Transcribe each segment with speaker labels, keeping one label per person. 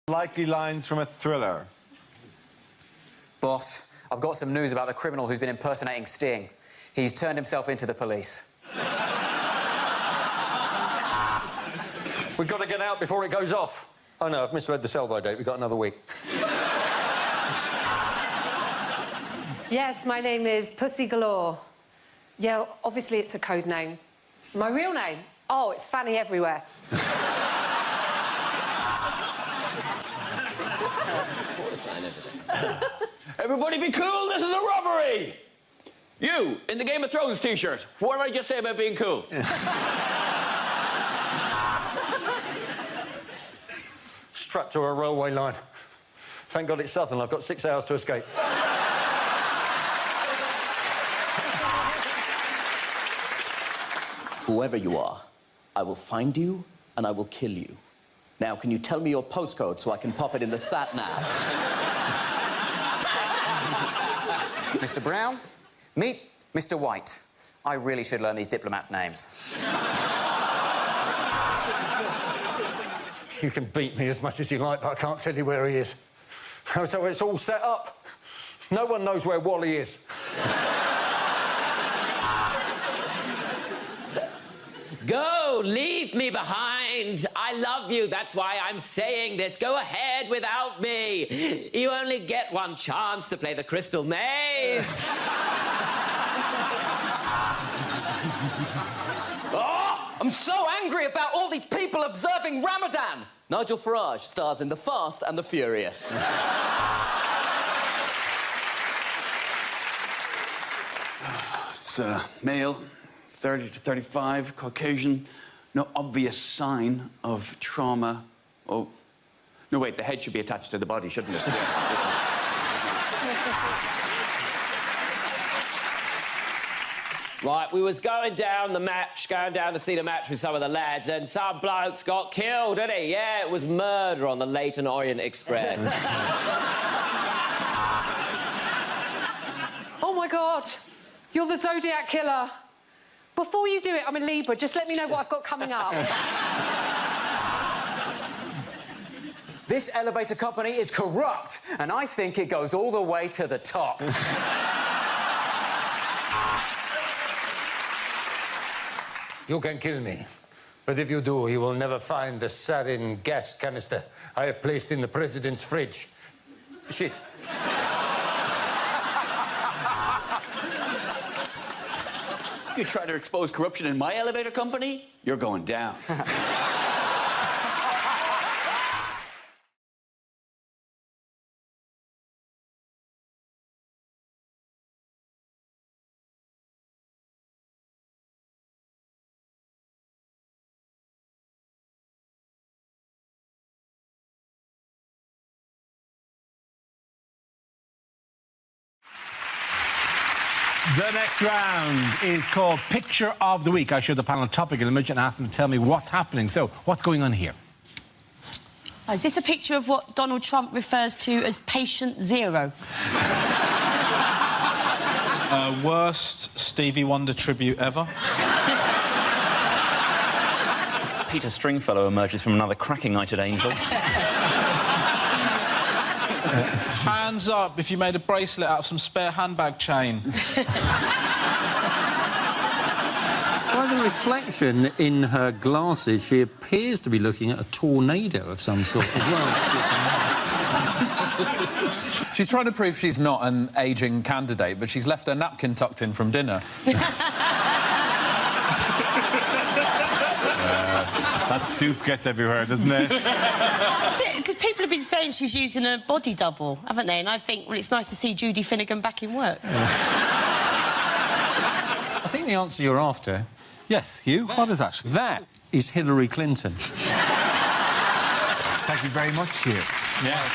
Speaker 1: Likely lines from a thriller.
Speaker 2: Boss, I've got some news about the criminal who's been impersonating Sting. He's turned himself into the police.
Speaker 3: We've got to get out before it goes off. Oh, no, I've misread the sell-by date. We've got another week.
Speaker 4: Yes, my name is Pussy Galore. Yeah, obviously it's a code name. My real name? Oh, it's Fanny Everywhere.
Speaker 5: Everybody be cool, this is a robbery! You, in the Game of Thrones T-shirt, what did I just say about being cool?
Speaker 3: Strapped to a railway line. Thank God it's southern. I've got 6 hours to escape.
Speaker 6: Whoever you are, I will find you and I will kill you. Now, can you tell me your postcode so I can pop it in the sat-nav?
Speaker 2: Mr. Brown, meet Mr. White. I really should learn these diplomats' names.
Speaker 3: You can beat me as much as you like, but I can't tell you where he is. So it's all set up. No one knows where Wally is.
Speaker 5: Go, leave me behind. I love you, that's why I'm saying this. Go ahead without me. You only get one chance to play the Crystal Maze.
Speaker 6: Oh, I'm so angry about all these people observing Ramadan. Nigel Farage stars in The Fast and the Furious.
Speaker 7: It's male, 30 to 35, Caucasian, no obvious sign of trauma. Oh, no, wait, the head should be attached to the body, shouldn't it?
Speaker 5: Right, we was going down to see the match with some of the lads, and some blokes got killed, didn't he? Yeah, it was murder on the Leyton Orient Express.
Speaker 4: Oh, my God. You're the Zodiac Killer. Before you do it, I'm a Libra. Just let me know what I've got coming up.
Speaker 2: This elevator company is corrupt, and I think it goes all the way to the top.
Speaker 3: You can kill me, but if you do, you will never find the sarin gas canister I have placed in the president's fridge. Shit.
Speaker 7: You try to expose corruption in my elevator company, you're going down.
Speaker 1: The next round is called Picture of the Week. I show the panel a topical image and ask them to tell me what's happening. So, what's going on here?
Speaker 8: Is this a picture of what Donald Trump refers to as patient zero?
Speaker 9: Worst Stevie Wonder tribute ever.
Speaker 10: Peter Stringfellow emerges from another cracking night at Angels.
Speaker 9: Hands up if you made a bracelet out of some spare handbag chain.
Speaker 3: By the reflection in her glasses, she appears to be looking at a tornado of some sort as well.
Speaker 11: She's trying to prove she's not an ageing candidate, but she's left her napkin tucked in from dinner.
Speaker 1: That soup gets everywhere, doesn't it?
Speaker 8: Because people have been saying she's using a body double, haven't they? And I think, well, it's nice to see Judy Finnegan back in work.
Speaker 3: I think the answer you're after...
Speaker 1: Yes, Hugh? What is that?
Speaker 3: That is Hillary Clinton.
Speaker 1: Thank you very much, Hugh.
Speaker 7: Yes.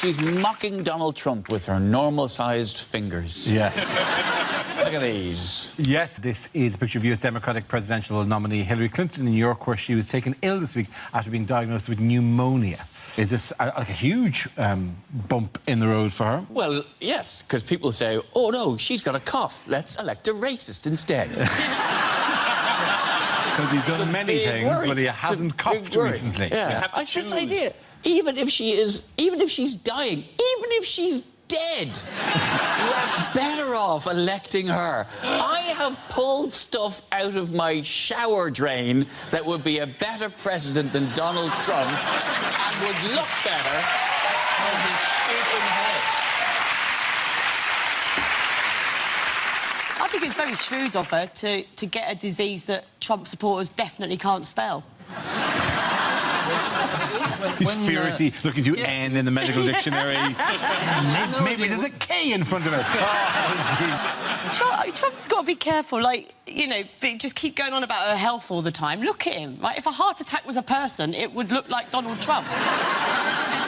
Speaker 7: She's mocking Donald Trump with her normal-sized fingers.
Speaker 1: Yes.
Speaker 7: Look at these.
Speaker 1: Yes, this is a picture of US Democratic presidential nominee Hillary Clinton in New York, where she was taken ill this week after being diagnosed with pneumonia. Is this like a huge bump in the road for her?
Speaker 7: Well, yes, because people say, oh, no, she's got a cough. Let's elect a racist instead.
Speaker 1: Because he's done many things, but he hasn't coughed recently.
Speaker 7: Yeah. It's this idea. Even if she's dying, even if she's dead, we're better off electing her. I have pulled stuff out of my shower drain that would be a better president than Donald Trump and would look better on his stupid head.
Speaker 8: I think it's very shrewd of her to get a disease that Trump supporters definitely can't spell.
Speaker 1: He's furiously looking to N in the medical dictionary. Maybe there's a K in front of it.
Speaker 8: Trump's got to be careful, like, you know, just keep going on about her health all the time. Look at him, right? If a heart attack was a person, it would look like Donald Trump.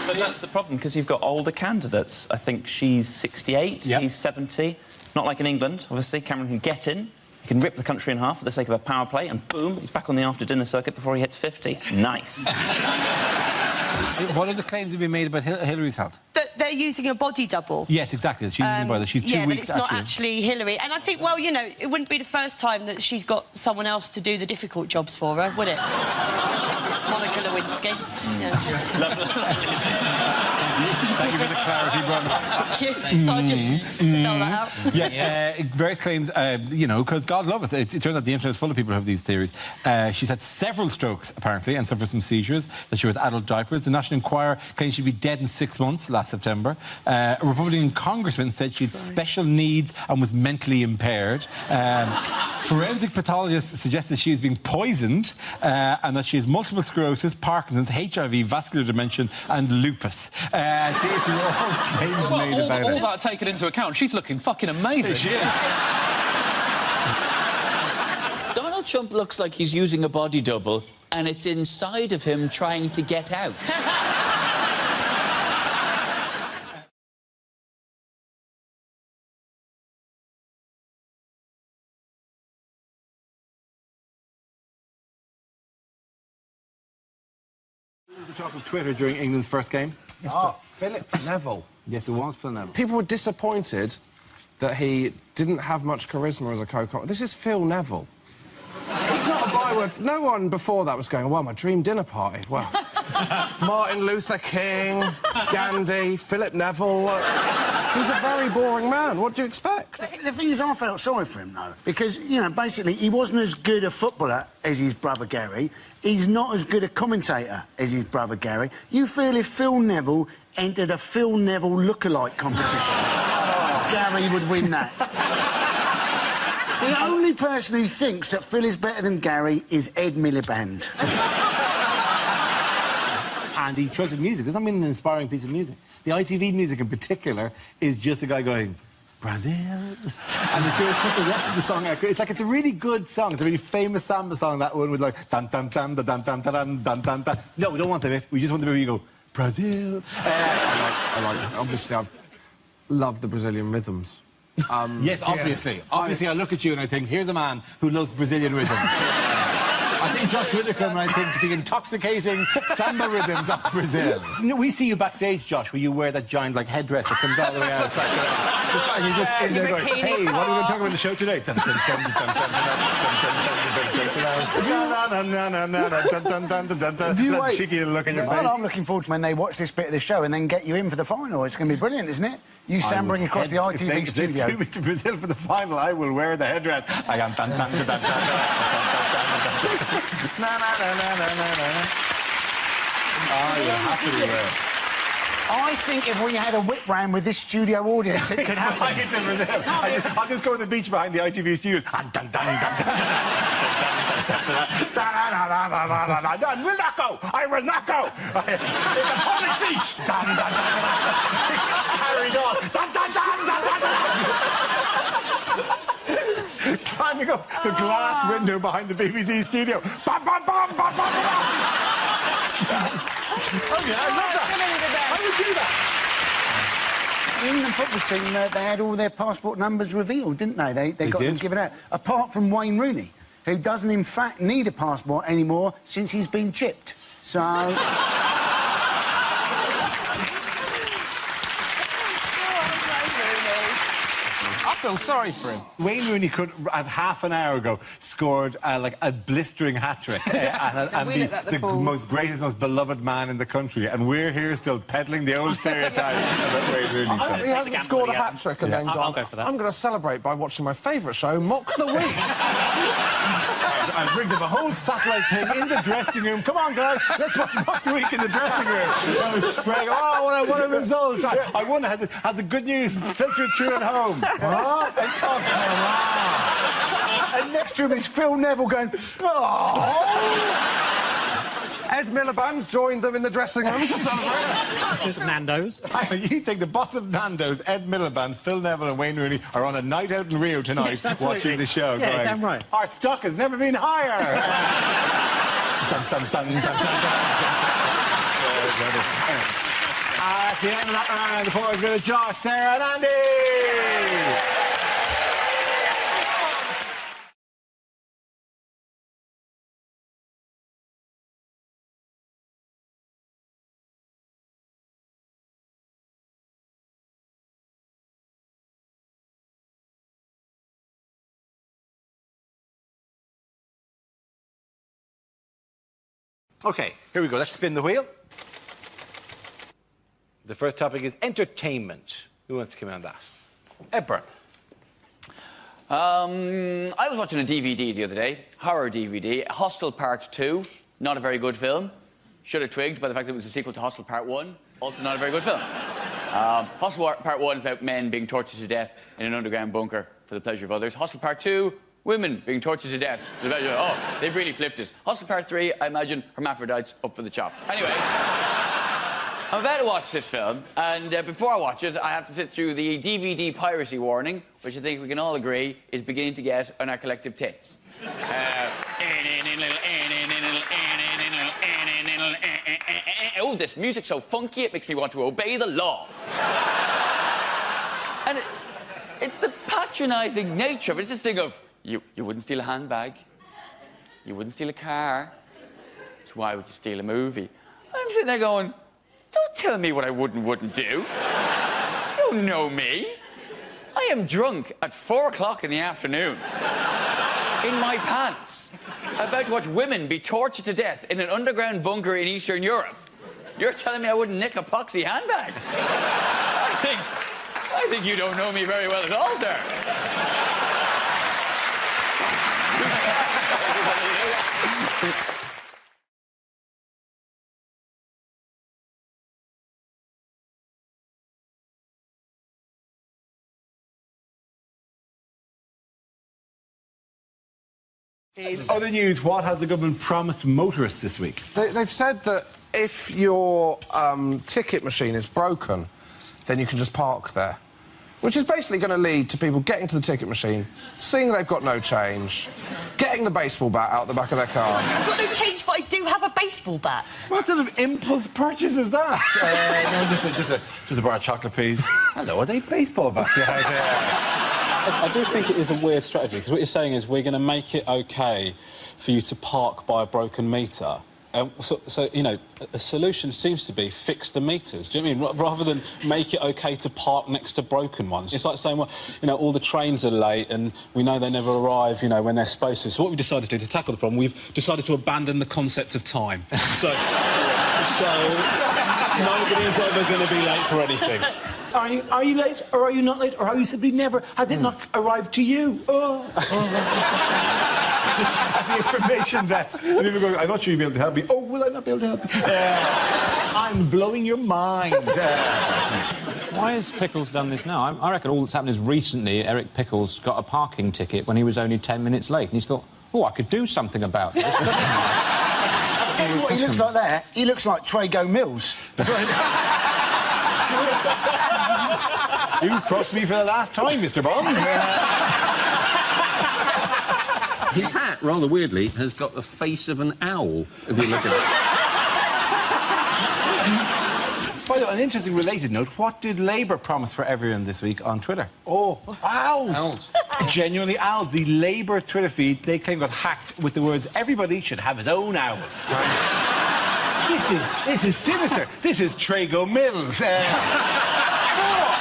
Speaker 10: But that's the problem, because you've got older candidates. I think she's 68, he's 70. Not like in England, obviously. Cameron can get in. He can rip the country in half for the sake of a power play, and boom, he's back on the after-dinner circuit before he hits 50. Nice.
Speaker 1: What are the claims that have been made about Hillary's health?
Speaker 8: That they're using a body double.
Speaker 1: Yes, exactly. She's using a body. She's 2 weeks,
Speaker 8: that it's not actually Hillary. And I think, well, you know, it wouldn't be the first time that she's got someone else to do the difficult jobs for her, would it? Monica Lewinsky. Yeah.
Speaker 1: Thank you for the clarity, brother.
Speaker 8: Thank you. So I'll just spell that out.
Speaker 1: Yes, various claims, you know, because God love us. It turns out the internet is full of people who have these theories. She's had several strokes, apparently, and suffered some seizures, that she wears adult diapers. The National Enquirer claims she'd be dead in 6 months last September. A Republican congressman said she had special needs and was mentally impaired. Forensic pathologists suggested she was being poisoned and that she has multiple sclerosis, Parkinson's, HIV, vascular dementia and lupus. These are all claims made about
Speaker 11: all that taken into account, she's looking fucking amazing.
Speaker 1: She is.
Speaker 7: Donald Trump looks like he's using a body double, and it's inside of him trying to get out.
Speaker 1: The talk of Twitter during England's first game.
Speaker 12: Philip Neville.
Speaker 1: Yes, it was Phil Neville.
Speaker 12: People were disappointed that he didn't have much charisma as a co-commentator. This is Phil Neville. He's not a byword. No one before that was going, well, my dream dinner party. Well, Martin Luther King, Gandhi, Philip Neville. He's a very boring man. What do you expect?
Speaker 13: The thing is, I felt sorry for him, though, because, you know, basically, he wasn't as good a footballer as his brother Gary. He's not as good a commentator as his brother Gary. You feel if Phil Neville entered a Phil Neville lookalike competition, Gary would win that. The only person who thinks that Phil is better than Gary is Ed Miliband.
Speaker 1: And he choice of music doesn't mean an inspiring piece of music. The ITV music in particular is just a guy going, Brazil. And they put the rest of the song out. It's like, it's a really good song. It's a really famous samba song, that one with like, dun dun dun dun dun dun dun dun dun dun. No, we don't want the bit. We just want the bit where you go, Brazil.
Speaker 12: I like it. Obviously, I love the Brazilian rhythms.
Speaker 1: Yes, obviously. Yeah. Obviously, I look at you and I think, here's a man who loves Brazilian rhythms. I think Josh Widdicombe, and I think the intoxicating samba rhythms of Brazil. You know, we see you backstage, Josh, where you wear that giant, like, headdress that comes all the way out. And you're just in there going, hey, what are we going to talk about in the show today? That cheeky look in your face.
Speaker 13: Well, I'm looking forward to when they watch this bit of the show and then get you in for the final. It's going to be brilliant, isn't it? You sambling across the ITV studio.
Speaker 1: If they flew me to Brazil for the final, I will wear the headdress. I am dun dun dun dun dun. Na na na na na na na. Oh, you happily wear it.
Speaker 13: I think if we had a whip round with this studio audience, it could happen.
Speaker 1: I get to Brazil. I'll just go to the beach behind the ITV studios. Dun dun dun dun dun. I will not go. I will not go. It's a public beach. Dun dun dun dun. Carried on. Dun dun dun dun dun. Climbing up the glass window behind the BBC studio. Bam bam bam bam bam bam. Oh yeah, I love that. How would you do that?
Speaker 13: The England football team, they had all their passport numbers revealed, didn't they? They got them given out. Apart from Wayne Rooney, who doesn't, in fact, need a passport anymore since he's been chipped. So...
Speaker 8: I
Speaker 12: feel sorry for him.
Speaker 1: Wayne Rooney could have half an hour ago scored like a blistering hat-trick and be the greatest, most beloved man in the country, and we're here still peddling the old stereotype about Wayne Rooney.
Speaker 12: He hasn't scored a hat-trick and then gone,
Speaker 10: I'll go for that.
Speaker 12: I'm going to celebrate by watching my favourite show, Mock the Weeks.
Speaker 1: I've rigged up a whole satellite thing in the dressing room. Come on, guys, let's watch Mock the Week in the dressing room. Oh, what a result. I wonder, has the good news filtered through at home?
Speaker 13: Oh, come on. And next to him is Phil Neville going, oh!
Speaker 12: Ed Miliband's joined them in the dressing room to celebrate.
Speaker 10: Boss of Nando's.
Speaker 1: You think the boss of Nando's, Ed Miliband, Phil Neville and Wayne Rooney are on a night out in Rio tonight watching the show?
Speaker 10: Yeah,
Speaker 1: going,
Speaker 10: damn right.
Speaker 1: Our stock has never been higher. Dun, dun, dun, dun, dun, dun. At the end of that round, the boys go to Josh, Sarah and Andy. OK, here we go. Let's spin the wheel. The first topic is entertainment. Who wants to come in on that? Ed Byrne.
Speaker 6: I was watching a DVD the other day, horror DVD, Hostel Part 2, not a very good film. Should have twigged by the fact that it was a sequel to Hostel Part 1, also not a very good film. Hostel Part 1 is about men being tortured to death in an underground bunker for the pleasure of others. Hostel Part 2, women being tortured to death for the pleasure of... Oh, they've really flipped it. Hostel Part 3, I imagine hermaphrodites up for the chop. Anyway... I'm about to watch this film, and before I watch it, I have to sit through the DVD piracy warning, which I think we can all agree is beginning to get on our collective tits. Oh, this music's so funky, it makes me want to obey the law. And it's the patronising nature of it. It's this thing of, you wouldn't steal a handbag, you wouldn't steal a car, so why would you steal a movie? I'm sitting there going... Don't tell me what I wouldn't do. You don't know me. I am drunk at 4 o'clock in the afternoon, in my pants, about to watch women be tortured to death in an underground bunker in Eastern Europe. You're telling me I wouldn't nick a poxy handbag? I think you don't know me very well at all, sir.
Speaker 1: In other news, what has the government promised motorists this week?
Speaker 12: They've said that if your ticket machine is broken, then you can just park there. Which is basically going to lead to people getting to the ticket machine, seeing they've got no change, getting the baseball bat out the back of their car.
Speaker 8: I've got no change, but I do have a baseball bat.
Speaker 1: What sort of impulse purchase is that? No, just a bar of chocolate, please. Hello, are they baseball bats?
Speaker 14: I do think it is a weird strategy, because what you're saying is we're going to make it OK for you to park by a broken meter. So, you know, a solution seems to be fix the meters. Do you know what I mean? Rather than make it OK to park next to broken ones. It's like saying, well, you know, all the trains are late and we know they never arrive, you know, when they're supposed to. So what we've decided to do to tackle the problem, we've decided to abandon the concept of time. So nobody's ever going to be late for anything.
Speaker 13: Are you late, or are you not late, or are you simply never? Has it not arrived to you?
Speaker 1: At the information desk. And people go, I'm not sure you'll be able to help me. Oh, will I not be able to help you? I'm blowing your mind.
Speaker 15: Why has Pickles done this now? I reckon all that's happened is recently Eric Pickles got a parking ticket when he was only 10 minutes late, and he's thought, oh, I could do something about this.
Speaker 13: I'll tell you what he looks like there. He looks like Trago Mills.
Speaker 1: You crossed me for the last time, Mr. Bond.
Speaker 15: His hat, rather weirdly, has got the face of an owl, if you look at it.
Speaker 1: By the way, an interesting related note, what did Labour promise for everyone this week on Twitter?
Speaker 12: Oh, owls.
Speaker 1: Genuinely owls. The Labour Twitter feed, they claim, got hacked with the words, everybody should have his own owl. Right? This is sinister. This is Trago Mills.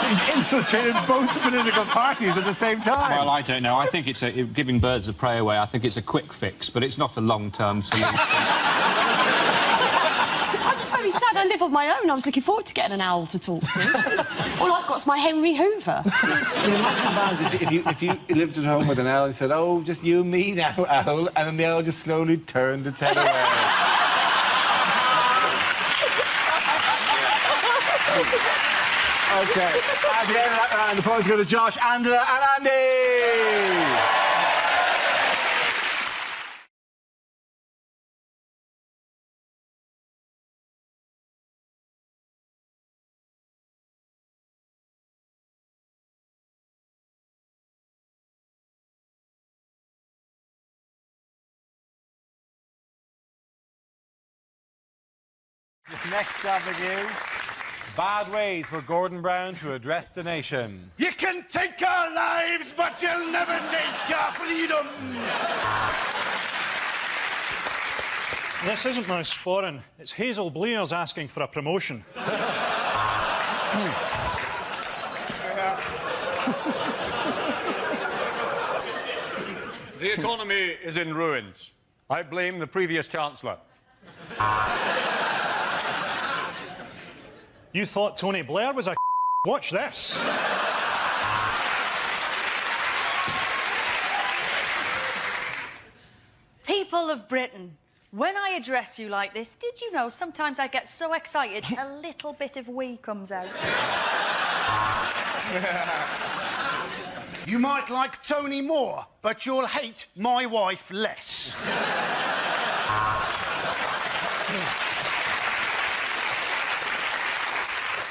Speaker 1: He's infiltrated both political parties at the same time.
Speaker 15: Well, I don't know. I think it's giving birds of prey away. I think it's a quick fix, but it's not a long-term solution.
Speaker 8: I'm just very sad. I live on my own. I was looking forward to getting an owl to talk to. All I've got's my Henry Hoover.
Speaker 1: if you lived at home with an owl and said, "Oh, just you and me now, owl," and then the owl just slowly turned its head away. OK, at the end of that round, the points go to Josh, Angela and Andy! The next topic is bad ways for Gordon Brown to address the nation.
Speaker 16: You can take our lives, but you'll never take our freedom.
Speaker 17: This isn't my sporring. It's Hazel Blair's asking for a promotion.
Speaker 3: The economy is in ruins. I blame the previous Chancellor.
Speaker 17: You thought Tony Blair was a Watch this.
Speaker 8: People of Britain, when I address you like this, did you know sometimes I get so excited a little bit of wee comes out?
Speaker 16: You might like Tony more, but you'll hate my wife less.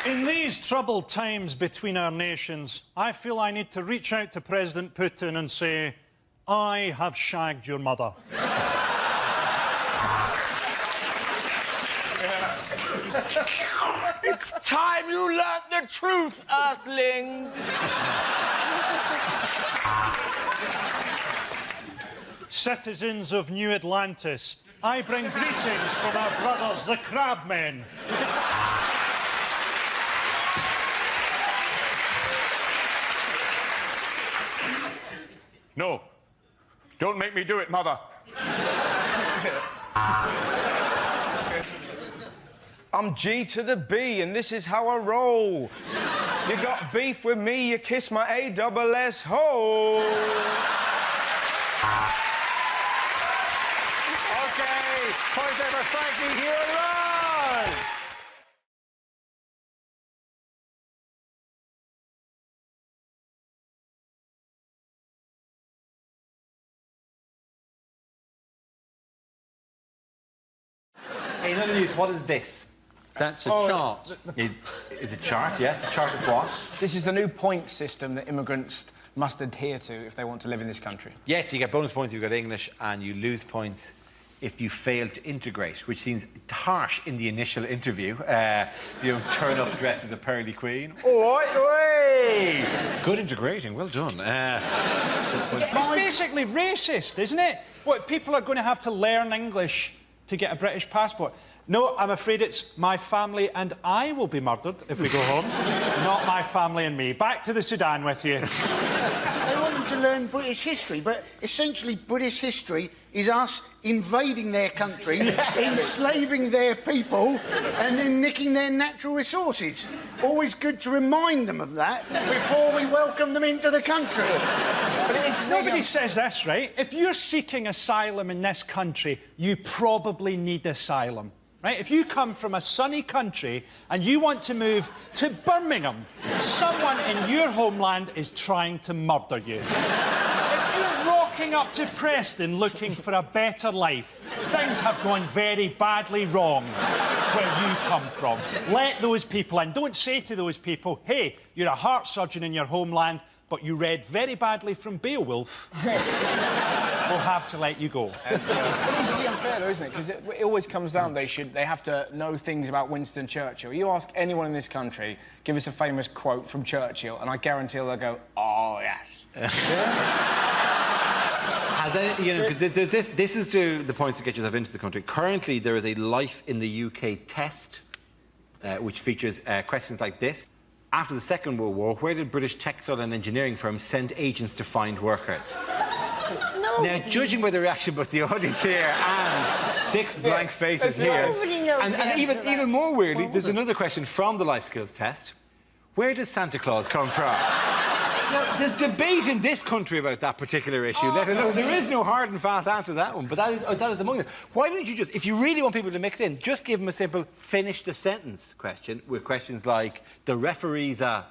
Speaker 17: In these troubled times between our nations, I feel I need to reach out to President Putin and say, I have shagged your mother.
Speaker 16: It's time you learnt the truth, Earthlings.
Speaker 17: Citizens of New Atlantis, I bring greetings from our brothers, the Crabmen.
Speaker 3: No. Don't make me do it, Mother.
Speaker 18: I'm G to the B, and this is how I roll. You got beef with me, you kiss my A-double-S hole.
Speaker 1: OK, point over Frankie here on the line. In other news, what is this?
Speaker 18: That's a
Speaker 1: chart. It's a chart, yes. A chart of what?
Speaker 18: This is a new point system that immigrants must adhere to if they want to live in this country.
Speaker 1: Yes, you get bonus points if you've got English, and you lose points if you fail to integrate, which seems harsh in the initial interview. You know, turn up dressed as a pearly queen. Oi! Good integrating, well done.
Speaker 17: It's basically racist, isn't it? What, people are going to have to learn English to get a British passport? No, I'm afraid it's my family and I will be murdered if we go home. Not my family and me. Back to the Sudan with you.
Speaker 13: They want them to learn British history, but essentially British history is us invading their country, enslaving their people, and then nicking their natural resources. Always good to remind them of that before we welcome them into the country.
Speaker 17: But nobody says this, right? If you're seeking asylum in this country, you probably need asylum. Right? If you come from a sunny country and you want to move to Birmingham, someone in your homeland is trying to murder you. If you're rocking up to Preston looking for a better life, things have gone very badly wrong where you come from. Let those people in. Don't say to those people, hey, you're a heart surgeon in your homeland, but you read very badly from Beowulf. We'll have to let you go.
Speaker 18: But it's really unfair, though, isn't it? Because it always comes down, they have to know things about Winston Churchill. You ask anyone in this country, give us a famous quote from Churchill, and I guarantee they'll go, oh, yes.
Speaker 1: Has any, you know, because this is the points to get yourself into the country. Currently, there is a Life in the UK test, which features questions like this. After the Second World War, where did British textile and engineering firms send agents to find workers? Now, judging by the reaction of the audience here and 6 blank faces here, and even more weirdly, there's another question from the life skills test. Where does Santa Claus come from? Now, there's debate in this country about that particular issue, let alone there is no hard and fast answer to that one, but that is among them. Why don't you just, if you really want people to mix in, just give them a simple finish the sentence question with questions like, the referee's a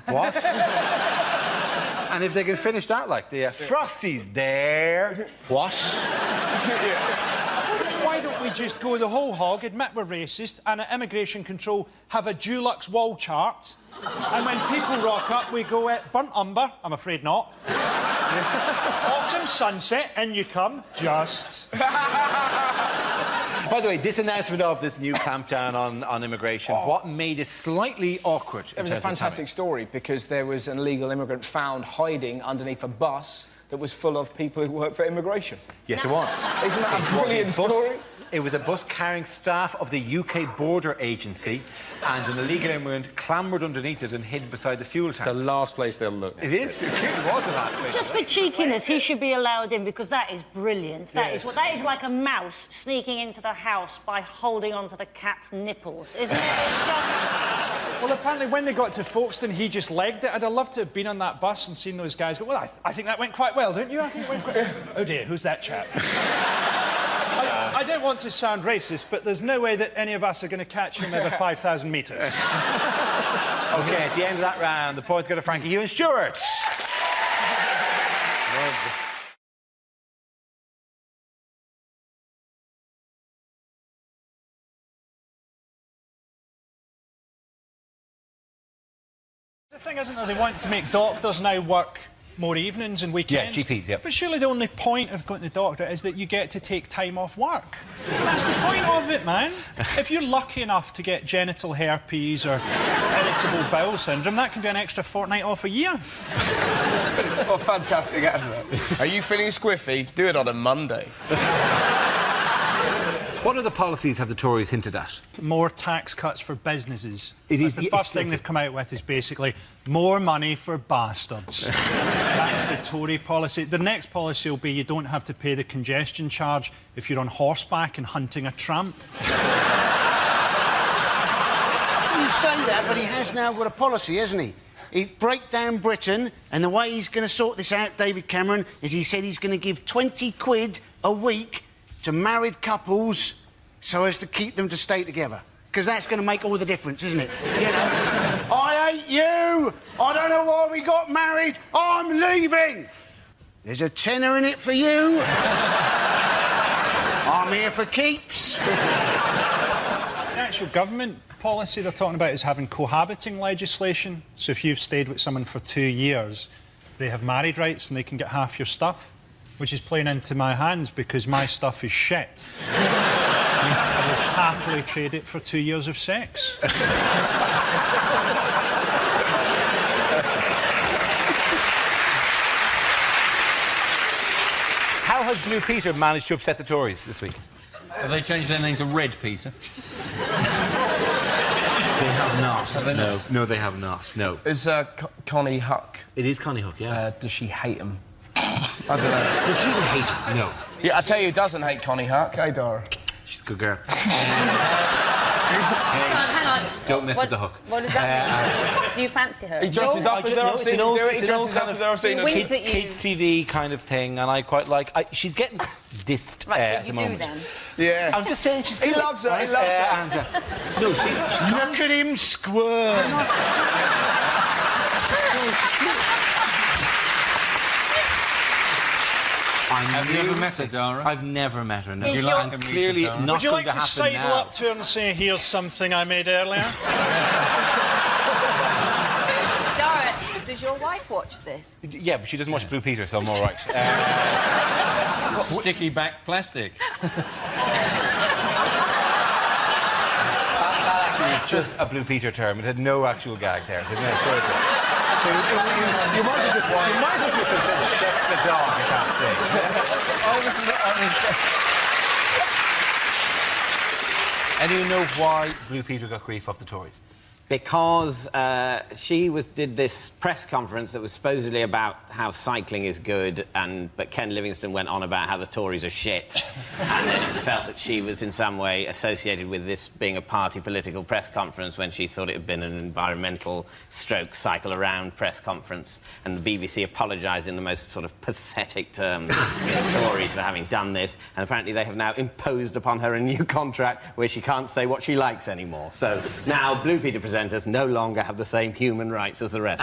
Speaker 1: what? And if they can finish that, like the Frosty's there, what?
Speaker 17: Why don't we just go the whole hog, admit we're racist, and at immigration control have a Dulux wall chart, and when people rock up, we go burnt umber, I'm afraid not. Autumn sunset, in you come, just.
Speaker 1: By the way, this announcement of this new clampdown on immigration, what made it slightly awkward?
Speaker 18: It was a fantastic story because there was an illegal immigrant found hiding underneath a bus that was full of people who work for immigration.
Speaker 1: Yes, it was.
Speaker 18: Isn't that a brilliant story?
Speaker 1: It was a bus carrying staff of the UK Border Agency, and an illegal immigrant clambered underneath it and hid beside the fuel tank.
Speaker 3: The last place they'll look.
Speaker 1: It is. It clearly was the last place.
Speaker 19: Just for cheekiness, he should be allowed in because that is brilliant. That is like a mouse sneaking into the house by holding onto the cat's nipples, isn't it? It's just...
Speaker 17: Well, apparently when they got to Folkestone, he just legged it. I'd have loved to have been on that bus and seen those guys go, well, I think that went quite well, don't you? I think it went quite... Oh, dear, who's that chap? I don't want to sound racist, but there's no way that any of us are going to catch him over 5,000 metres.
Speaker 1: OK, at the end of that round, the points go to Frankie Hugh and Stuart.
Speaker 17: The thing isn't that they want to make doctors now work more evenings and weekends.
Speaker 1: Yeah, GPs, yeah.
Speaker 17: But surely the only point of going to the doctor is that you get to take time off work. That's the point of it, man. If you're lucky enough to get genital herpes or irritable bowel syndrome, that can be an extra fortnight off a year.
Speaker 18: What a fantastic advert. Are you feeling squiffy? Do it on a Monday.
Speaker 1: What other policies have the Tories hinted at?
Speaker 17: More tax cuts for businesses.
Speaker 1: It is
Speaker 17: the first thing they've come out with is basically more money for bastards. That's the Tory policy. The next policy will be you don't have to pay the congestion charge if you're on horseback and hunting a tramp.
Speaker 13: You say that, but he has now got a policy, hasn't he? He'd break down Britain, and the way he's going to sort this out, David Cameron, is he said he's going to give 20 quid a week to married couples so as to keep them to stay together. Because that's going to make all the difference, isn't it? You know? I hate you! I don't know why we got married! I'm leaving! There's a tenner in it for you. I'm here for keeps.
Speaker 17: The actual government policy they're talking about is having cohabiting legislation. So if you've stayed with someone for 2 years, they have married rights and they can get half your stuff. Which is playing into my hands because my stuff is shit. I will happily trade it for 2 years of sex.
Speaker 1: How has Blue Peter managed to upset the Tories this week?
Speaker 15: Have they changed their name to Red Peter?
Speaker 1: They have not.
Speaker 18: Have they not?
Speaker 1: No, they have not. No.
Speaker 18: Is Connie Huck?
Speaker 1: It is Connie Huck, yes.
Speaker 18: Does she hate him? I don't know.
Speaker 1: Does she even hate him? No.
Speaker 18: Yeah, I tell you who doesn't hate Connie Huck, eh, Dora?
Speaker 1: She's a good girl.
Speaker 20: Hang on.
Speaker 1: Don't mess with the hook.
Speaker 20: What does that mean? Do you fancy her?
Speaker 18: He dresses up as I've seen him do it. He dresses up as I've seen him.
Speaker 1: Kids TV kind of thing, and I quite like... she's getting dissed at the moment.
Speaker 20: Then?
Speaker 18: Yeah.
Speaker 1: I'm just saying she's
Speaker 18: He
Speaker 1: good.
Speaker 18: loves her, he loves her.
Speaker 1: No, she
Speaker 13: Look at him squirm.
Speaker 15: Have you ever met her, Dara?
Speaker 1: I've never met her, no.
Speaker 20: Is
Speaker 1: And
Speaker 20: your-
Speaker 1: clearly not
Speaker 17: Would you
Speaker 1: going
Speaker 17: like
Speaker 1: to
Speaker 17: to
Speaker 1: happen
Speaker 17: sidle
Speaker 1: now.
Speaker 17: up to her and say, here's something I made earlier?
Speaker 20: Dara, does your wife watch this?
Speaker 1: Yeah, but she doesn't watch Blue Peter, so I'm all right.
Speaker 15: Sticky back plastic.
Speaker 1: That actually was just a Blue Peter term. It had no actual gag there. So no, sure it did. You might as well just have said shut the dog at that stage. Anyone know why Blue Peter got grief off the Tories?
Speaker 5: Because she did this press conference that was supposedly about how cycling is good, but Ken Livingstone went on about how the Tories are shit. And then it's felt that she was in some way associated with this being a party political press conference when she thought it had been an environmental stroke cycle around press conference. And the BBC apologised in the most sort of pathetic terms to the Tories for having done this. And apparently they have now imposed upon her a new contract where she can't say what she likes anymore. So now Blue Peter presenters no longer have the same human rights as the rest.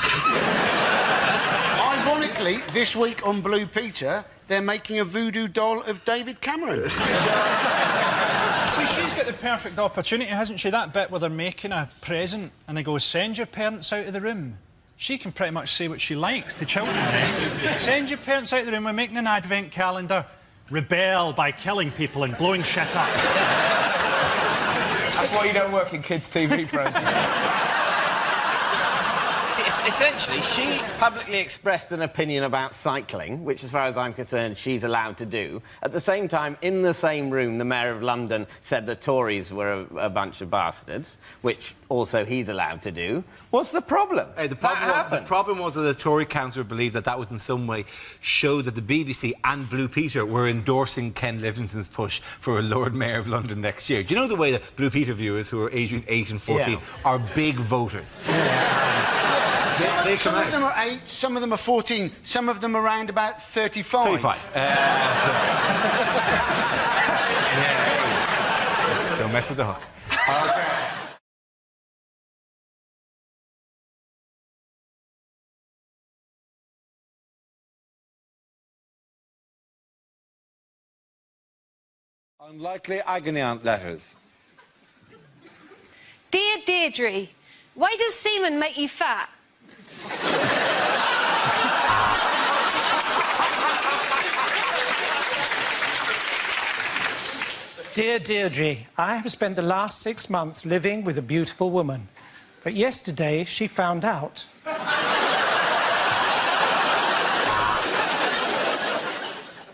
Speaker 16: Ironically, this week on Blue Peter, they're making a voodoo doll of David Cameron.
Speaker 17: See, she's got the perfect opportunity, hasn't she? That bit where they're making a present and they go, send your parents out of the room. She can pretty much say what she likes to children, eh? Send your parents out of the room, we're making an advent calendar. Rebel by killing people and blowing shit up.
Speaker 18: That's why you don't work in kids' TV programs.
Speaker 5: Essentially, she publicly expressed an opinion about cycling, which, as far as I'm concerned, she's allowed to do. At the same time, in the same room, the Mayor of London said the Tories were a bunch of bastards, which also he's allowed to do. What's the problem?
Speaker 1: The problem was that the Tory councillor believed that was in some way showed that the BBC and Blue Peter were endorsing Ken Livingstone's push for a Lord Mayor of London next year. Do you know the way that Blue Peter viewers, who are aged 8 and 14, are big voters?
Speaker 16: Some of them are 8, some of them are 14, some of them around about 35.
Speaker 1: 35. Don't mess with the hook. Okay. Unlikely agony aunt letters.
Speaker 4: Dear Deirdre, why does semen make you fat?
Speaker 21: Dear Deirdre, I have spent the last 6 months living with a beautiful woman, but yesterday she found out.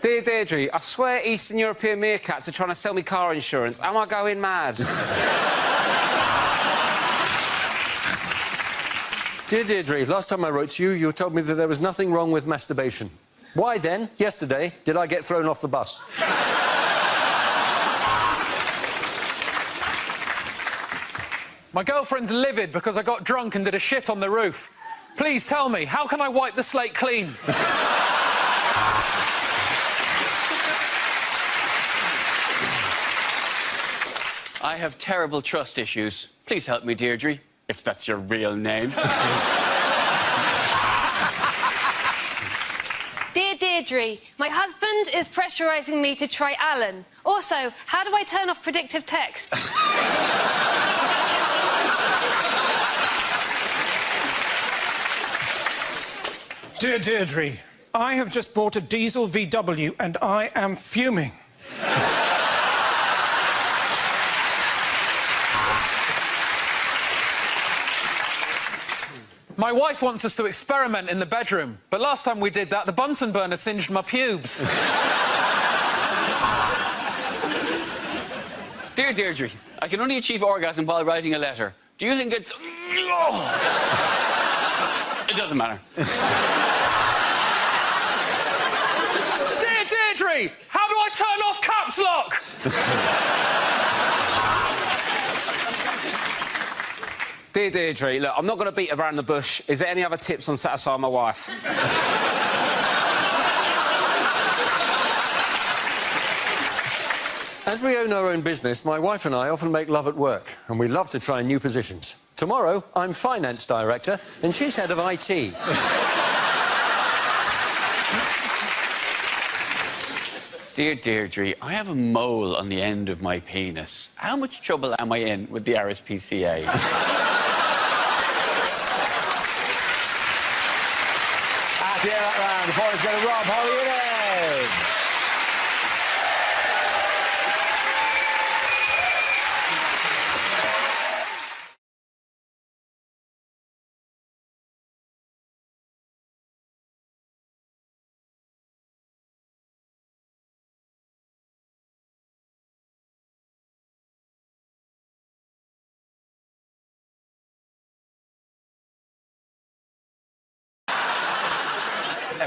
Speaker 2: Dear Deirdre, I swear Eastern European meerkats are trying to sell me car insurance. Am I going mad?
Speaker 22: Dear Deirdre, last time I wrote to you, you told me that there was nothing wrong with masturbation. Why then, yesterday, did I get thrown off the bus?
Speaker 11: My girlfriend's livid because I got drunk and did a shit on the roof. Please tell me, how can I wipe the slate clean?
Speaker 6: I have terrible trust issues. Please help me, Deirdre, if that's your real name.
Speaker 4: Dear Deirdre, my husband is pressurising me to try Alan. Also, how do I turn off predictive text?
Speaker 21: Dear Deirdre, I have just bought a diesel VW and I am fuming.
Speaker 11: My wife wants us to experiment in the bedroom, but last time we did that, the Bunsen burner singed my pubes.
Speaker 6: Dear Deirdre, I can only achieve orgasm while writing a letter. Do you think it's... It doesn't matter.
Speaker 11: Dear Deirdre, how do I turn off caps lock?
Speaker 2: Dear Deirdre, look, I'm not going to beat around the bush. Is there any other tips on satisfying my wife?
Speaker 22: As we own our own business, my wife and I often make love at work, and we love to try new positions. Tomorrow, I'm finance director, and she's head of IT.
Speaker 6: Dear Deirdre, I have a mole on the end of my penis. How much trouble am I in with the RSPCA?
Speaker 1: At the end of that round, the boys go to Rob, Holly and Ed.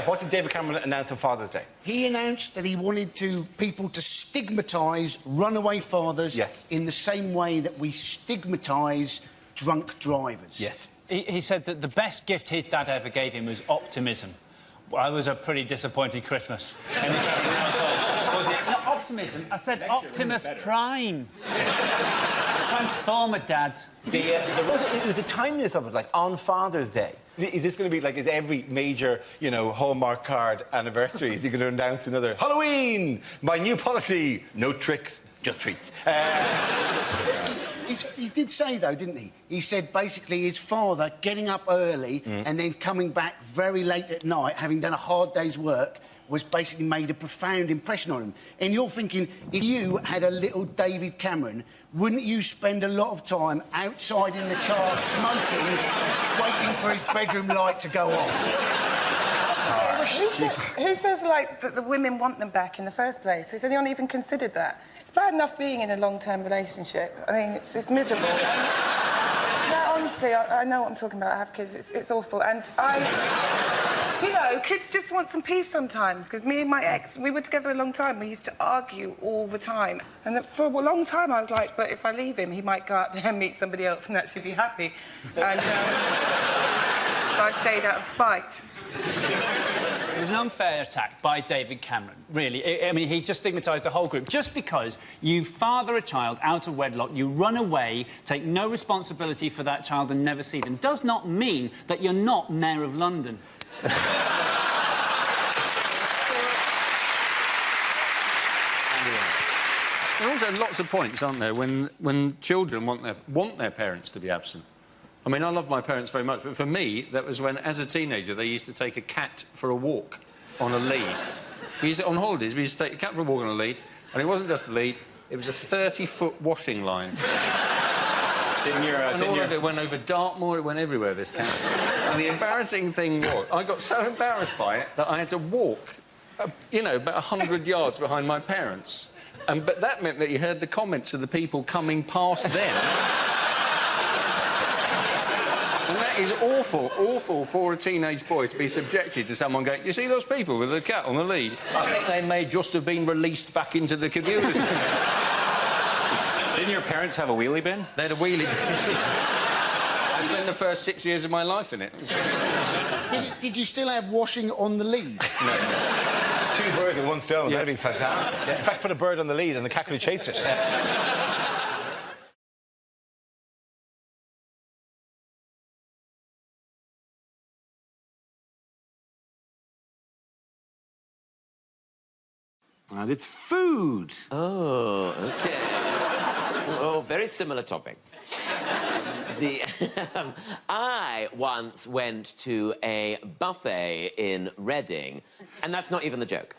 Speaker 7: what did David Cameron announce on Father's Day?
Speaker 13: He announced that he wanted people to stigmatise runaway fathers in the same way that we stigmatise drunk drivers.
Speaker 9: Yes. He said that the best gift his dad ever gave him was optimism. Well, it was a pretty disappointing Christmas in the Cameron household. Was it? Not optimism. I said Optimus Prime. Transformer, Dad.
Speaker 7: It was the timeliness of it, like, on Father's Day. Is this going to be like, is every major, you know, Hallmark card anniversary, is he going to announce another Halloween, my new policy, no tricks, just treats?
Speaker 13: He did say, though, didn't he? He said, basically, his father getting up early and then coming back very late at night, having done a hard day's work, was basically made a profound impression on him. And you're thinking, if you had a little David Cameron, wouldn't you spend a lot of time outside in the car smoking, waiting for his bedroom light to go off?
Speaker 23: Who says, like, that the women want them back in the first place? Has anyone even considered that? It's bad enough being in a long-term relationship. I mean, it's miserable. No, honestly, I know what I'm talking about. I have kids. It's awful. And you know, kids just want some peace sometimes, because me and my ex, we were together a long time. We used to argue all the time. And for a long time, I was like, but if I leave him, he might go out there and meet somebody else and actually be happy. And so I stayed out of spite.
Speaker 9: It was an unfair attack by David Cameron, really. I mean, he just stigmatised the whole group. Just because you father a child out of wedlock, you run away, take no responsibility for that child and never see them, does not mean that you're not Mayor of London.
Speaker 22: There are also lots of points, aren't there, when children want their parents to be absent. I mean, I love my parents very much, but for me, that was when, as a teenager, they used to take a cat for a walk on a lead. On holidays, we used to take a cat for a walk on a lead, and it wasn't just a lead, it was a 30-foot washing line. It went over Dartmoor, it went everywhere, this cat. And the embarrassing thing was, I got so embarrassed by it that I had to walk, you know, about 100 yards behind my parents. But that meant that you heard the comments of the people coming past them. And that is awful, awful for a teenage boy to be subjected to someone going, you see those people with the cat on the lead? I think they may just have been released back into the community.
Speaker 24: Didn't your parents have a wheelie bin?
Speaker 22: They had a wheelie bin. I spent the first 6 years of my life in it.
Speaker 13: Did you still have washing on the lead?
Speaker 7: No. 2 birds with 1 stone, that'd be fantastic. Yeah. In fact, put a bird on the lead and the cat could have chased it.
Speaker 24: And it's food.
Speaker 5: Oh, OK. Oh, very similar topics. I once went to a buffet in Reading, and that's not even the joke.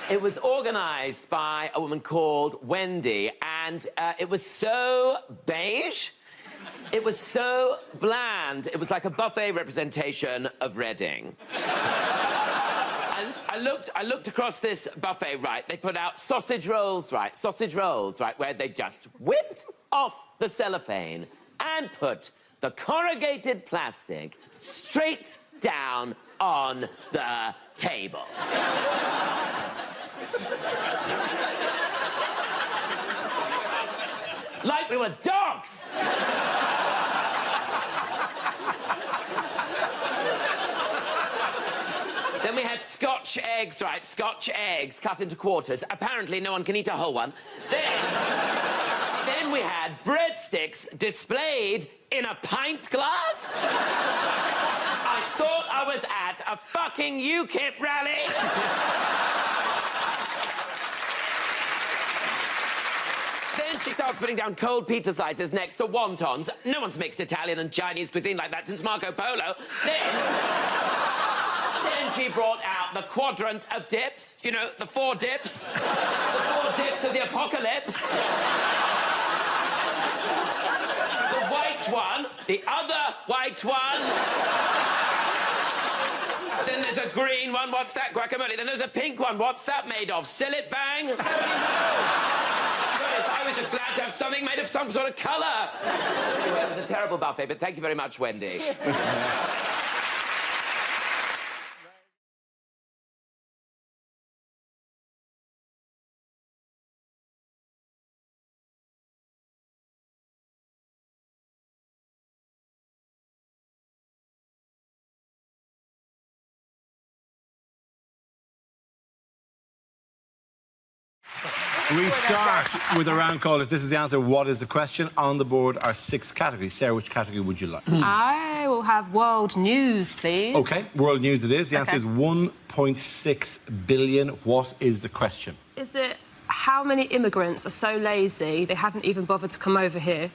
Speaker 5: It was organised by a woman called Wendy, and it was so beige. It was so bland. It was like a buffet representation of Reading. I looked across this buffet, right? They put out sausage rolls, right? Sausage rolls, right? Where they just whipped off the cellophane and put the corrugated plastic straight down on the table. Like we were dogs! Then we had Scotch eggs, right? Scotch eggs cut into quarters. Apparently, no one can eat a whole one. Then we had breadsticks displayed in a pint glass. I thought I was at a fucking UKIP rally. Then she starts putting down cold pizza slices next to wontons. No one's mixed Italian and Chinese cuisine like that since Marco Polo. Then she brought out the quadrant of dips. You know, the 4 dips. The 4 dips of the apocalypse. The white one. The other white one. Then there's a green one. What's that? Guacamole. Then there's a pink one. What's that made of? Sillet bang? I was just glad to have something made of some sort of colour. Anyway, it was a terrible buffet, but thank you very much, Wendy.
Speaker 7: We start with a round call. If this is the answer, what is the question? On the board are 6 categories. Sarah, which category would you like?
Speaker 4: I will have world news, please.
Speaker 7: OK, world news it is. The answer is 1.6 billion. What is the question?
Speaker 4: Is it how many immigrants are so lazy they haven't even bothered to come over here?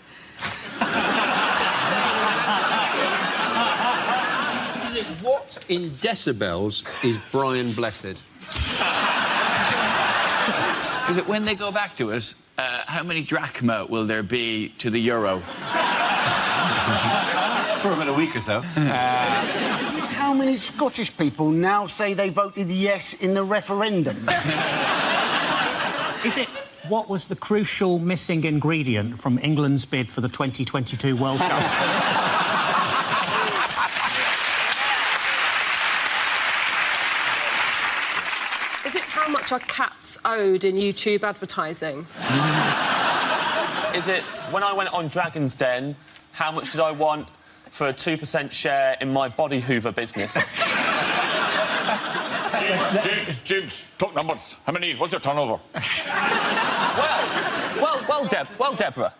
Speaker 22: What in decibels is Brian Blessed?
Speaker 6: Is it when they go back to us, how many drachma will there be to the euro?
Speaker 7: For about a week or so.
Speaker 13: How many Scottish people now say they voted yes in the referendum?
Speaker 8: Is it what was the crucial missing ingredient from England's bid for the 2022 World Cup?
Speaker 4: Is it how much are cats owed in YouTube advertising?
Speaker 10: Is it when I went on Dragon's Den, how much did I want for a 2% share in my body hoover business?
Speaker 12: James, talk numbers. How many? What's your turnover?
Speaker 10: Well, Deborah.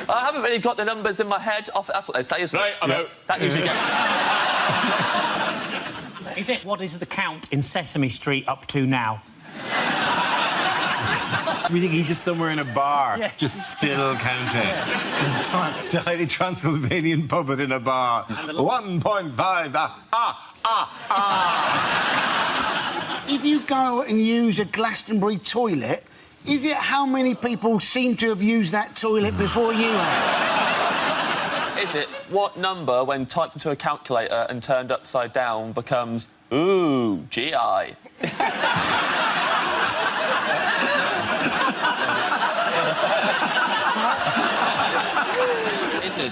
Speaker 10: I haven't really got the numbers in my head. That's what they say, isn't it?
Speaker 12: Right, I'm out.
Speaker 10: That usually gets...
Speaker 8: Is it what is the count in Sesame Street up to now?
Speaker 7: We think he's just somewhere in a bar, just still counting. Tiny Transylvanian puppet in a bar. 1.5.
Speaker 13: If you go and use a Glastonbury toilet, is it how many people seem to have used that toilet before you have?
Speaker 10: Is it what number, when typed into a calculator and turned upside down, becomes, ooh, GI?
Speaker 6: Is it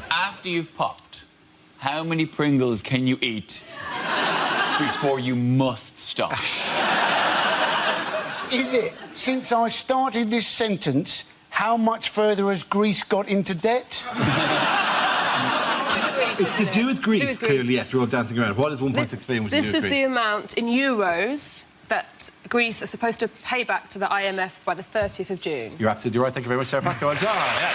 Speaker 6: after you've popped, how many Pringles can you eat before you must stop?
Speaker 13: Is it, since I started this sentence, how much further has Greece got into debt?
Speaker 7: It's to do with Greece, clearly, yes. We're all dancing around. What is 1.6 billion?
Speaker 4: This is the amount in euros that Greece are supposed to pay back to the IMF by the 30th of June.
Speaker 7: You're absolutely right. Thank you very much, Sarah Pascoe. Well done. Yes.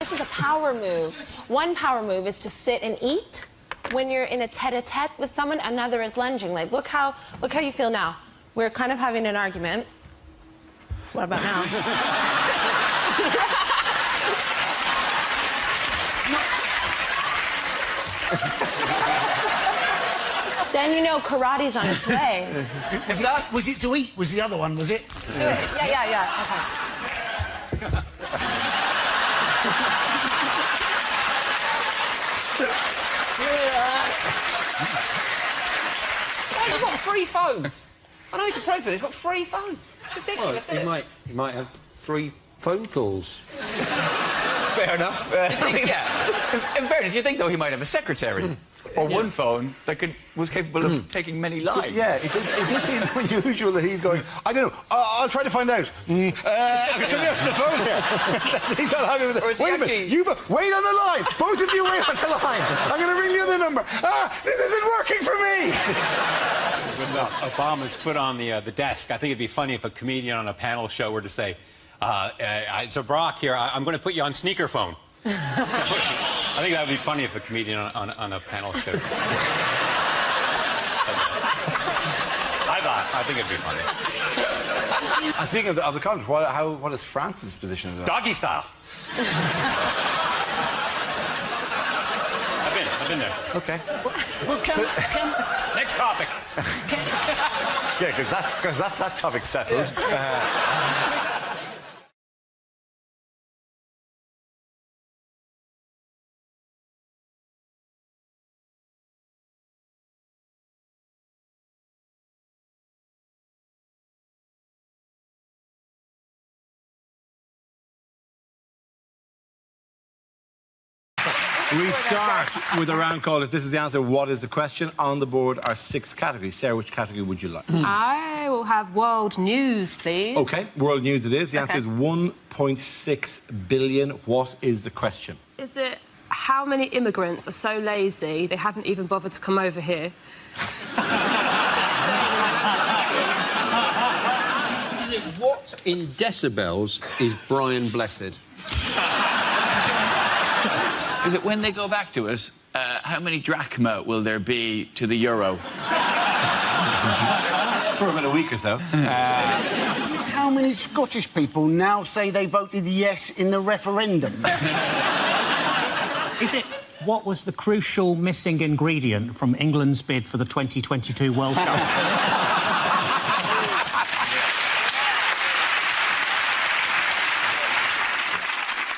Speaker 14: This is a power move. One power move is to sit and eat when you're in a tete-a-tete with someone. Another is lunging. Like, look how you feel now. We're kind of having an argument. What about now? Then you know karate's on its way.
Speaker 13: If that was it to eat, was the other one, was it?
Speaker 14: Do it. Yeah. Okay.
Speaker 3: He's got 3 phones. I know he's the president. He's got 3 phones. It's ridiculous, isn't it?
Speaker 22: He might have 3 phone calls.
Speaker 6: Fair enough. In fairness, you think, though, he might have a secretary. Or one phone that was capable of taking many lives.
Speaker 7: So, yeah, it does seem unusual that he's going, I don't know, I'll try to find out. I got somebody else on the phone here. He's not happy with it. Wait a minute, wait on the line. Both of you wait on the line. I'm going to ring the other number. This isn't working for me.
Speaker 25: With Obama's foot on the desk, I think it'd be funny if a comedian on a panel show were to say, so Barack here, I'm going to put you on sneakerphone. I think that would be funny if a comedian on a panel show. I think it'd be funny.
Speaker 7: And speaking of the college, what is France's position?
Speaker 25: Doggy style. I've been there.
Speaker 7: Okay.
Speaker 13: Well,
Speaker 25: Next topic.
Speaker 7: Yeah, because that topic's settled.
Speaker 1: We start with a round call. If this is the answer, what is the question? On the board are 6 categories. Sarah, which category would you like?
Speaker 4: I will have world news, please.
Speaker 1: OK, world news it is. The answer is 1.6 billion. What is the question?
Speaker 4: Is it how many immigrants are so lazy they haven't even bothered to come over here?
Speaker 22: What in decibels is Brian Blessed?
Speaker 6: Is it when they go back to us, how many drachma will there be to the euro?
Speaker 1: For about a week or so.
Speaker 13: How many Scottish people now say they voted yes in the referendum?
Speaker 8: Is it what was the crucial missing ingredient from England's bid for the 2022 World Cup?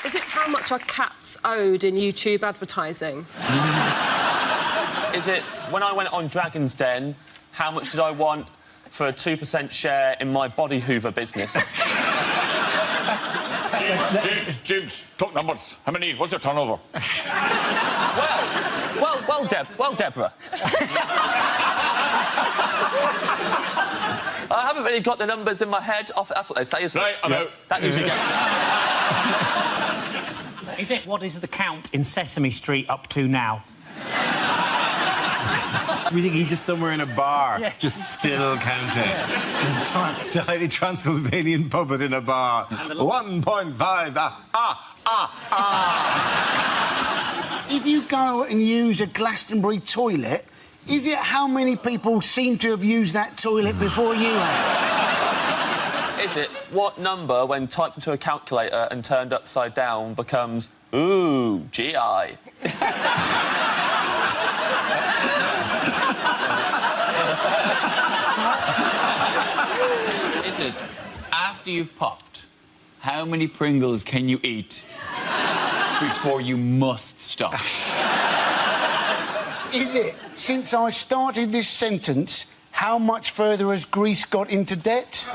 Speaker 4: Is it how much are cats owed in YouTube advertising?
Speaker 10: Is it when I went on Dragon's Den, how much did I want for a 2% share in my body hoover business?
Speaker 12: James, talk numbers. How many? What's your turnover?
Speaker 10: Well, Deborah. I haven't really got the numbers in my head. That's what they say, isn't it?
Speaker 12: Right, I'm out.
Speaker 10: That usually gets...
Speaker 8: Is it what is the count in Sesame Street up to now?
Speaker 1: We think he's just somewhere in a bar, just still counting. Tiny Transylvanian puppet in a bar. 1.5.
Speaker 13: If you go and use a Glastonbury toilet, is it how many people seem to have used that toilet before you have?
Speaker 10: Is it what number, when typed into a calculator and turned upside down, becomes, ooh, GI?
Speaker 6: Is it after you've popped, how many Pringles can you eat before you must stop?
Speaker 13: Is it, since I started this sentence, how much further has Greece got into debt?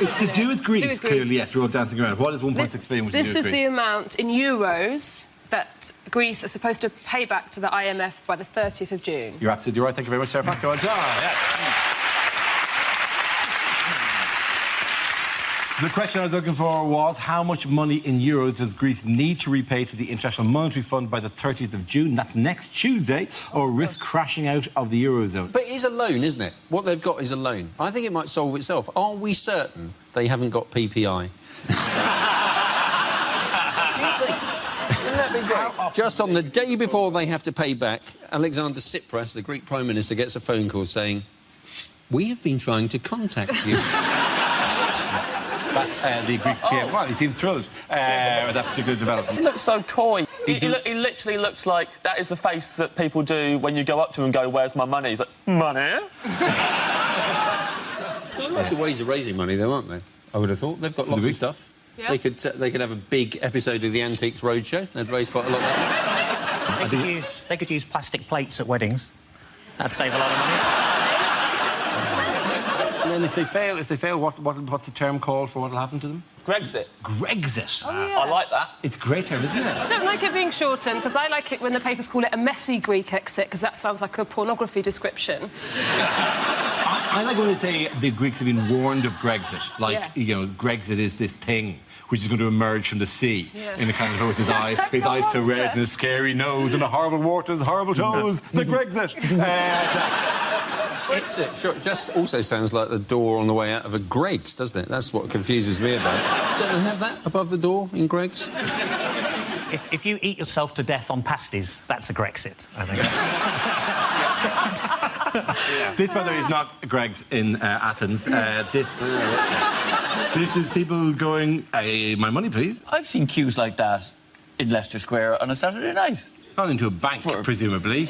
Speaker 1: It's to do with Greece, clearly, yes. We're all dancing around. What is 1.6 billion?
Speaker 4: This is the amount in euros that Greece is supposed to pay back to the IMF by the 30th of June.
Speaker 1: You're absolutely right. Thank you very much, Sarah Pascoe. Well done. Yes. The question I was looking for was how much money in euros does Greece need to repay to the International Monetary Fund by the 30th of June? That's next Tuesday, or risk crashing out of the Eurozone.
Speaker 22: But it is a loan, isn't it? What they've got is a loan. I think it might solve itself. Are we certain they haven't got PPI? Wouldn't that be great? Just on the day before they have to pay back, Alexander Tsipras, the Greek Prime Minister, gets a phone call saying, "We have been trying to contact you."
Speaker 1: That's the Greek PM. Well, he seems thrilled with that particular development.
Speaker 10: He looks so coy. He literally looks like that is the face that people do when you go up to him and go, "Where's my money?" He's like, "Money?"
Speaker 22: Lots of ways of raising money, though, aren't they? I would have thought. They've got lots of stuff.
Speaker 4: Yeah.
Speaker 22: They could have a big episode of the Antiques Roadshow. They'd raise quite a lot.
Speaker 8: They could use plastic plates at weddings. That'd save a lot of money.
Speaker 1: And then if they fail, what's the term called for what'll happen to them?
Speaker 10: Grexit.
Speaker 1: Grexit.
Speaker 4: Oh, yeah.
Speaker 10: I like that.
Speaker 1: It's a great term, isn't it?
Speaker 4: I don't like it being shortened, because I like it when the papers call it a messy Greek exit, because that sounds like a pornography description.
Speaker 1: I like when they say the Greeks have been warned of Grexit. Like, you know, Grexit is this thing which is going to emerge from the sea in a kind of with his eyes so red and a scary nose and a horrible waters, horrible toes. The Grexit.
Speaker 22: Brexit, sure. It just also sounds like the door on the way out of a Greggs, doesn't it? That's what confuses me about it. Don't they have that above the door in Greggs?
Speaker 8: If you eat yourself to death on pasties, that's a Grexit, I think.
Speaker 1: This, by the way, is not Greg's in Athens. This is people going, my money, please.
Speaker 6: I've seen queues like that in Leicester Square on a Saturday night.
Speaker 1: Not into a bank, presumably.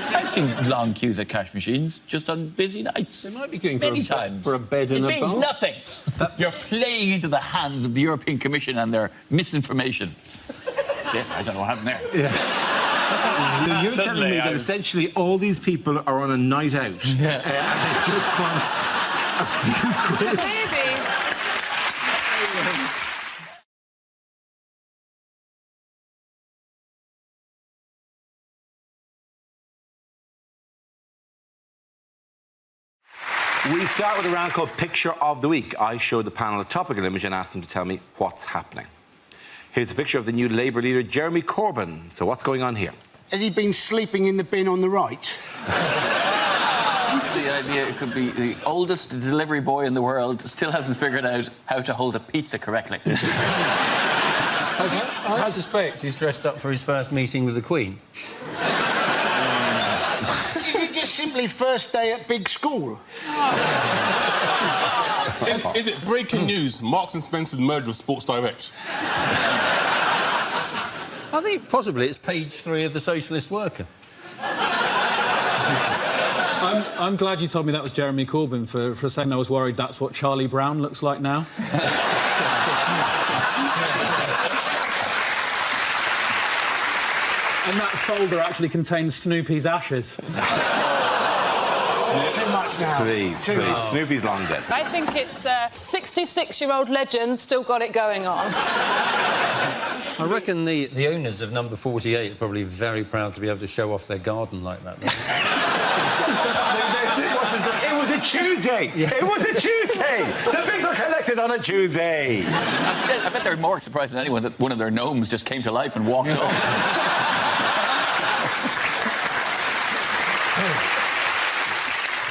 Speaker 6: I've seen long queues at cash machines just on busy nights.
Speaker 22: They might be queuing
Speaker 6: for
Speaker 22: a bed and a
Speaker 6: It means
Speaker 22: bath.
Speaker 6: nothing. You're playing into the hands of the European Commission and their misinformation. Shit, I don't know what happened there.
Speaker 1: You're telling me that essentially all these people are on a night out and they just want a few quid.
Speaker 4: Maybe.
Speaker 7: We start with a round called Picture of the Week. I show the panel a topical image and ask them to tell me what's happening. Here's a picture of the new Labour leader, Jeremy Corbyn. So what's going on here?
Speaker 13: Has he been sleeping in the bin on the right?
Speaker 6: The idea it could be the oldest delivery boy in the world still hasn't figured out how to hold a pizza correctly.
Speaker 22: I suspect he's dressed up for his first meeting with the Queen.
Speaker 13: Is it just simply first day at big school?
Speaker 15: Is it breaking news? Marks and Spencer's merged with Sports Direct.
Speaker 22: I think possibly it's page 3 of the Socialist Worker.
Speaker 11: I'm glad you told me that was Jeremy Corbyn. For a second I was worried that's what Charlie Brown looks like now. And that folder actually contains Snoopy's ashes.
Speaker 13: Too much now.
Speaker 7: Please. Snoopy's long dead.
Speaker 17: I think it's a 66-year-old legend still got it going on.
Speaker 22: I reckon the owners of number 48 are probably very proud to be able to show off their garden like that.
Speaker 7: It was a Tuesday! Yeah. It was a Tuesday! The bigs are collected on a Tuesday!
Speaker 6: I bet they're more surprised than anyone that one of their gnomes just came to life and walked off.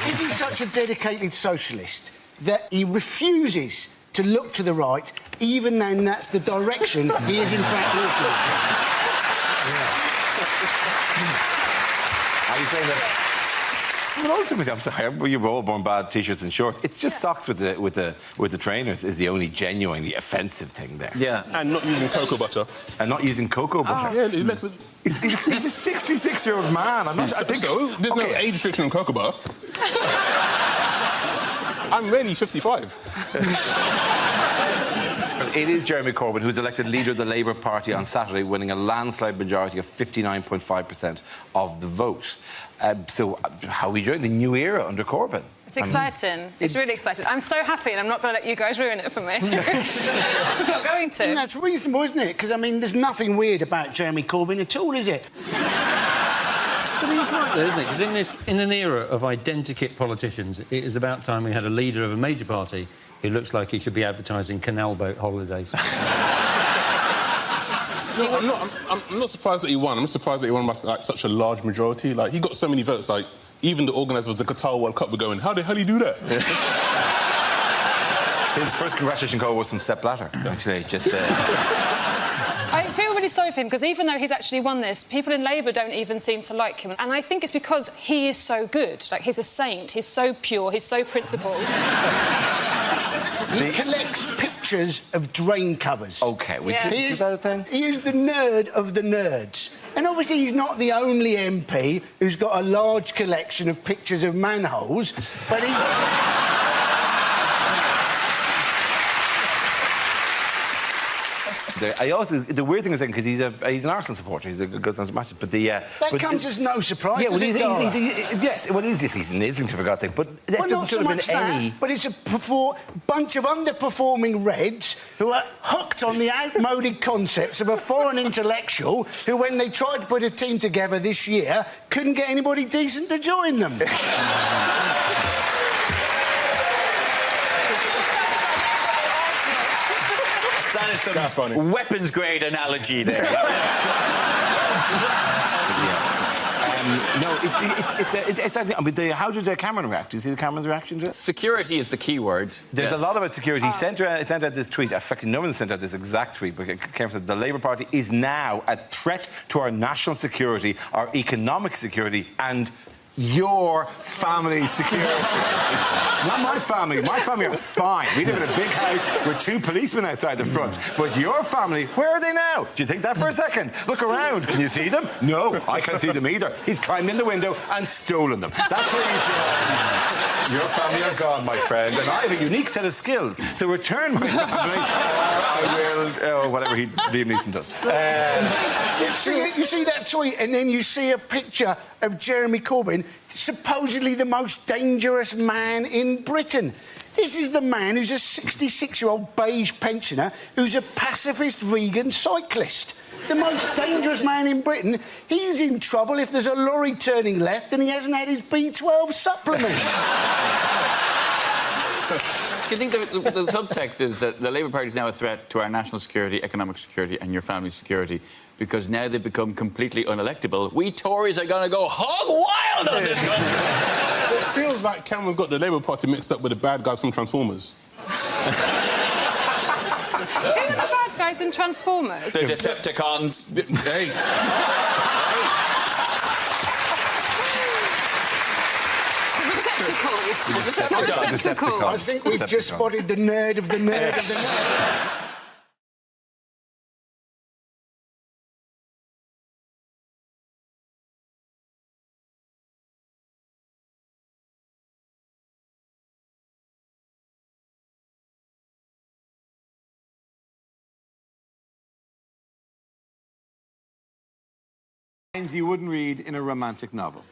Speaker 13: Is he such a dedicated socialist that he refuses to look to the right, even then that's the direction he is in fact walking?
Speaker 7: Are you saying that? Well, ultimately, I'm sorry, we were all born bad t-shirts and shorts. It's just socks with the trainers is the only genuinely offensive thing there.
Speaker 15: Yeah. And not using cocoa butter.
Speaker 7: And not using cocoa butter.
Speaker 15: Yeah, he's a
Speaker 7: 66-year-old man. I think
Speaker 15: so. There's no age restriction on cocoa butter. I'm really 55.
Speaker 7: It is Jeremy Corbyn who's elected leader of the Labour Party on Saturday, winning a landslide majority of 59.5% of the vote. So how are we doing the new era under Corbyn?
Speaker 17: It's exciting. It's really exciting. I'm so happy, and I'm not going to let you guys ruin it for me. I'm not going to.
Speaker 13: And that's reasonable, isn't it? Because, I mean, there's nothing weird about Jeremy Corbyn at all, is it?
Speaker 22: But he's right there, isn't it? Because in an era of identikit politicians, it is about time we had a leader of a major party who looks like he should be advertising canal boat holidays.
Speaker 15: No, I'm not surprised that he won. I'm not surprised that he won by such a large majority. Like, he got so many votes, like, even the organisers of the Qatar World Cup were going, how the hell do you do that?
Speaker 7: His first congratulation call was from Sepp Blatter, actually.
Speaker 17: I feel really sorry for him, because even though he's actually won this, people in Labour don't even seem to like him. And I think it's because he is so good. Like, he's a saint. He's so pure. He's so principled.
Speaker 13: He collects pictures of drain covers.
Speaker 7: OK,
Speaker 13: is that a thing? He is the nerd of the nerds. And obviously he's not the only MP who's got a large collection of pictures of manholes, but he...
Speaker 7: The weird thing is because he's an Arsenal supporter. He goes on to matches, but
Speaker 13: that comes as no surprise.
Speaker 7: Yeah, well,
Speaker 13: yes,
Speaker 7: well, he's an Islington, for God's sake. But that
Speaker 13: well, not so much that, but it's a bunch of underperforming Reds who are hooked on the outmoded concepts of a foreign intellectual who, when they tried to put a team together this year, couldn't get anybody decent to join them.
Speaker 6: That is some weapons-grade analogy there.
Speaker 7: No, it's actually... I mean, how did Cameron react? Did you see the Cameron's reaction to it?
Speaker 6: Security is the key word.
Speaker 7: There's a lot about security. He sent out this tweet. In fact, no one sent out this exact tweet, but Cameron said, the Labour Party is now a threat to our national security, our economic security, and your family's security. Not my family. My family are fine. We live in a big house with 2 policemen outside the front. But your family, where are they now? Do you think that for a second? Look around. Can you see them? No, I can't see them either. He's climbed in the window and stolen them. That's what he's doing. Your family are gone, my friend, and I have a unique set of skills to return my family. I will, whatever Liam Neeson does.
Speaker 13: You see that tweet, and then you see a picture of Jeremy Corbyn, supposedly the most dangerous man in Britain. This is the man who's a 66-year-old beige pensioner who's a pacifist vegan cyclist. The most dangerous man in Britain. He's in trouble if there's a lorry turning left and he hasn't had his B12 supplement.
Speaker 6: Do you think the subtext is that the Labour Party is now a threat to our national security, economic security and your family's security because now they've become completely unelectable? We Tories are going to go hog wild on this country!
Speaker 15: It feels like Cameron's got the Labour Party mixed up with the bad guys from Transformers.
Speaker 17: Who are the bad guys in Transformers?
Speaker 6: The Decepticons.
Speaker 15: Hey.
Speaker 13: Receptacles. I think we've just spotted the nerd of the nerd of the nerd.
Speaker 1: Lines you wouldn't read in a romantic novel.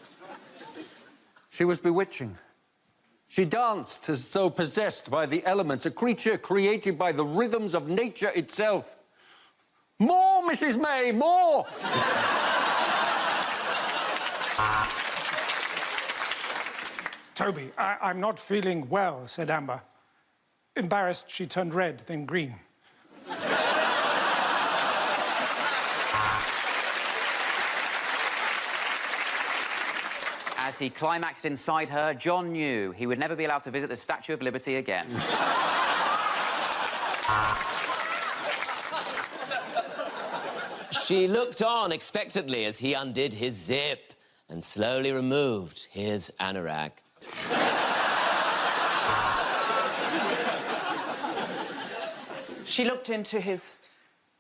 Speaker 22: She was bewitching. She danced as though possessed by the elements, a creature created by the rhythms of nature itself. More, Mrs. May, more!
Speaker 16: Toby, I'm not feeling well, said Amber. Embarrassed, she turned red, then green.
Speaker 2: As he climaxed inside her, John knew he would never be allowed to visit the Statue of Liberty again.
Speaker 5: She looked on expectantly as he undid his zip and slowly removed his anorak.
Speaker 18: She looked into his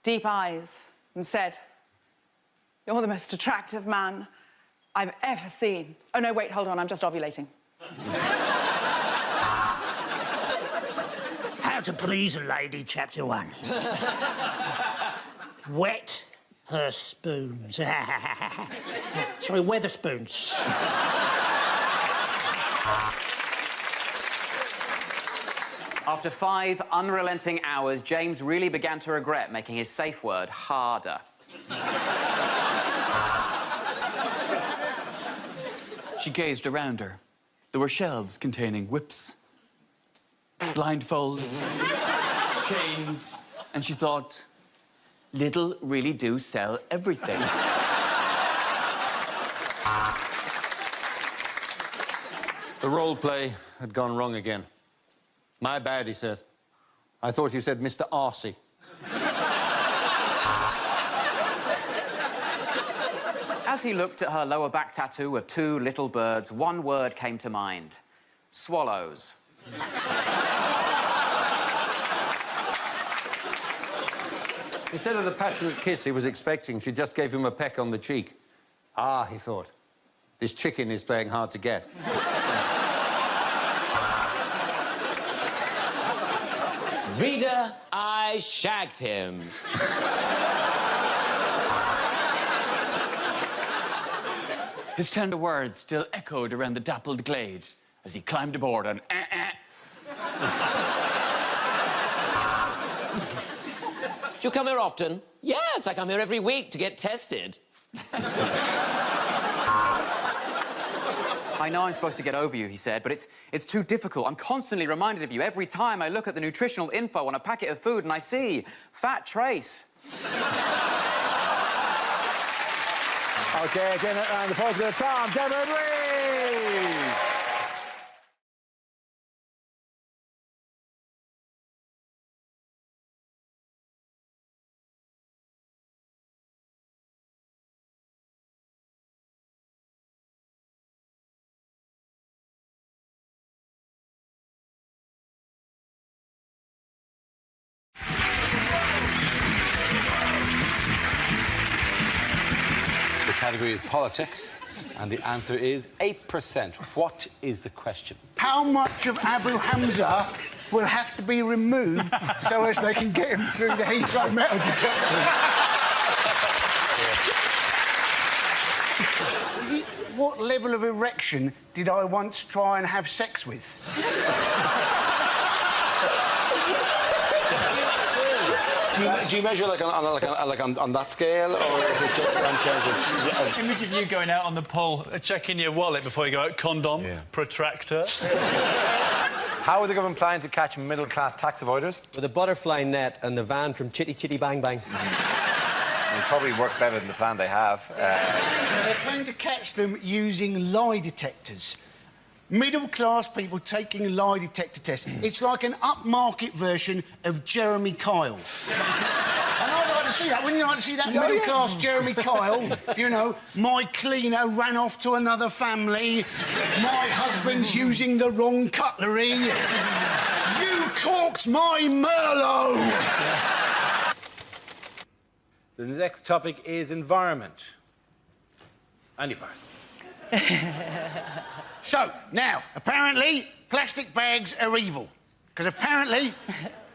Speaker 18: deep eyes and said, "You're the most attractive man I've ever seen." Oh, no, wait, hold on, I'm just ovulating.
Speaker 8: How to Please a Lady, Chapter 1. Wet her spoons. Sorry, Weatherspoons.
Speaker 2: After 5 unrelenting hours, James really began to regret making his safe word harder.
Speaker 6: She gazed around her. There were shelves containing whips, blindfolds, chains, and she thought, little really do sell everything.
Speaker 22: The role play had gone wrong again. My bad, he said. I thought you said Mr. Arsey.
Speaker 2: As he looked at her lower back tattoo of 2 little birds, one word came to mind. Swallows.
Speaker 22: Instead of the passionate kiss he was expecting, she just gave him a peck on the cheek. Ah, he thought, this chicken is playing hard to get.
Speaker 5: Reader, I shagged him.
Speaker 6: His tender words still echoed around the dappled glade as he climbed aboard and
Speaker 5: Do you come here often? Yes, I come here every week to get tested.
Speaker 2: I know I'm supposed to get over you, he said, but it's too difficult. I'm constantly reminded of you every time I look at the nutritional info on a packet of food and I see fat trace.
Speaker 7: OK, again, and the pause of Tom, Deborah Reed!
Speaker 1: The category is politics, and the answer is 8%. What is the question?
Speaker 13: How much of Abu Hamza will have to be removed so as they can get him through the Heathrow metal detector? What level of erection did I once try and have sex with?
Speaker 7: Do you measure on that scale, or is it just on terms of...
Speaker 19: Image of you going out on the pole, checking your wallet before you go out. Condom, protractor.
Speaker 7: How is the government planning to catch middle-class tax avoiders?
Speaker 9: With a butterfly net and the van from Chitty Chitty Bang Bang.
Speaker 7: It'll probably work better than the plan they have.
Speaker 13: They're planning to catch them using lie detectors. Middle-class people taking lie detector tests. It's like an upmarket version of Jeremy Kyle. And I'd like to see that. Wouldn't you like to see that middle-class Jeremy Kyle? You know, my cleaner ran off to another family. My husband's using the wrong cutlery. You corked my Merlot!
Speaker 7: The next topic is environment. Andy Parsons.
Speaker 13: So, now, apparently, plastic bags are evil. Because apparently,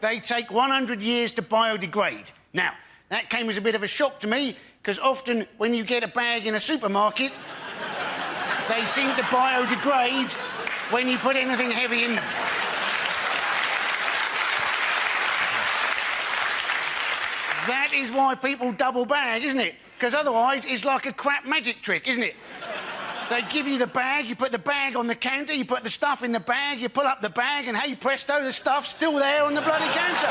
Speaker 13: they take 100 years to biodegrade. Now, that came as a bit of a shock to me, because often when you get a bag in a supermarket, they seem to biodegrade when you put anything heavy in them. That is why people double bag, isn't it? Because otherwise, it's like a crap magic trick, isn't it? They give you the bag, you put the bag on the counter, you put the stuff in the bag, you pull up the bag, and hey presto, the stuff's still there on the bloody counter.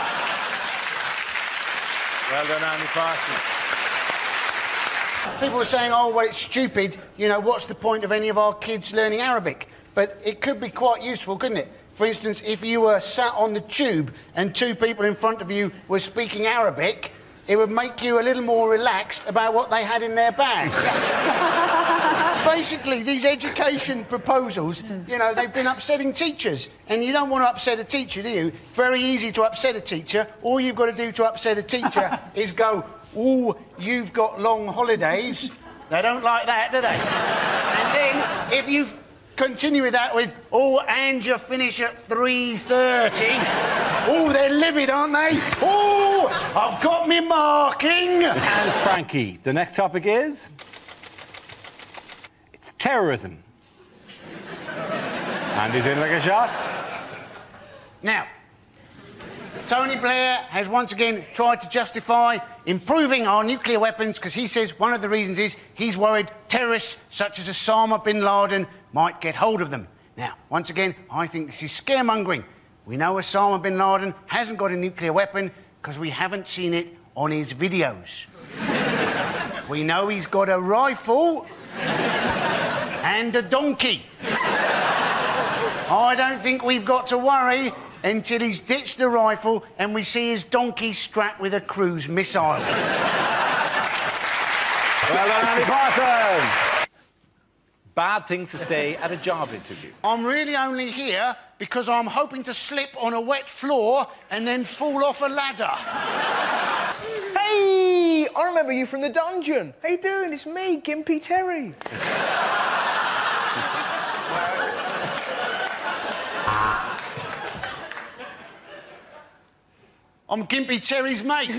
Speaker 7: Well done, Andy Parsons.
Speaker 13: People were saying, oh, well, it's stupid, you know, what's the point of any of our kids learning Arabic? But it could be quite useful, couldn't it? For instance, if you were sat on the tube and two people in front of you were speaking Arabic, it would make you a little more relaxed about what they had in their bag. Basically, these education proposals, you know, they've been upsetting teachers. And you don't want to upset a teacher, do you? Very easy to upset a teacher. All you've got to do to upset a teacher is go, oh, you've got long holidays. They don't like that, do they? And then, if you continue with that with, oh, and you finish at 3:30. Oh, they're livid, aren't they? Oh, I've got me marking.
Speaker 7: And Frankie, the next topic is... it's terrorism. Andy's in like a shot.
Speaker 13: Now, Tony Blair has once again tried to justify improving our nuclear weapons because he says one of the reasons is he's worried terrorists such as Osama bin Laden might get hold of them. Now, once again, I think this is scaremongering. We know Osama bin Laden hasn't got a nuclear weapon because we haven't seen it on his videos. We know he's got a rifle and a donkey. I don't think we've got to worry until he's ditched the rifle and we see his donkey strapped with a cruise missile.
Speaker 7: Well done, Andy Parsons. Bad things to say at a job interview.
Speaker 13: I'm really only here because I'm hoping to slip on a wet floor and then fall off a ladder.
Speaker 19: Hey, I remember you from the dungeon. How you doing? It's me, Gimpy Terry.
Speaker 13: I'm Gimpy Terry's mate.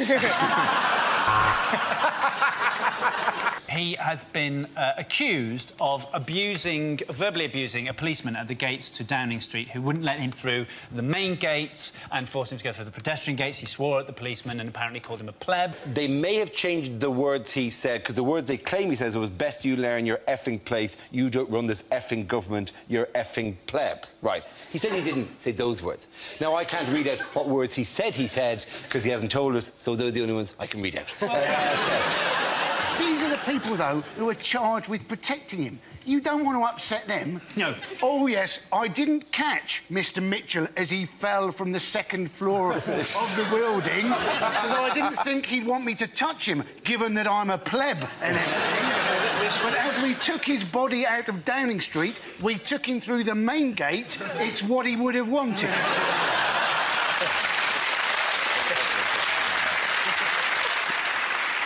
Speaker 20: He has been accused of verbally abusing a policeman at the gates to Downing Street who wouldn't let him through the main gates and forced him to go through the pedestrian gates. He swore at the policeman and apparently called him a pleb.
Speaker 21: They may have changed the words he said, because the words they claim he says was best you learn your effing place, you don't run this effing government, you're effing plebs. Right. He said he didn't say those words. Now, I can't read out what words he said, because he hasn't told us, so those are the only ones I can read out.
Speaker 13: These are the people, though, who are charged with protecting him. You don't want to upset them.
Speaker 20: No.
Speaker 13: Oh, yes, I didn't catch Mr. Mitchell as he fell from the second floor of the building, because I didn't think he'd want me to touch him, given that I'm a pleb and everything. But as we took his body out of Downing Street, we took him through the main gate. It's what he would have wanted.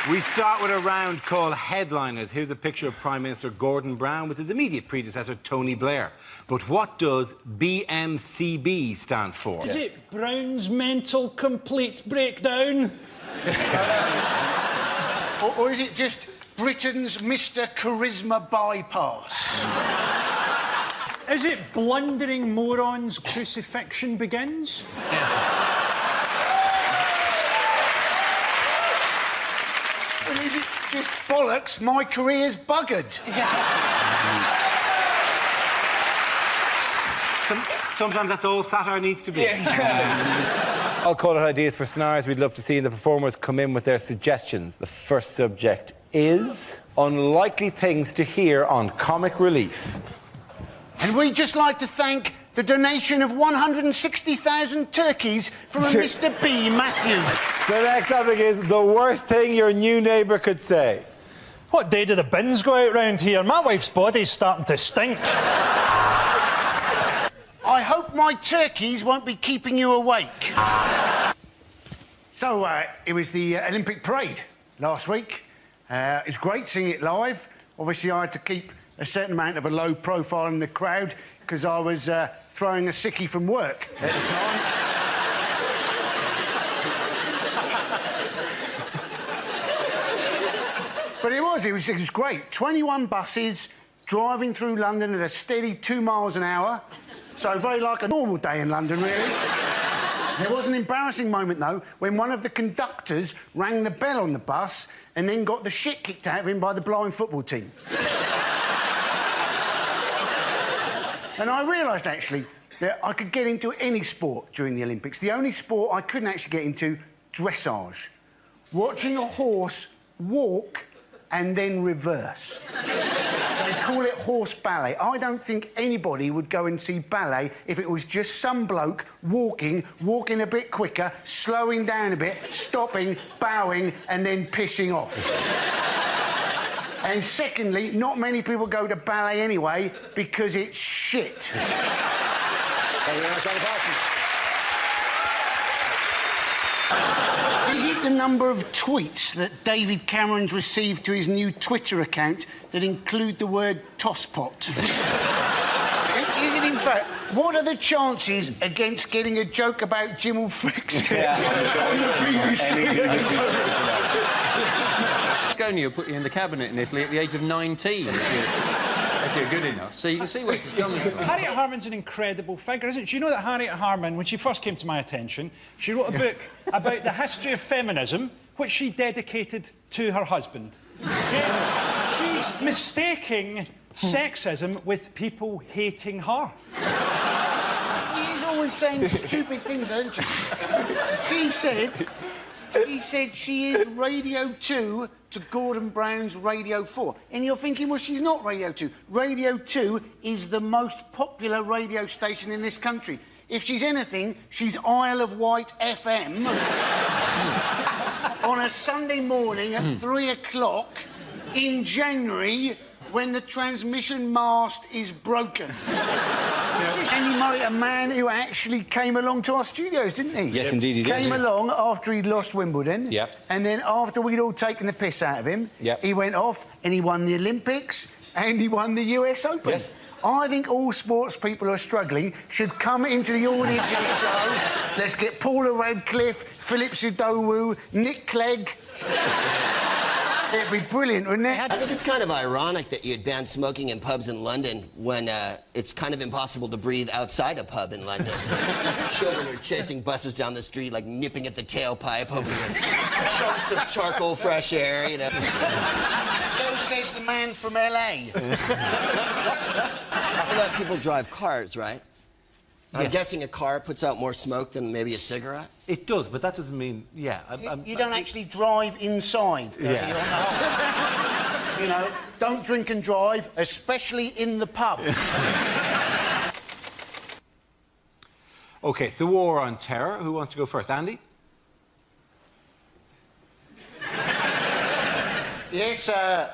Speaker 7: We start with a round called Headliners. Here's a picture of Prime Minister Gordon Brown with his immediate predecessor, Tony Blair. But what does BMCB stand for?
Speaker 8: Is it Brown's Mental Complete Breakdown?
Speaker 13: or is it just Britain's Mr. Charisma Bypass?
Speaker 8: Is it Blundering Morons Crucifixion Begins?
Speaker 13: Well, is it just bollocks? My career's buggered.
Speaker 7: Sometimes that's all satire needs to be. I'll call it ideas for scenarios we'd love to see, and the performers come in with their suggestions. The first subject is unlikely things to hear on Comic Relief.
Speaker 13: And we'd just like to thank the donation of 160,000 turkeys from a Mr. B. Matthews.
Speaker 7: The next topic is the worst thing your new neighbour could say.
Speaker 3: What day do the bins go out round here? My wife's body's starting to stink.
Speaker 13: I hope my turkeys won't be keeping you awake. So, it was the Olympic parade last week. It was great seeing it live. Obviously, I had to keep a certain amount of a low profile in the crowd because I was throwing a sickie from work at the time. But it was great. 21 buses driving through London at a steady 2 miles an hour. So very like a normal day in London, really. There was an embarrassing moment, though, when one of the conductors rang the bell on the bus and then got the shit kicked out of him by the blind football team. And I realised, actually, that I could get into any sport during the Olympics. The only sport I couldn't actually get into, dressage. Watching a horse walk and then reverse. They call it horse ballet. I don't think anybody would go and see ballet if it was just some bloke walking a bit quicker, slowing down a bit, stopping, bowing, and then pissing off. And secondly, not many people go to ballet anyway because it's shit. Thank you very much, Andy Parsons. Is it the number of tweets that David Cameron's received to his new Twitter account that include the word tosspot? Is it, in fact, what are the chances against getting a joke about Jim will fix it on the BBC?
Speaker 22: Berlusconi will put you in the cabinet in Italy at the age of 19 if you're good enough. So you can see where this is coming from.
Speaker 3: Harriet Harman's an incredible figure, isn't she? You know that Harriet Harman, when she first came to my attention, she wrote a book about the history of feminism, which she dedicated to her husband. Yeah? She's mistaking sexism with people hating her.
Speaker 13: She's always saying stupid things, isn't she? She said she is Radio 2 to Gordon Brown's Radio 4. And you're thinking, well, she's not Radio 2. Radio 2 is the most popular radio station in this country. If she's anything, she's Isle of Wight FM on a Sunday morning at 3 o'clock in January when the transmission mast is broken. Andy Murray, a man who actually came along to our studios, didn't he?
Speaker 21: Yes, indeed he did.
Speaker 13: Came along after he'd lost Wimbledon.
Speaker 21: Yep.
Speaker 13: And then after we'd all taken the piss out of him,
Speaker 21: yep,
Speaker 13: he went off and he won the Olympics and he won the US Open.
Speaker 21: Yes.
Speaker 13: I think all sports people who are struggling should come into the audience of the show. Let's get Paula Radcliffe, Philip Sidowu, Nick Clegg. It'd be brilliant, wouldn't it?
Speaker 14: I think it's kind of ironic that you'd ban smoking in pubs in London when it's kind of impossible to breathe outside a pub in London. Children are chasing buses down the street, like nipping at the tailpipe, hoping for chunks of charcoal fresh air, you know.
Speaker 13: So says the man from LA.
Speaker 14: How about people drive cars, right? I'm
Speaker 21: Yes.
Speaker 14: guessing a car puts out more smoke than maybe a cigarette?
Speaker 21: It does, but that doesn't mean... Yeah.
Speaker 13: You don't actually drive inside.
Speaker 21: Yeah.
Speaker 13: You know, don't drink and drive, especially in the pub.
Speaker 7: OK, so war on terror. Who wants to go first? Andy?
Speaker 13: Yes,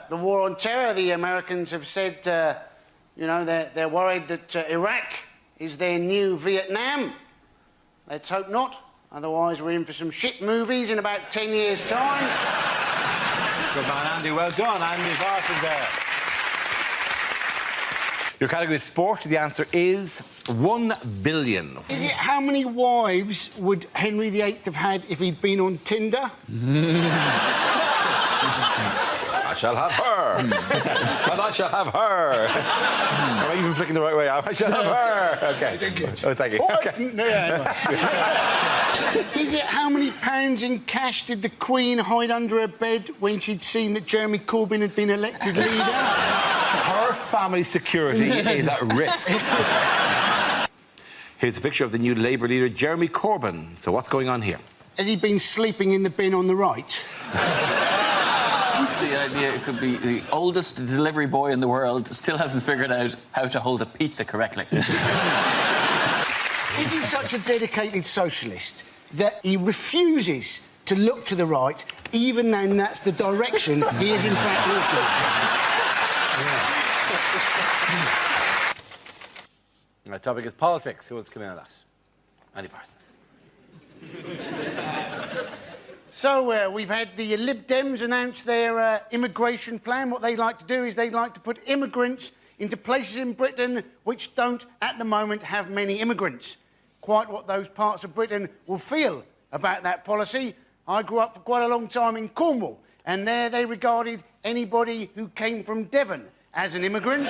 Speaker 13: the war on terror. The Americans have said, you know, they're worried that Iraq is their new Vietnam. Let's hope not. Otherwise, we're in for some shit movies in about 10 years' time.
Speaker 7: Good man, Andy. Well done. Andy Parsons there. Your category is sport. The answer is 1 billion.
Speaker 13: Is it how many wives would Henry VIII have had if he'd been on Tinder?
Speaker 21: I shall have her. And I shall have her. Am I even flicking the right way? I shall have her. OK. Oh, thank you. Okay.
Speaker 13: Is it how many pounds in cash did the Queen hide under her bed when she'd seen that Jeremy Corbyn had been elected leader?
Speaker 7: Her family security is at risk.
Speaker 21: Here's a picture of the new Labour leader, Jeremy Corbyn. So what's going on here?
Speaker 13: Has he been sleeping in the bin on the right?
Speaker 6: The idea it could be the oldest delivery boy in the world still hasn't figured out how to hold a pizza correctly.
Speaker 13: Is he such a dedicated socialist that he refuses to look to the right, even though that's the direction he is in fact walking?
Speaker 21: My topic is politics. Who wants to come in on that? Andy Parsons.
Speaker 13: So, we've had the Lib Dems announce their immigration plan. What they like to do is they like to put immigrants into places in Britain which don't, at the moment, have many immigrants. Quite what those parts of Britain will feel about that policy. I grew up for quite a long time in Cornwall, and there they regarded anybody who came from Devon as an immigrant.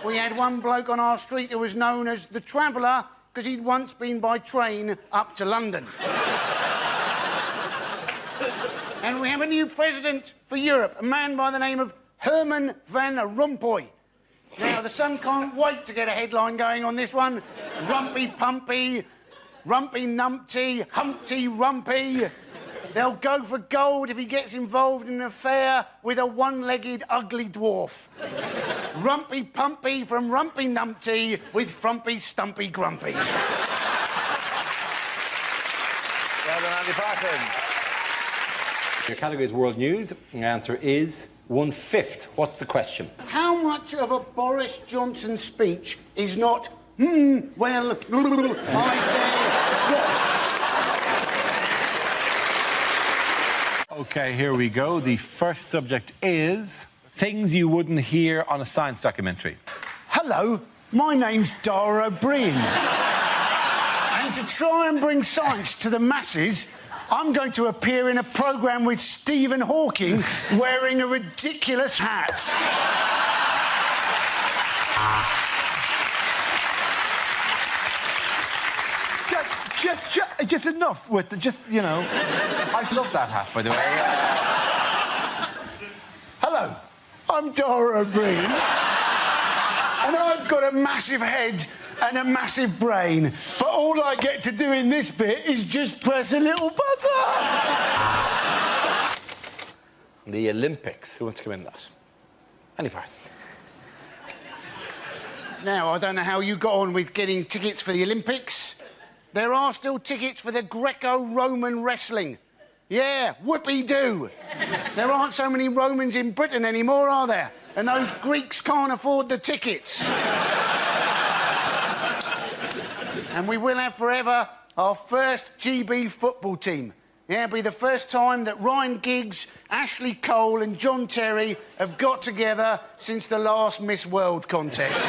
Speaker 13: We had one bloke on our street who was known as the Traveller because he'd once been by train up to London. And we have a new president for Europe, a man by the name of Herman Van Rompuy. Now, the Sun can't wait to get a headline going on this one. Rumpy Pumpy, Rumpy Numpty, Humpty Rumpy. They'll go for gold if he gets involved in an affair with a one-legged ugly dwarf. Rumpy Pumpy from Rumpy Numpty with Frumpy Stumpy Grumpy.
Speaker 21: Well done, Andy Parsons. Your category is world news. Your answer is 1/5. What's the question?
Speaker 13: How much of a Boris Johnson speech is not, well, I say, yes?
Speaker 1: OK, here we go. The first subject is things you wouldn't hear on a science documentary.
Speaker 13: Hello, my name's Dara O'Brien. And to try and bring science to the masses, I'm going to appear in a programme with Stephen Hawking wearing a ridiculous hat.
Speaker 1: Just enough with the, you know... I love that hat, by the way.
Speaker 13: Hello, I'm Dara O'Brien. And I've got a massive head and a massive brain, but all I get to do in this bit is just press a little button.
Speaker 21: The Olympics. Who wants to come in that? Andy Parsons.
Speaker 13: Now, I don't know how you got on with getting tickets for the Olympics. There are still tickets for the Greco-Roman wrestling. Yeah, whoopee-doo. There aren't so many Romans in Britain anymore, are there? And those Greeks can't afford the tickets. And we will have forever our first GB football team. Yeah, it'll be the first time that Ryan Giggs, Ashley Cole and John Terry have got together since the last Miss World contest.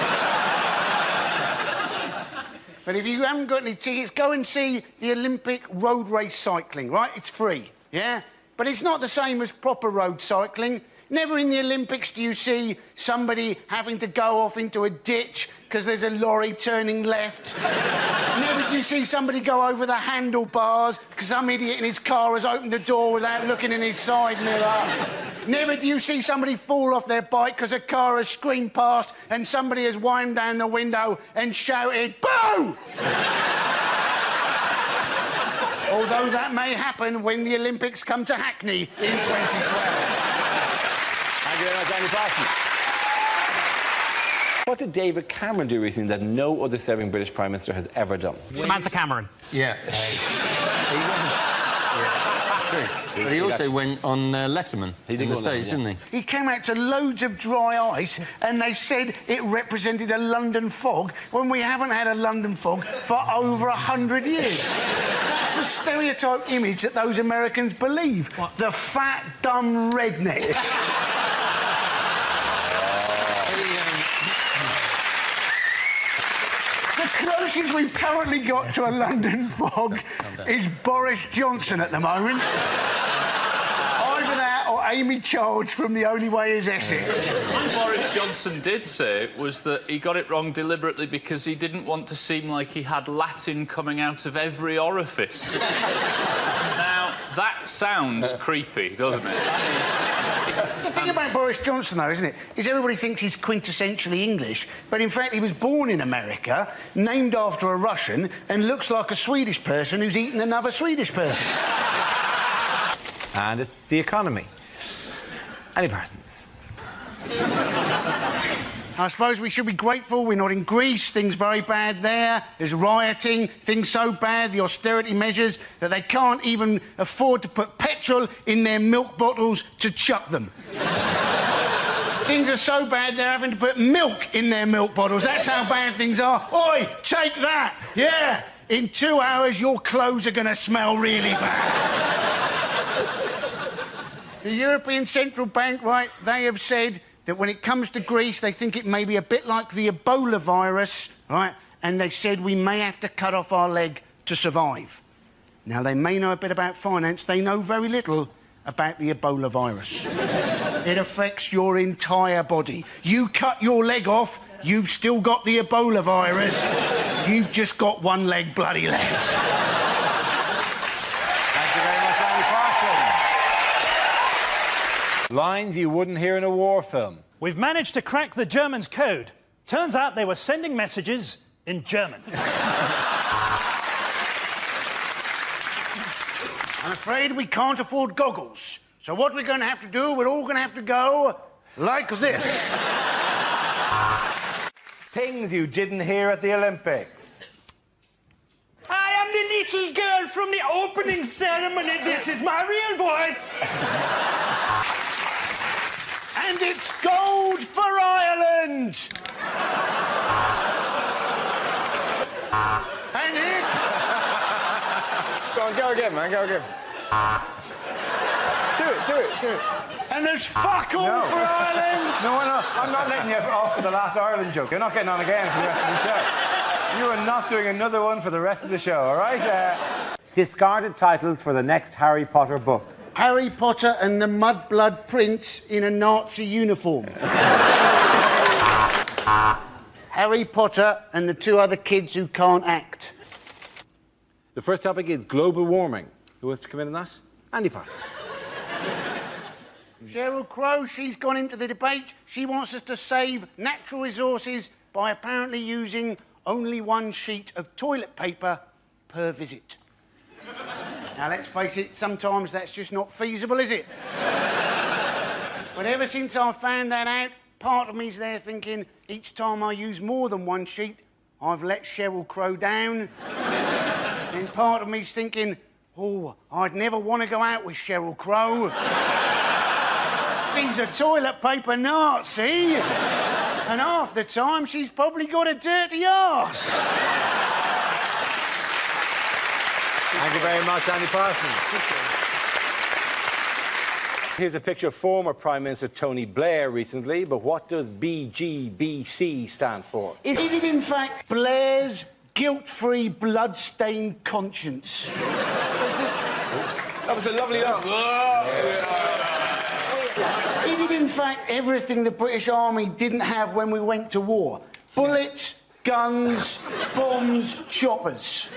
Speaker 13: But if you haven't got any tickets, go and see the Olympic road race cycling, right? It's free, yeah? But it's not the same as proper road cycling. Never in the Olympics do you see somebody having to go off into a ditch because there's a lorry turning left. Never do you see somebody go over the handlebars because some idiot in his car has opened the door without looking in his side mirror. Never do you see somebody fall off their bike because a car has screamed past and somebody has whined down the window and shouted, "Boo!" Although that may happen when the Olympics come to Hackney in 2012.
Speaker 21: Thank you very much, Andy Parsons. What did David Cameron do recently that no other serving British Prime Minister has ever done?
Speaker 8: Samantha Cameron.
Speaker 22: Yeah. That's true. But he also went on Letterman in the States, didn't he?
Speaker 13: He came out to loads of dry ice and they said it represented a London fog when we haven't had a London fog for over 100 years. That's the stereotype image that those Americans believe. What? The fat, dumb redneck. The closest we've currently got to a London fog is Boris Johnson at the moment. Either that or Amy Childs from The Only Way is Essex.
Speaker 10: What Boris Johnson did say was that he got it wrong deliberately because he didn't want to seem like he had Latin coming out of every orifice. Now, that sounds creepy, doesn't it? That is...
Speaker 13: thing about Boris Johnson, though, isn't it, is everybody thinks he's quintessentially English, but in fact he was born in America, named after a Russian, and looks like a Swedish person who's eaten another Swedish person.
Speaker 7: And it's the economy. Annie Parsons.
Speaker 13: I suppose we should be grateful we're not in Greece. Things very bad there. There's rioting. Things so bad, the austerity measures, that they can't even afford to put petrol in their milk bottles to chuck them. Things are so bad they're having to put milk in their milk bottles. That's how bad things are. Oi, take that. Yeah, in 2 hours your clothes are going to smell really bad. The European Central Bank, right, they have said that when it comes to Greece, they think it may be a bit like the Ebola virus, right? And they said we may have to cut off our leg to survive. Now, they may know a bit about finance. They know very little about the Ebola virus. It affects your entire body. You cut your leg off, you've still got the Ebola virus. You've just got one leg bloody less.
Speaker 7: Thank you very much, Annie Parsons. Lines you wouldn't hear in a war film.
Speaker 3: We've managed to crack the Germans' code. Turns out they were sending messages in German.
Speaker 13: I'm afraid we can't afford goggles. So what we're going to have to do, we're all going to have to go like this.
Speaker 7: Things you didn't hear at the Olympics.
Speaker 3: I am the little girl from the opening ceremony. This is my real voice.
Speaker 13: And it's gold for Ireland! And it...
Speaker 19: Go on, go again, man, go again. Do it.
Speaker 13: And there's fuck all for Ireland!
Speaker 7: No, I'm not letting you off for the last Ireland joke. You're not getting on again for the rest of the show. You are not doing another one for the rest of the show, all right? Discarded titles for the next Harry Potter book.
Speaker 13: Harry Potter and the Mudblood Prince in a Nazi uniform. Harry Potter and the two other kids who can't act.
Speaker 7: The first topic is global warming. Who wants to come in on that? Andy Parsons.
Speaker 13: Sheryl Crow, she's gone into the debate. She wants us to save natural resources by apparently using only one sheet of toilet paper per visit. Now, let's face it, sometimes that's just not feasible, is it? But ever since I found that out, part of me's there thinking, each time I use more than one sheet, I've let Sheryl Crow down. And part of me's thinking, oh, I'd never want to go out with Sheryl Crow. She's a toilet paper Nazi. And half the time, she's probably got a dirty arse.
Speaker 7: Thank you very much, Andy Parsons. Here's a picture of former Prime Minister Tony Blair recently, but what does BGBC stand for?
Speaker 13: Is it in fact Blair's guilt-free, blood-stained conscience?
Speaker 19: That was a lovely answer.
Speaker 13: Is it in fact everything the British Army didn't have when we went to war? Bullets, guns, bombs, choppers.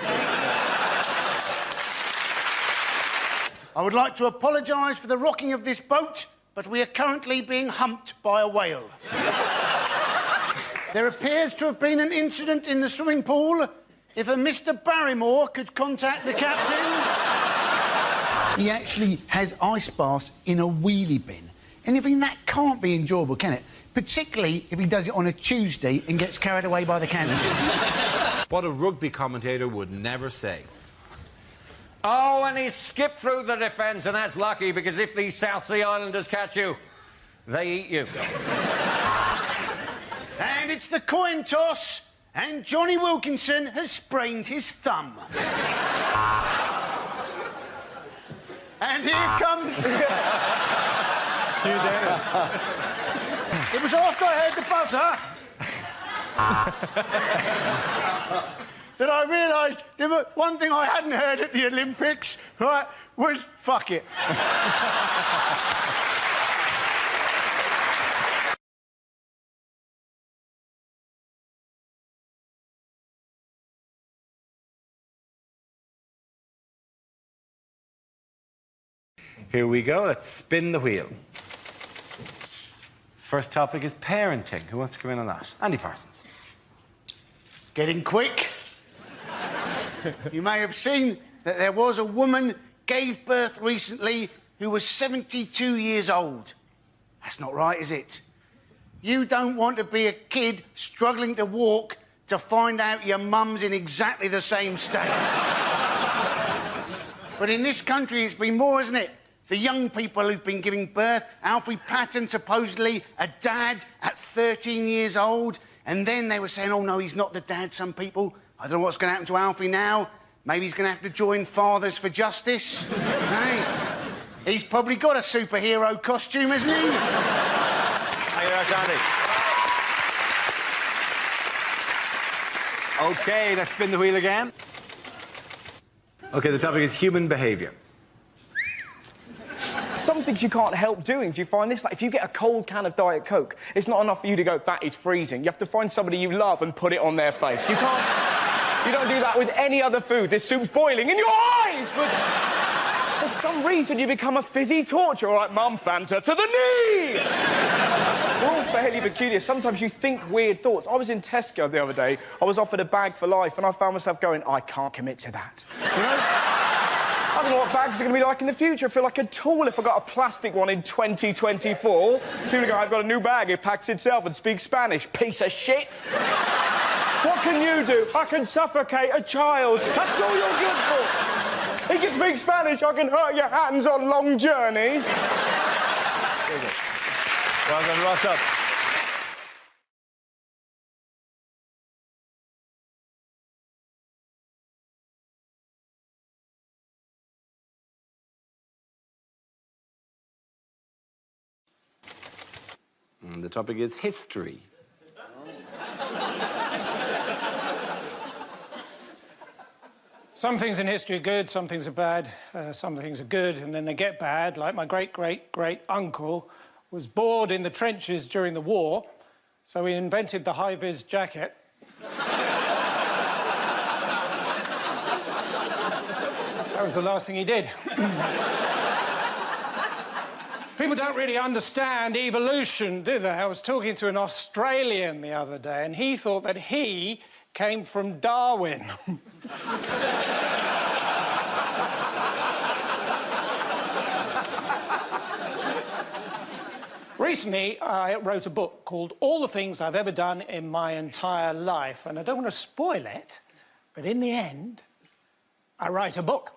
Speaker 13: I would like to apologise for the rocking of this boat, but we are currently being humped by a whale. There appears to have been an incident in the swimming pool. If a Mr. Barrymore could contact the captain... He actually has ice baths in a wheelie bin. And I mean, that can't be enjoyable, can it? Particularly if he does it on a Tuesday and gets carried away by the cancer.
Speaker 7: What a rugby commentator would never say.
Speaker 4: Oh, and he skipped through the defence, and that's lucky, because if these South Sea Islanders catch you, they eat you.
Speaker 13: And it's the coin toss, and Johnny Wilkinson has sprained his thumb. And here comes...
Speaker 7: Hugh Dennis.
Speaker 13: It was after I heard the buzzer that I realised there was one thing I hadn't heard at the Olympics, right, was fuck it.
Speaker 7: Here we go. Let's spin the wheel.
Speaker 21: First topic is parenting. Who wants to come in on that? Andy Parsons.
Speaker 13: Getting quick. You may have seen that there was a woman gave birth recently who was 72 years old. That's not right, is it? You don't want to be a kid struggling to walk to find out your mum's in exactly the same state. But in this country, it's been more, isn't it? The young people who've been giving birth. Alfie Patton, supposedly a dad at 13 years old. And then they were saying, oh, no, he's not the dad, some people. I don't know what's going to happen to Alfie now. Maybe he's going to have to join Fathers for Justice. Hey, he's probably got a superhero costume, hasn't he?
Speaker 21: Thank you very much, Andy. OK, let's spin the wheel again. OK, the topic is human behaviour.
Speaker 19: Some things you can't help doing. Do you find this? Like, if you get a cold can of Diet Coke, it's not enough for you to go, that is freezing. You have to find somebody you love and put it on their face. You can't... You don't do that with any other food. This soup's boiling in your eyes! But for some reason, you become a fizzy torture. All right, Mum, Fanta, to the knee! We're all fairly peculiar. Sometimes you think weird thoughts. I was in Tesco the other day. I was offered a bag for life, and I found myself going, I can't commit to that. You know? I don't know what bags are going to be like in the future. I feel like a tool if I got a plastic one in 2024. People go, I've got a new bag. It packs itself and speaks Spanish. Piece of shit. What can you do? I can suffocate a child. That's all you're good for. He can speak Spanish. I can hurt your hands on long journeys.
Speaker 21: Very good. Well done, Ross up. And the topic is history.
Speaker 16: Some things in history are good, some things are bad, some things are good, and then they get bad. Like my great-great-great-uncle was bored in the trenches during the war, so he invented the high-vis jacket. That was the last thing he did. People don't really understand evolution, do they? I was talking to an Australian the other day, and he thought that he came from Darwin. Recently, I wrote a book called All the Things I've Ever Done in My Entire Life, and I don't want to spoil it, but in the end, I write a book.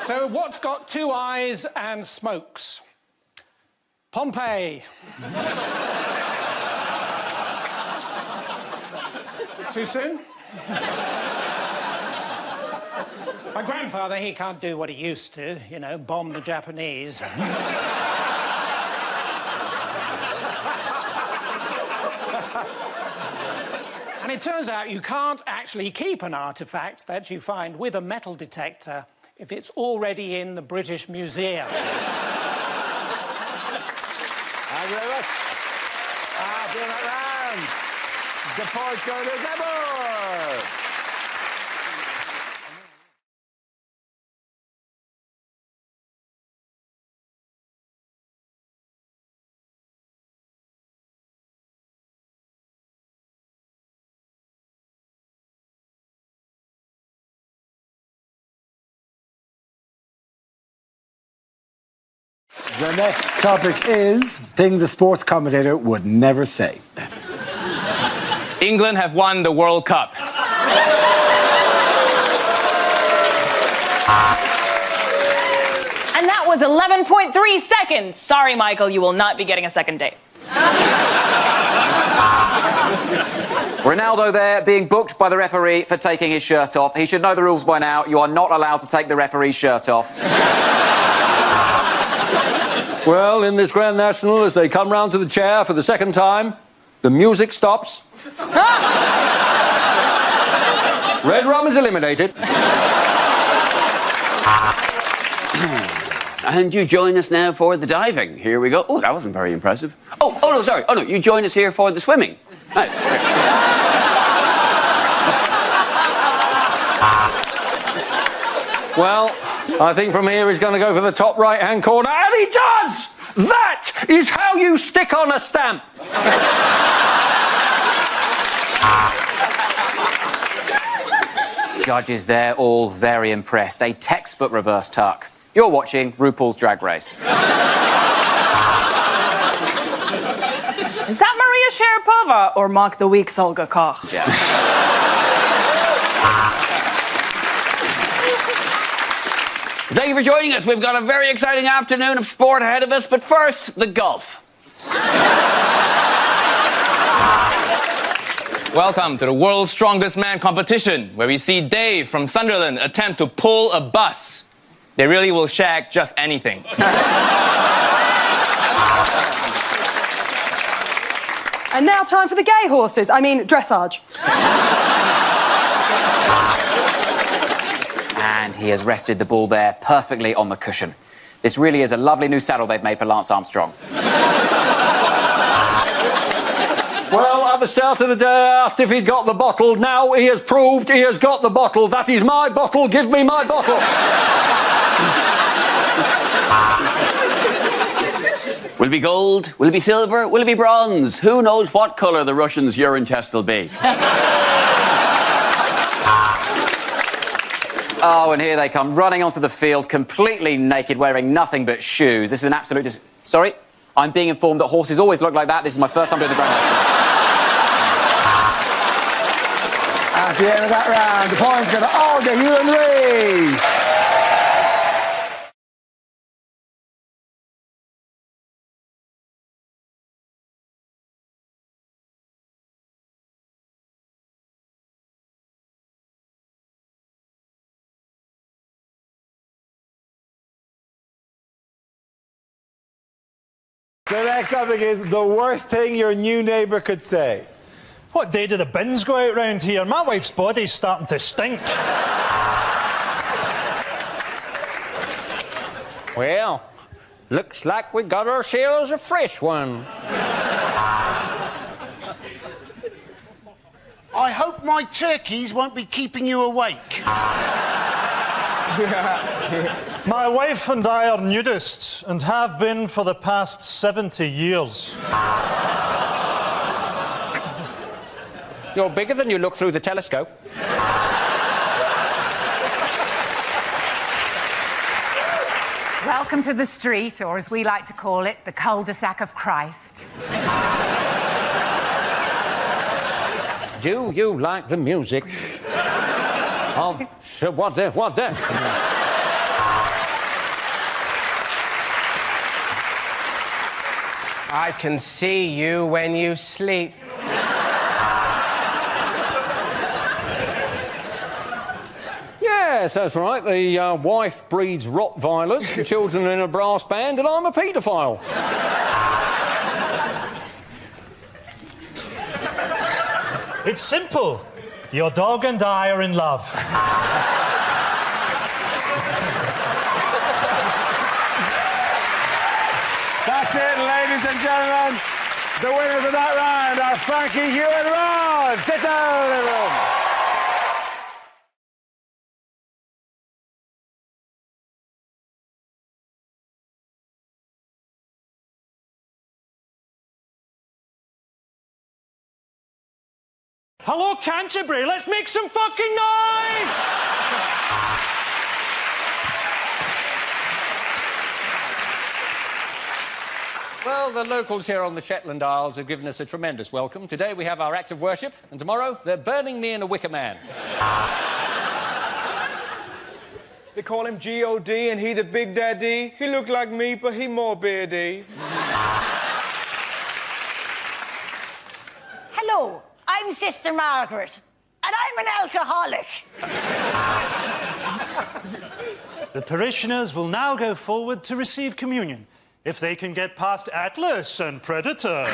Speaker 16: So what's got two eyes and smokes? Pompeii. Too soon? My grandfather, he can't do what he used to, you know, bomb the Japanese. And it turns out you can't actually keep an artefact that you find with a metal detector if it's already in the British Museum.
Speaker 21: Thank you very much. Doing that round. The point go to Gabor. The next topic is things a sports commentator would never say.
Speaker 6: England have won the World Cup.
Speaker 11: And that was 11.3 seconds. Sorry, Michael, you will not be getting a second date.
Speaker 2: Ronaldo there being booked by the referee for taking his shirt off. He should know the rules by now. You are not allowed to take the referee's shirt off.
Speaker 22: Well, in this Grand National, as they come round to the chair for the second time, the music stops. Red rum is eliminated.
Speaker 6: And you join us now for the diving. Here we go. Oh, that wasn't very impressive. Oh, no, sorry. Oh, no, you join us here for the swimming. Right.
Speaker 22: Well,
Speaker 4: I think from here he's going to go for the top right-hand corner, and he does! That is how you stick on a stamp.
Speaker 2: Judges, they're all very impressed. A textbook reverse tuck. You're watching RuPaul's Drag Race.
Speaker 11: Is that Maria Sharapova or Mark the Week's Olga Koch?
Speaker 2: Yeah.
Speaker 6: Thank you for joining us. We've got a very exciting afternoon of sport ahead of us, but first, the golf.
Speaker 12: Welcome to the World's Strongest Man competition, where we see Dave from Sunderland attempt to pull a bus. They really will shag just anything.
Speaker 18: And now time for the gay horses. I mean, dressage.
Speaker 2: And he has rested the ball there perfectly on the cushion. This really is a lovely new saddle they've made for Lance Armstrong.
Speaker 4: Well, at the start of the day, I asked if he'd got the bottle. Now he has proved he has got the bottle. That is my bottle. Give me my bottle.
Speaker 6: Will it be gold? Will it be silver? Will it be bronze? Who knows what colour the Russians' urine test will be?
Speaker 2: Oh, and here they come, running onto the field, completely naked, wearing nothing but shoes. This is an absolute... Sorry? I'm being informed that horses always look like that. This is my first time doing the ground action.
Speaker 13: At the end of that round, the points go to Olga Hewen-Rees.
Speaker 7: The next topic is the worst thing your new neighbour could say.
Speaker 3: What day do the bins go out round here? My wife's body's starting to stink.
Speaker 4: Well, looks like we got ourselves a fresh one.
Speaker 13: I hope my turkeys won't be keeping you awake.
Speaker 3: My wife and I are nudists and have been for the past 70 years.
Speaker 4: You're bigger than you look through the telescope.
Speaker 17: Welcome to the street, or as we like to call it, the cul-de-sac of Christ.
Speaker 4: Do you like the music of what the?
Speaker 23: I can see you when you sleep.
Speaker 4: Yes, that's right. The wife breeds Rottweilers, the children are in a brass band, and I'm a paedophile.
Speaker 3: It's simple. Your dog and I are in love.
Speaker 7: That's it, ladies and gentlemen. The winners of that round are Frankie, Hugh and Ron. Sit down, everyone.
Speaker 3: Hello, Canterbury. Let's make some fucking noise!
Speaker 4: Well, the locals here on the Shetland Isles have given us a tremendous welcome. Today we have our act of worship, and tomorrow they're burning me in a wicker man.
Speaker 19: They call him G.O.D. and he the Big Daddy. He look like me, but he more beardy.
Speaker 24: Hello, I'm Sister Margaret, and I'm an alcoholic.
Speaker 3: The parishioners will now go forward to receive communion, if they can get past Atlas and Predator.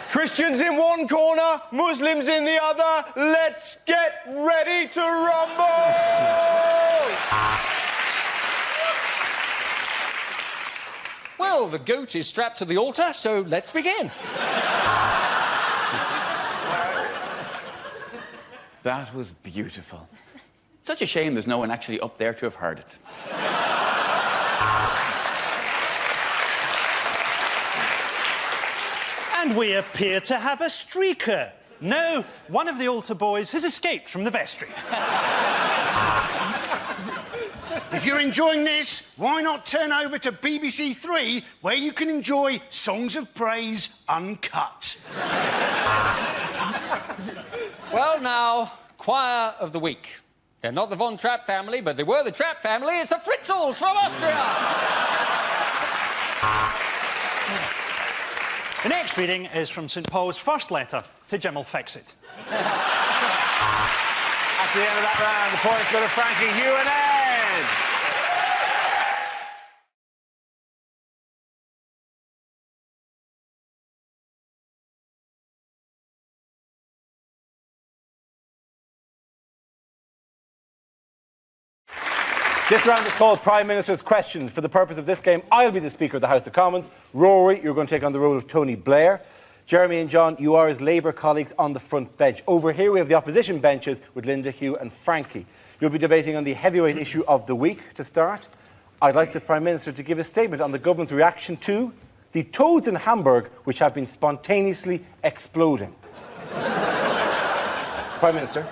Speaker 19: Christians in one corner, Muslims in the other. Let's get ready to rumble!
Speaker 4: Well, the goat is strapped to the altar, so let's begin.
Speaker 6: That was beautiful. Such a shame there's no one actually up there to have heard it.
Speaker 3: And we appear to have a streaker. No, one of the altar boys has escaped from the vestry.
Speaker 13: If you're enjoying this, why not turn over to BBC Three, where you can enjoy Songs of Praise uncut.
Speaker 4: Well, now, choir of the week. They're not the Von Trapp family, but they were the Trapp family. It's the Fritzels from Austria.
Speaker 3: The next reading is from St Paul's first letter to Jim will fix it.
Speaker 21: At the end of that round, the points go to Frankie, Hugh and Ed. This round is called Prime Minister's Questions. For the purpose of this game, I'll be the Speaker of the House of Commons. Rory, you're going to take on the role of Tony Blair. Jeremy and John, you are his Labour colleagues on the front bench. Over here we have the opposition benches with Linda, Hugh and Frankie. You'll be debating on the heavyweight issue of the week to start. I'd like the Prime Minister to give a statement on the government's reaction to the toads in Hamburg, which have been spontaneously exploding. Prime Minister.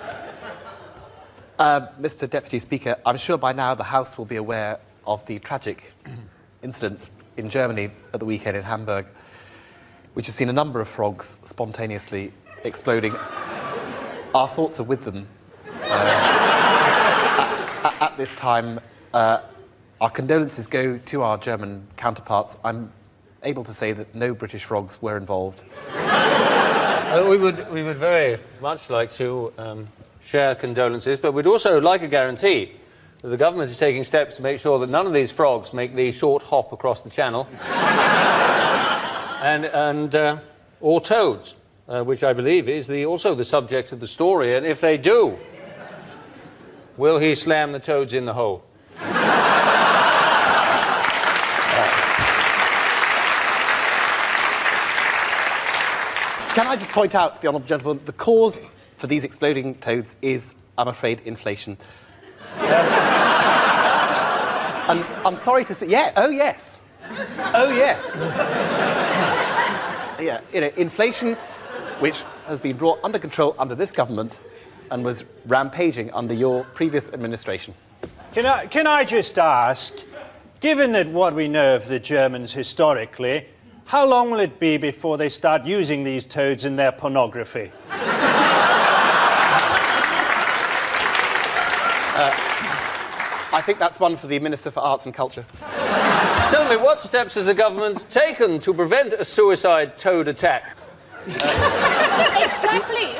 Speaker 5: Mr. Deputy Speaker, I'm sure by now the House will be aware of the tragic incidents in Germany at the weekend in Hamburg, which has seen a number of frogs spontaneously exploding. Our thoughts are with them at this time. Our condolences go to our German counterparts. I'm able to say that no British frogs were involved.
Speaker 22: We would very much like to share condolences, but we'd also like a guarantee that the government is taking steps to make sure that none of these frogs make the short hop across the channel. Or toads, which I believe is also the subject of the story. And if they do, will he slam the toads in the hole?
Speaker 5: Can I just point out to the honourable gentleman, the cause for these exploding toads is, I'm afraid, inflation. And I'm sorry to say... Yeah, oh, yes. Oh, yes. Yeah, inflation, which has been brought under control under this government and was rampaging under your previous administration.
Speaker 3: Can I just ask, given that what we know of the Germans historically, how long will it be before they start using these toads in their pornography?
Speaker 5: I think that's one for the Minister for Arts and Culture.
Speaker 22: Tell me, what steps has the government taken to prevent a suicide toad attack?
Speaker 9: Exactly.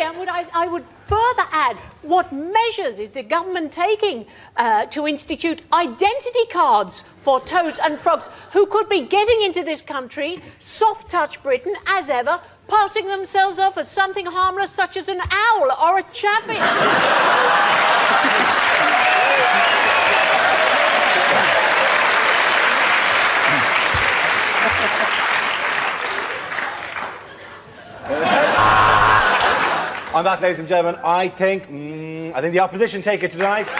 Speaker 9: And I would further add, what measures is the government taking to institute identity cards for toads and frogs who could be getting into this country, soft-touch Britain, as ever, passing themselves off as something harmless such as an owl or a chaffinch?
Speaker 21: On that, ladies and gentlemen, I think the opposition take it tonight.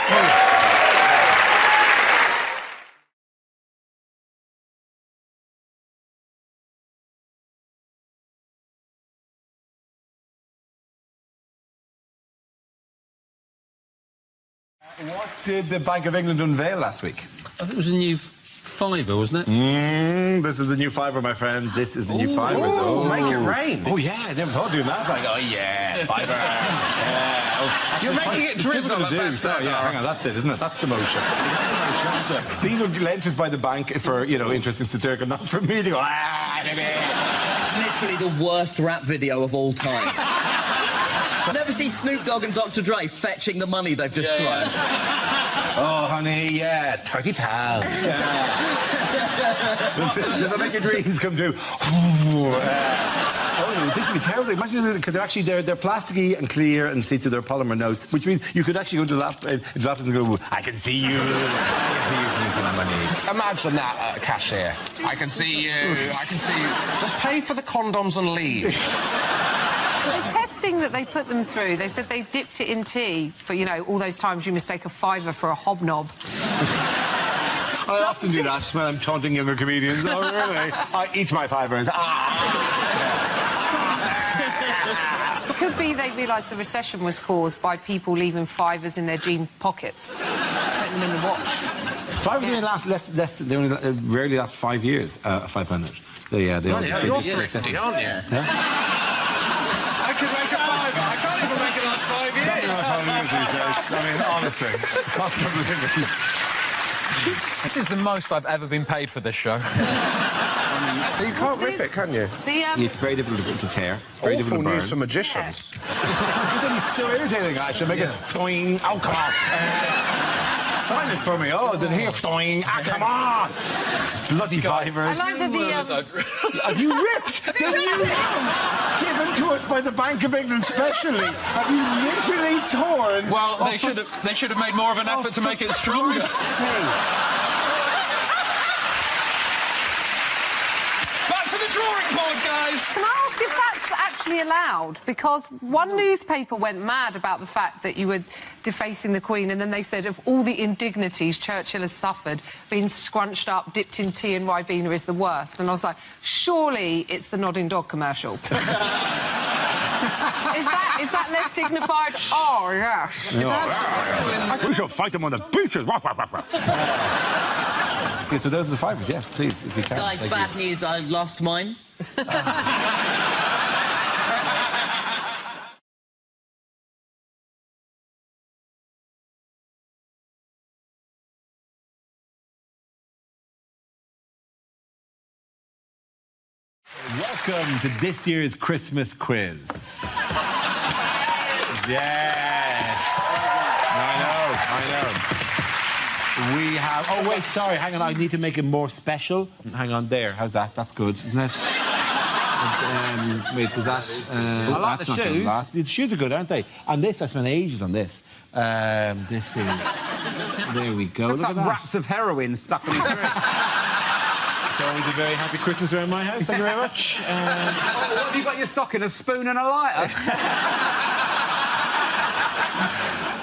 Speaker 1: What did the Bank of England unveil last week?
Speaker 22: I think it was a new fiver, wasn't it?
Speaker 21: This is the new fiver, my friend. This is the new fiver.
Speaker 14: Oh, make it rain.
Speaker 21: Oh, yeah, I never thought of doing that. Like, oh, yeah, fiver. Yeah. Oh,
Speaker 14: You're making it drizzle.
Speaker 21: Hang on, that's it, isn't it? That's the motion. These were lent us by the bank for, interesting satirical, not for me to go,
Speaker 15: It's literally the worst rap video of all time. Never see Snoop Dogg and Dr. Dre fetching the money they've just thrown.
Speaker 21: Oh, honey, yeah, £30. Does that make your dreams come true? This would be terrible. Imagine, because they're plasticky and clear and see through their polymer notes, which means you could actually go to the laptop and go, I can see you. Can you see my money?
Speaker 20: Imagine that, cashier. I can see you. Just pay for the condoms and leave.
Speaker 25: They tested
Speaker 17: thing that they put them through, they said they dipped it in tea for, you know, all those times you mistake a fiver for a hobnob.
Speaker 21: I often do that when I'm taunting younger comedians. Oh, really? I eat my fibres.
Speaker 17: Could be they realised the recession was caused by people leaving fivers in their jean pockets, putting them in the wash.
Speaker 1: Fivers only last they only rarely last 5 years, a £5 note. You're
Speaker 20: thrifty, aren't you?
Speaker 21: Yeah? I can make a fiver. I can't even make it last 5 years. I mean, honestly. Cost of living.
Speaker 8: This is the most I've ever been paid for this show.
Speaker 20: You can't rip it, can you?
Speaker 1: It's very difficult to tear. Very
Speaker 20: Awful
Speaker 1: difficult to burn.
Speaker 20: news for magicians.
Speaker 21: But then he's so irritating, I should make it toing. Oh, come on. Sign it for me. Oh, is it here? Toing. Ah, come on. Bloody fivers.
Speaker 17: I like that
Speaker 21: Have you ripped the new house given to us by the Bank of England specially? Have you literally torn?
Speaker 8: Well, they should have made more of an effort to make it stronger. Back to the drawing board, guys.
Speaker 17: Can I ask if that's actually allowed? Because one newspaper went mad about the fact that you were defacing the Queen, and then they said of all the indignities Churchill has suffered, being scrunched up, dipped in tea and Ribena is the worst. And I was like, surely it's the nodding dog commercial. Is that less dignified? Oh, yes.
Speaker 21: We shall fight them on the beaches. Yeah, so those are the fivers, yes, please, if you can.
Speaker 15: Guys, bad news, I lost mine.
Speaker 1: Welcome to this year's Christmas quiz. Yes. I know. We have... Oh, wait, sorry, hang on. I need to make it more special. Hang on, there. How's that? That's good, isn't it? Wait, does that...
Speaker 8: I like
Speaker 1: that's
Speaker 8: the
Speaker 1: not
Speaker 8: shoes.
Speaker 1: last. The shoes are good, aren't they? And this, I spent ages on this. This is... There we go.
Speaker 8: Looks
Speaker 1: Look
Speaker 8: like
Speaker 1: at that.
Speaker 8: wraps of heroin stuck on his drink.
Speaker 1: Going to very happy Christmas around my house. Thank you very much.
Speaker 8: What have you got in your stocking? A spoon and a lighter?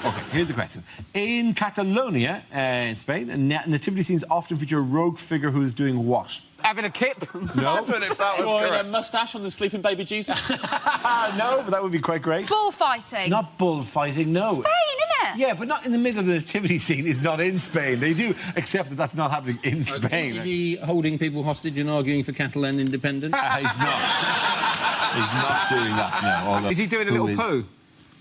Speaker 1: OK, here's the question. In Catalonia, in Spain, nativity scenes often feature a rogue figure who's doing what?
Speaker 8: Having a kip?
Speaker 1: No.
Speaker 10: Drawing a moustache on the sleeping baby Jesus.
Speaker 1: No, but that would be quite great.
Speaker 17: Bullfighting.
Speaker 1: Not bullfighting, no.
Speaker 17: Spain, isn't it?
Speaker 1: Yeah, but not in the middle of the nativity scene. Is not in Spain. They do accept that that's not happening in Spain.
Speaker 22: Is he holding people hostage and arguing for Catalan independence?
Speaker 1: He's not. He's not doing that, no. Although,
Speaker 8: is he doing a little poo?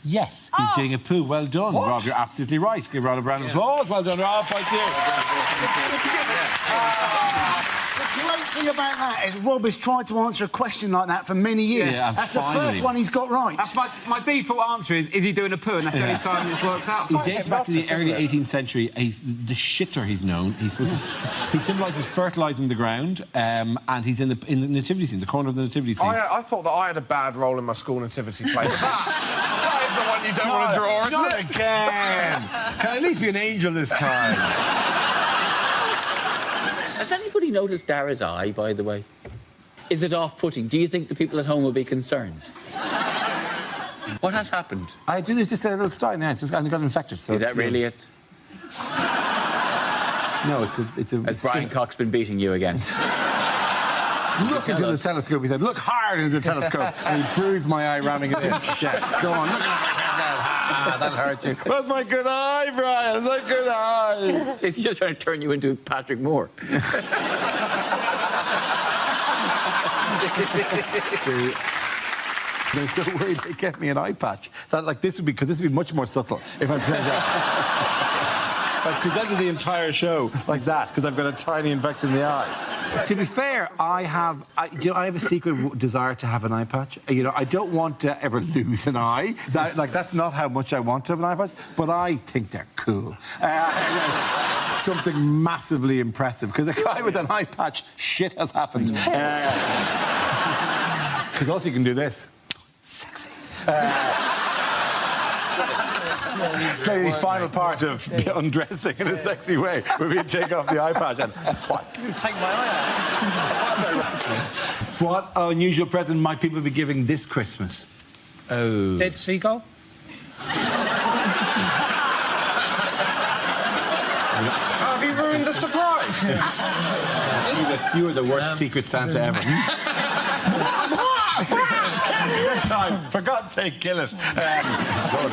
Speaker 1: Yes, he's doing a poo. Well done, Rob. You're absolutely right. Give Rob a round of applause. Well done, Rob. Thank you.
Speaker 13: The great thing about that is Rob has tried to answer a question like that for many years.
Speaker 1: Yeah,
Speaker 13: that's the first one he's got right.
Speaker 8: That's my default answer is he doing a poo? And that's the only time it works out.
Speaker 1: He dates back to the early 18th century. He's the shitter he's known. He's supposed to... he symbolises fertilising the ground, and he's in the nativity scene, the corner of the nativity scene.
Speaker 20: I thought that I had a bad role in my school nativity play. That is the one you don't want to draw, isn't
Speaker 1: Not
Speaker 20: it?
Speaker 1: again! Can I at least be an angel this time?
Speaker 10: Has anybody noticed Dara's eye, by the way? Is it off-putting? Do you think the people at home will be concerned? What has happened?
Speaker 1: I do. There's just a little sty now. It's just got infected. So
Speaker 10: Is that really it?
Speaker 1: No, it's a.
Speaker 10: Has Brian Cox been beating you again?
Speaker 1: Look into the telescope. He said, "Look hard into the telescope," and he bruised my eye ramming it in. Yeah. Go on. Look. That'll hurt you. That's my good eye, Brian. That's my good eye.
Speaker 10: It's just trying to turn you into Patrick Moore.
Speaker 1: They're so worried they get me an eye patch. That like this would be because this would be much more subtle if I presented I presented the entire show like that because I've got a tiny infection in the eye. To be fair, I have a secret desire to have an eye patch. You know, I don't want to ever lose an eye. That's not how much I want to have an eye patch, but I think they're cool. It's something massively impressive because a guy with an eye patch, shit has happened. Because also you can do this. Sexy. The final part of undressing in a sexy way would be to take off the eye patch and what?
Speaker 8: You take my eye out.
Speaker 1: What unusual present might people be giving this Christmas? Oh.
Speaker 8: Dead seagull?
Speaker 20: Have you ruined the surprise?
Speaker 1: You were the worst Secret Santa ever. Next time, for God's sake, kill it.
Speaker 22: I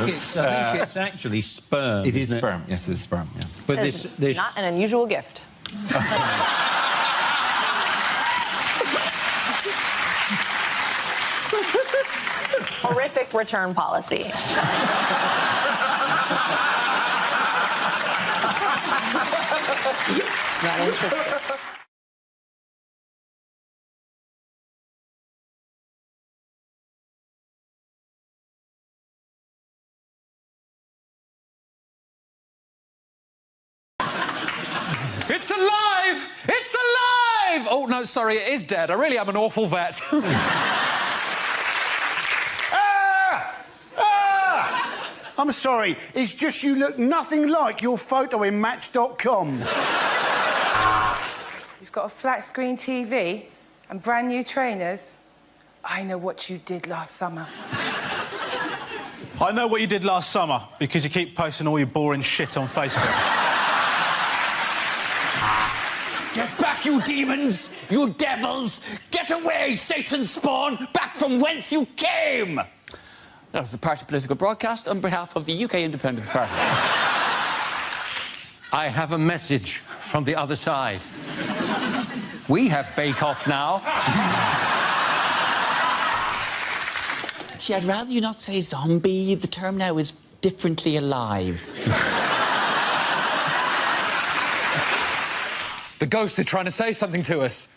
Speaker 22: think it's actually sperm.
Speaker 1: It is
Speaker 22: isn't
Speaker 1: sperm. Yes, it is sperm. Yeah.
Speaker 22: But this
Speaker 11: Not an unusual gift. Horrific return policy. Not interested.
Speaker 12: It's alive! It's alive! Oh, no, sorry, it is dead. I really am an awful vet.
Speaker 13: I'm sorry, it's just you look nothing like your photo in Match.com.
Speaker 16: You've got a flat screen TV and brand new trainers. I know what you did last summer.
Speaker 3: I know what you did last summer because you keep posting all your boring shit on Facebook.
Speaker 10: Get back, you demons! You devils! Get away, Satan's spawn! Back from whence you came!
Speaker 6: That was the party political broadcast on behalf of the UK Independence Party.
Speaker 4: I have a message from the other side. We have Bake Off now.
Speaker 10: Gee, I'd rather you not say zombie. The term now is differently alive.
Speaker 12: The ghost is trying to say something to us.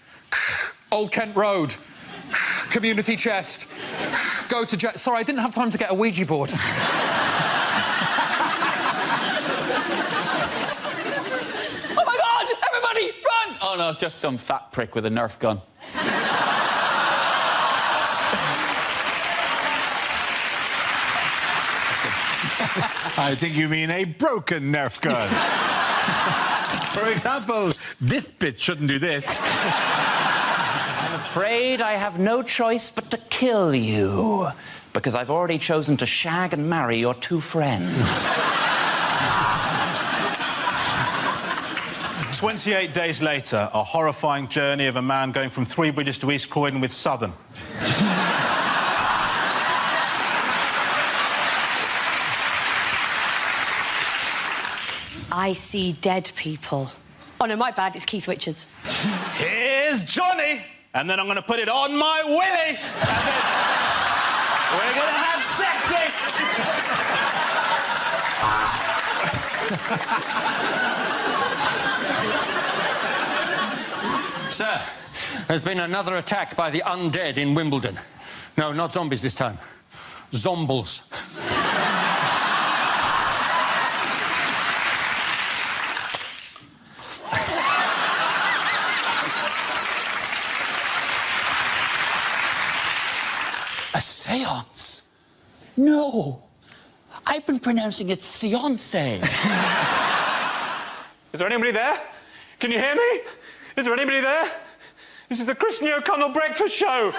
Speaker 12: Old Kent Road. Community chest. Go to jail. Sorry, I didn't have time to get a Ouija board.
Speaker 6: Oh, my God! Everybody, run! Oh, no, it's just some fat prick with a Nerf gun.
Speaker 1: I think you mean a broken Nerf gun. For example, this bit shouldn't do this.
Speaker 10: I'm afraid I have no choice but to kill you, because I've already chosen to shag and marry your two friends.
Speaker 3: 28 days later, a horrifying journey of a man going from Three Bridges to East Croydon with Southern.
Speaker 11: I see dead people. Oh, no, my bad. It's Keith Richards.
Speaker 3: Here's Johnny, and then I'm going to put it on my willy, and then we're going to have sexy.
Speaker 4: Sir, there's been another attack by the undead in Wimbledon. No, not zombies this time. Zombles.
Speaker 10: A seance? No. I've been pronouncing it seance.
Speaker 3: Is there anybody there? Can you hear me? Is there anybody there? This is the Christian O'Connell Breakfast Show.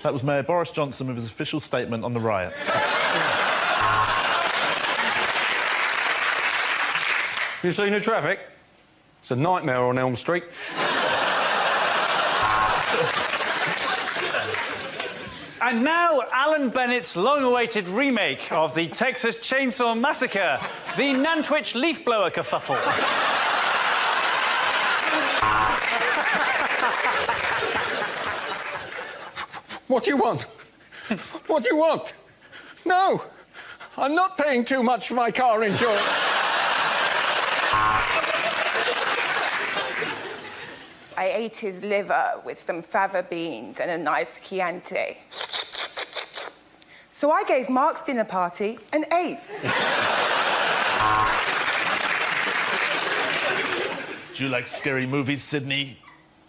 Speaker 18: That was Mayor Boris Johnson with his official statement on the riots.
Speaker 4: You seen the traffic? It's a nightmare on Elm Street.
Speaker 25: And now, Alan Bennett's long-awaited remake of the Texas Chainsaw Massacre, the Nantwich Leaf Blower kerfuffle.
Speaker 4: What do you want? What do you want? No, I'm not paying too much for my car insurance.
Speaker 16: I ate his liver with some fava beans and a nice Chianti. So I gave Mark's dinner party an 8.
Speaker 18: Do you like scary movies, Sydney?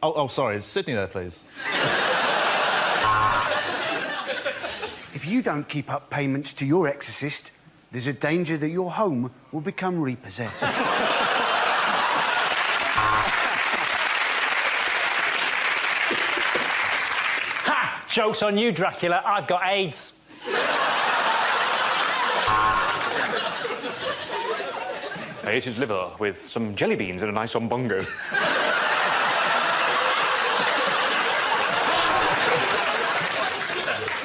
Speaker 18: Oh, sorry, is Sydney there, please?
Speaker 13: If you don't keep up payments to your exorcist, there's a danger that your home will become repossessed.
Speaker 25: Ha! Joke's on you, Dracula. I've got AIDS.
Speaker 4: I ate his liver with some jelly beans and a nice ombongo.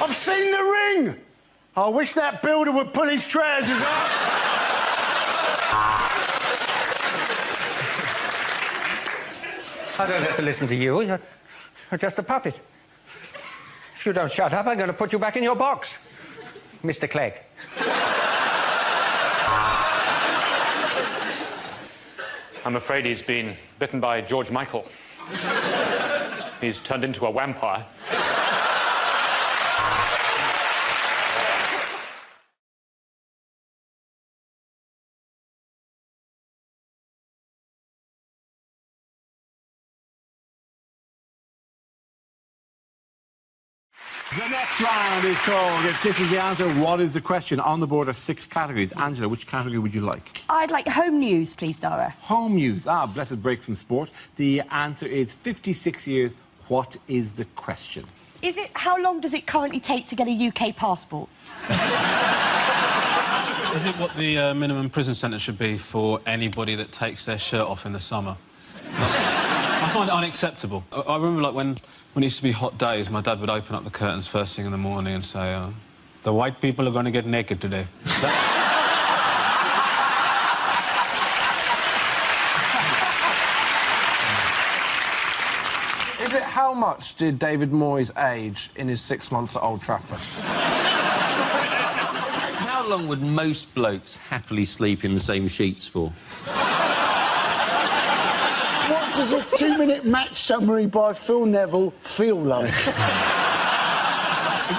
Speaker 13: I've seen the ring! I wish that builder would pull his trousers up.
Speaker 4: I don't have to listen to you. You're just a puppet. If you don't shut up, I'm going to put you back in your box, Mr. Clegg. I'm afraid he's been bitten by George Michael. He's turned into a vampire.
Speaker 1: The next round is called If This Is the Answer, What is the Question? On the board are 6 categories. Angela, which category would you like?
Speaker 11: I'd like home news, please, Dara.
Speaker 1: Home news. Ah, blessed break from sport. The answer is 56 years. What is the question?
Speaker 11: Is it, how long does it currently take to get a UK passport?
Speaker 2: Is it what the minimum prison sentence should be for anybody that takes their shirt off in the summer? I find it unacceptable. I remember, like, when it used to be hot days, my dad would open up the curtains first thing in the morning and say, the white people are going to get naked today.
Speaker 20: Is it how much did David Moyes age in his 6 months at Old Trafford?
Speaker 10: How long would most blokes happily sleep in the same sheets for?
Speaker 13: What does a 2-minute match summary by Phil Neville feel like?
Speaker 10: Is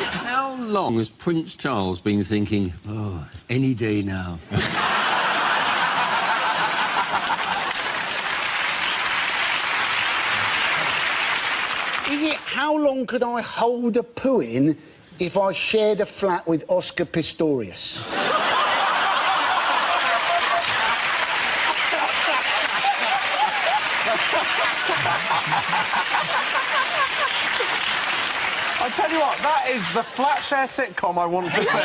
Speaker 10: it how long has Prince Charles been thinking, oh, any day now?
Speaker 13: Is it how long could I hold a poo in if I shared a flat with Oscar Pistorius?
Speaker 20: I tell you what, that is the Flatshare sitcom I want to see.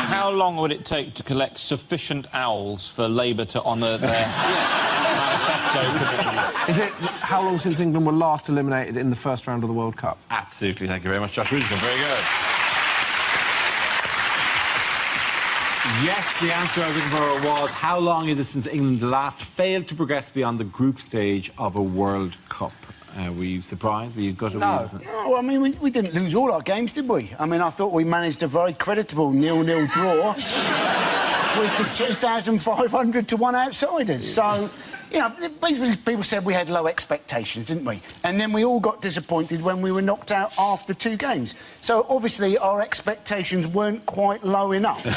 Speaker 2: How long would it take to collect sufficient owls for Labour to honour their manifesto commitments?
Speaker 20: Is it how long since England were last eliminated in the first round of the World Cup?
Speaker 1: Absolutely. Thank you very much, Josh Rudigan. Very good. Yes, the answer I was looking for was how long is it since England last failed to progress beyond the group stage of a World Cup? Were you surprised? Were you gutted?
Speaker 13: No. No, I mean, we didn't lose all our games, did we? I mean, I thought we managed a very creditable 0-0 draw with the 2,500 to 1 outsiders. So, you know, people said we had low expectations, didn't we? And then we all got disappointed when we were knocked out after 2 games. So, obviously, our expectations weren't quite low enough, were they?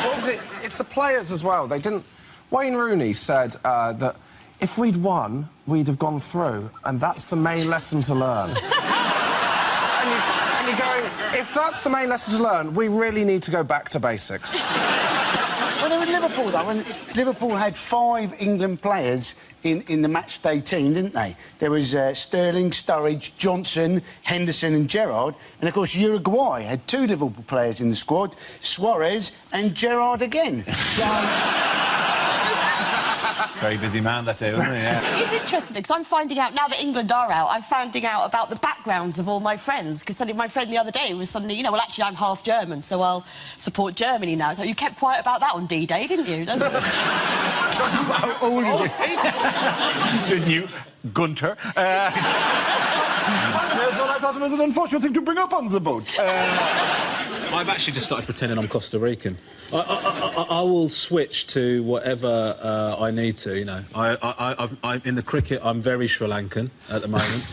Speaker 20: What was it? It's the players as well. They didn't... Wayne Rooney said that if we'd won, we'd have gone through, and that's the main lesson to learn. and you're going, if that's the main lesson to learn, we really need to go back to basics.
Speaker 13: Well, they were Liverpool, though, and Liverpool had 5 England players in the match day team, didn't they? There was Sterling, Sturridge, Johnson, Henderson and Gerrard, and, of course, Uruguay had 2 Liverpool players in the squad, Suarez and Gerrard again. So...
Speaker 1: Very busy man that day, wasn't he? Yeah.
Speaker 11: It's interesting, because I'm finding out, now that England are out, I'm finding out about the backgrounds of all my friends, because suddenly my friend the other day was suddenly, you know, well, actually, I'm half German, so I'll support Germany now. So you kept quiet about that on D-Day, didn't you?
Speaker 1: Oh, you did. Didn't you, Gunter? Yes, well, I thought it was an unfortunate thing to bring up on the boat.
Speaker 2: I've actually just started pretending I'm Costa Rican. I will switch to whatever I need to, you know. In the cricket, I'm very Sri Lankan at the moment.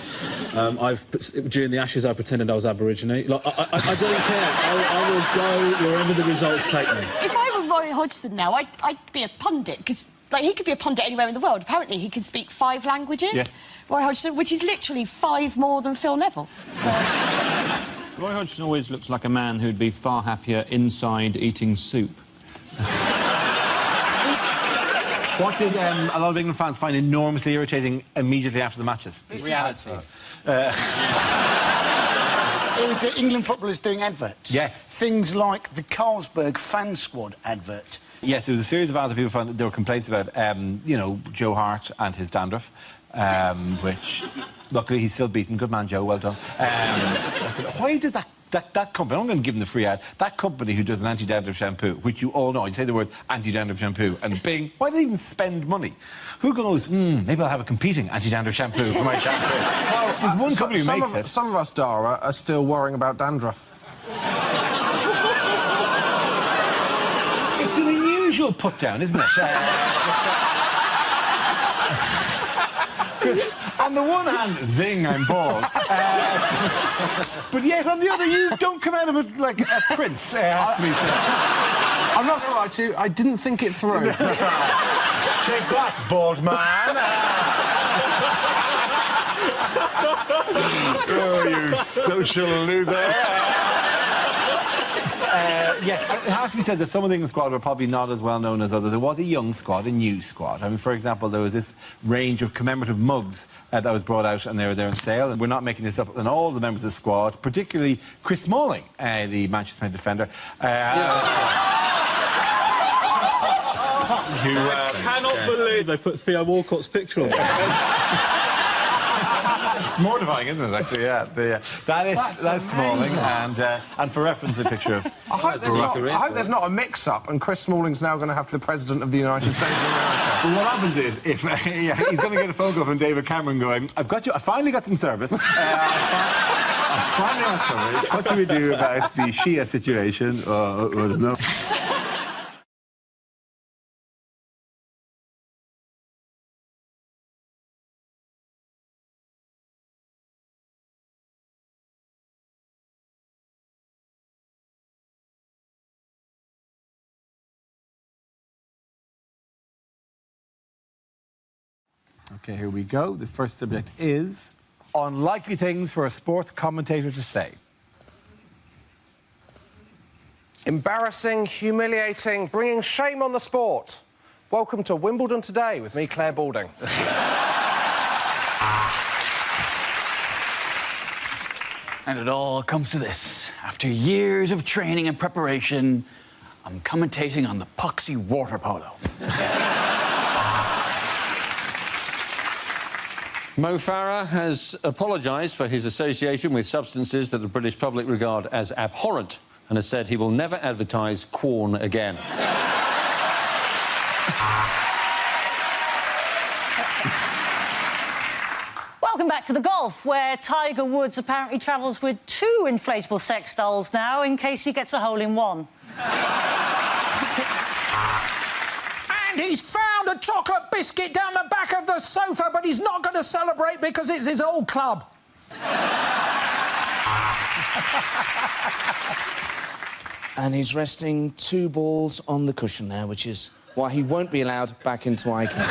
Speaker 2: During the Ashes, I pretended I was Aborigine. Like, I don't care. I will go wherever the results take me.
Speaker 11: If I were Roy Hodgson now, I'd be a pundit, because, like, he could be a pundit anywhere in the world. Apparently, he can speak 5 languages.
Speaker 1: Yes.
Speaker 11: Roy Hodgson, which is literally 5 more than Phil Neville. So...
Speaker 8: Roy Hodgson always looks like a man who'd be far happier inside eating soup.
Speaker 1: What did a lot of England fans find enormously irritating immediately after the matches?
Speaker 13: Reality. It was England footballers doing adverts.
Speaker 1: Yes.
Speaker 13: Things like the Carlsberg fan squad advert.
Speaker 1: Yes, there was a series of ads that people found there were complaints about. You know, Joe Hart and his dandruff, which luckily he's still beaten. Good man, Joe. Well done. I said, why does that company? I'm going to give them the free ad. That company who does an anti-dandruff shampoo, which you all know, you say the word anti-dandruff shampoo, and bing, why do they even spend money? Who goes, maybe I'll have a competing anti-dandruff shampoo for my shampoo? Well, there's one company who makes it.
Speaker 20: Some of us, Dara, are still worrying about dandruff.
Speaker 1: It's an unusual put-down, isn't it? On the one hand, zing, I'm bald. But yet, on the other, you don't come out of it like a prince, has to be said.
Speaker 20: I'm not going to lie to you, I didn't think it through.
Speaker 1: Take that, bald man. Oh, you social loser. Yes, it has to be said that some of the England squad were probably not as well known as others. There was a young squad, a new squad. I mean, for example, there was this range of commemorative mugs that was brought out and they were there on sale. And we're not making this up. And all the members of the squad, particularly Chris Smalling, the Manchester United defender.
Speaker 2: I cannot believe they put Theo Walcott's picture on.
Speaker 1: It's mortifying, isn't it, actually? Yeah. That's Smalling, and for reference, a picture of...
Speaker 20: I hope there's not a mix-up and Chris Smalling's now going to have to be the President of the United States of America.
Speaker 1: But what happens is, if he's going to get a phone call from David Cameron going, I finally got some service. I finally got coverage. What do we do about the Shia situation? I don't know. OK, here we go. The first subject is unlikely things for a sports commentator to say.
Speaker 20: Embarrassing, humiliating, bringing shame on the sport. Welcome to Wimbledon Today with me, Claire Balding.
Speaker 6: And it all comes to this. After years of training and preparation, I'm commentating on the poxy water polo.
Speaker 22: Mo Farah has apologised for his association with substances that the British public regard as abhorrent and has said he will never advertise Quorn again.
Speaker 5: Welcome back to the golf, where Tiger Woods apparently travels with 2 inflatable sex dolls now in case he gets a hole-in-one.
Speaker 7: And he's found a chocolate biscuit down the back of the sofa, but he's not going to celebrate because it's his old club.
Speaker 19: And he's resting 2 balls on the cushion now, which is why he won't be allowed back into ICANN.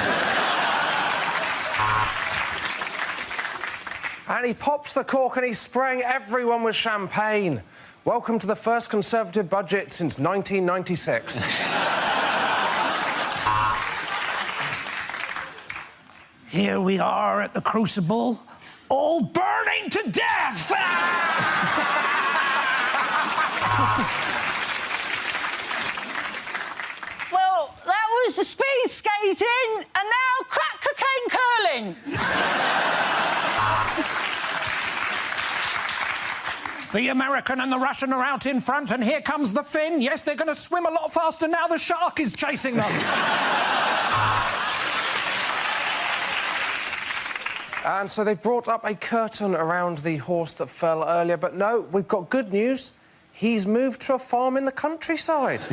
Speaker 20: And he pops the cork and he's spraying everyone with champagne. Welcome to the first Conservative budget since 1996.
Speaker 7: Here we are at the Crucible, all burning to death!
Speaker 5: Well, that was the speed skating, and now crack cocaine curling.
Speaker 7: The American and the Russian are out in front, and here comes the Finn. Yes, they're going to swim a lot faster now. The shark is chasing them.
Speaker 20: And so they've brought up a curtain around the horse that fell earlier, but no, we've got good news. He's moved to a farm in the countryside.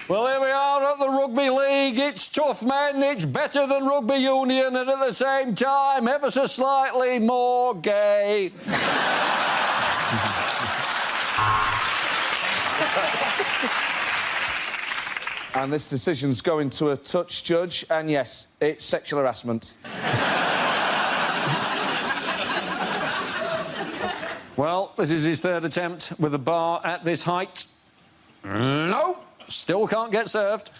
Speaker 22: Well, here we are at the Rugby League. It's tough, man. It's better than Rugby Union and at the same time ever so slightly more gay.
Speaker 19: And this decision's going to a touch judge, and yes, it's sexual harassment.
Speaker 8: Well, this is his third attempt with a bar at this height. No, still can't get served.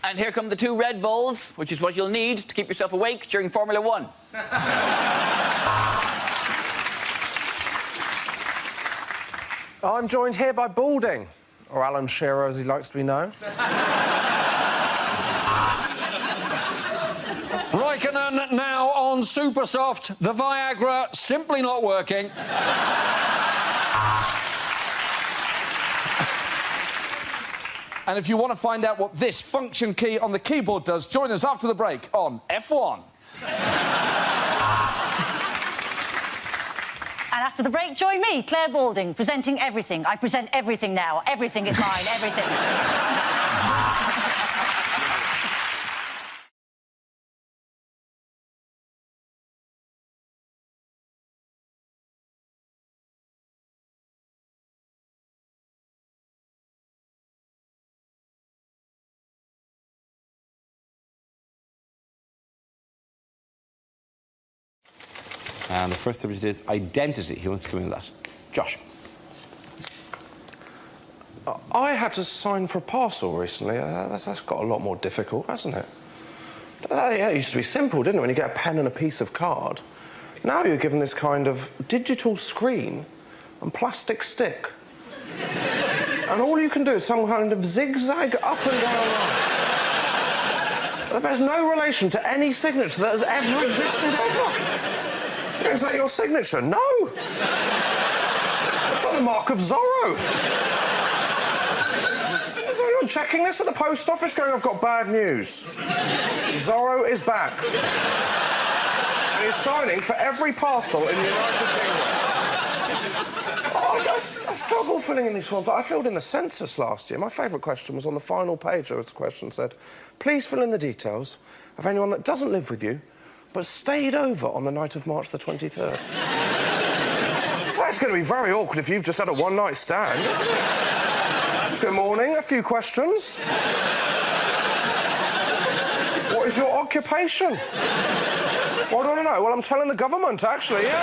Speaker 6: And here come the 2 Red Bulls, which is what you'll need to keep yourself awake during Formula 1.
Speaker 20: I'm joined here by Balding, or Alan Shearer as he likes to be known.
Speaker 8: Raikkonen now on Supersoft. The Viagra simply not working.
Speaker 19: And if you want to find out what this function key on the keyboard does, join us after the break on F1.
Speaker 5: And after the break, join me, Claire Balding, presenting everything. I present everything now. Everything is mine, everything.
Speaker 1: And the first subject is identity. Who wants to come in with that? Josh.
Speaker 20: I had to sign for a parcel recently. That's got a lot more difficult, hasn't it? Yeah, it used to be simple, didn't it, when you get a pen and a piece of card? Now you're given this kind of digital screen and plastic stick. And all you can do is some kind of zigzag up and down line. That bears no relation to any signature that has ever existed ever. Is that your signature? No! It's not the mark of Zorro. So you're checking this at the post office going, I've got bad news. Zorro is back. And he's signing for every parcel in the United Kingdom. I struggle filling in these forms, but I filled in the census last year. My favourite question was on the final page. There was a question that said, please fill in the details of anyone that doesn't live with you but stayed over on the night of March the 23rd. That's going to be very awkward if you've just had a one-night stand, isn't it? Good morning, a few questions. What is your occupation? What do I know? Well, I'm telling the government, actually, yeah?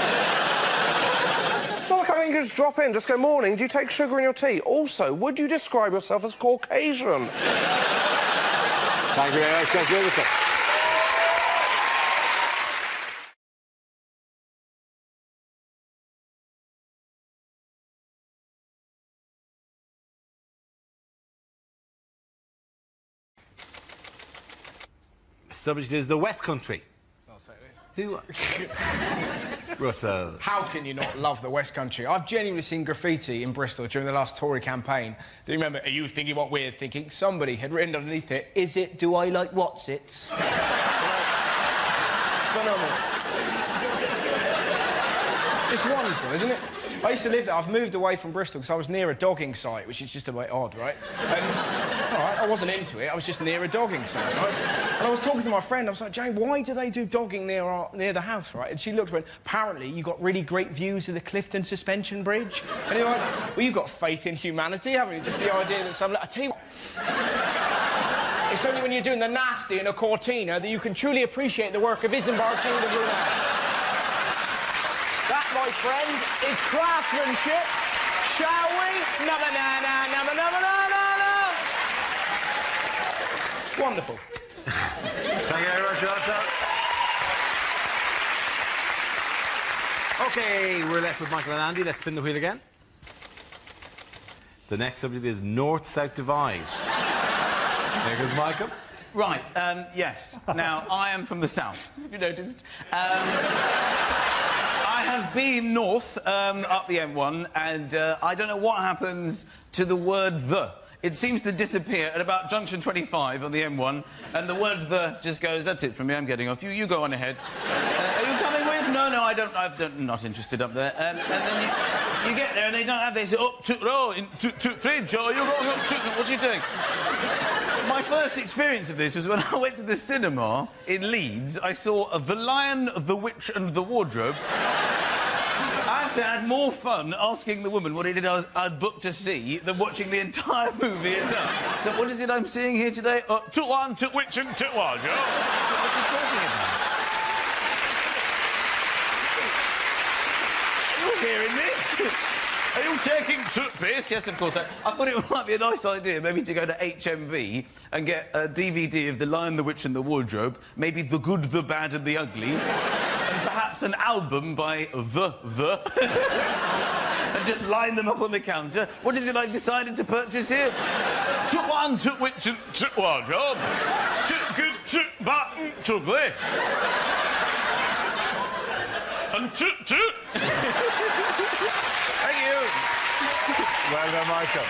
Speaker 20: It's not the kind of thing you just drop in, just go, morning, do you take sugar in your tea? Also, would you describe yourself as Caucasian?
Speaker 1: Thank you very much, Josh Wilkerson. Subject is the West Country. Who? Russell.
Speaker 9: How can you not love the West Country? I've genuinely seen graffiti in Bristol during the last Tory campaign. Do you remember, are you thinking what we're thinking? Somebody had written underneath it, is it, do I like what's-its? It's phenomenal. Just wonderful, isn't it? I used to live there. I've moved away from Bristol because I was near a dogging site, which is just a bit odd, right? And, all right, I wasn't into it. I was just near a dogging site, right? And I was talking to my friend. I was like, Jane, why do they do dogging near the house, right? And she looked and went, apparently you got really great views of the Clifton Suspension Bridge. And you're like, well, you've got faith in humanity, haven't you? Just the idea that I tell you what, it's only when you're doing the nasty in a Cortina that you can truly appreciate the work of Isambard King of Brunei. That, my friend, is craftsmanship. Shall we? Wonderful.
Speaker 1: Thank you very much, Josh. OK, we're left with Michael and Andy. Let's spin the wheel again. The next subject is North-South Divide. There goes Michael.
Speaker 10: Right, yes. Now, I am from the south. You noticed? I have been north, up the M1, and I don't know what happens to the word the. It seems to disappear at about junction 25 on the M1, and the word the just goes, that's it from me, I'm getting off. You go on ahead. Are you coming with? No, I'm not interested up there. And then you get there and they don't have, they say, up to, oh, in, to, fridge, oh, you're going up to, what are you doing? My first experience of this was when I went to the cinema in Leeds. I saw The Lion, the Witch and the Wardrobe. I had more fun asking the woman what it is I'd booked to see than watching the entire movie itself. So what is it I'm seeing here today? To one, to witch and to wardrobe. What's he talking about? Are you taking toothpaste? Yes, of course. I thought it might be a nice idea maybe to go to HMV and get a DVD of The Lion, the Witch and the Wardrobe, maybe The Good, the Bad and the Ugly, and perhaps an album by The. And just line them up on the counter. What is it I've decided to purchase here? Took one, took witch and took wardrobe. Took good, took button, took ugly. And took. Thank you.
Speaker 1: Well done, Michael.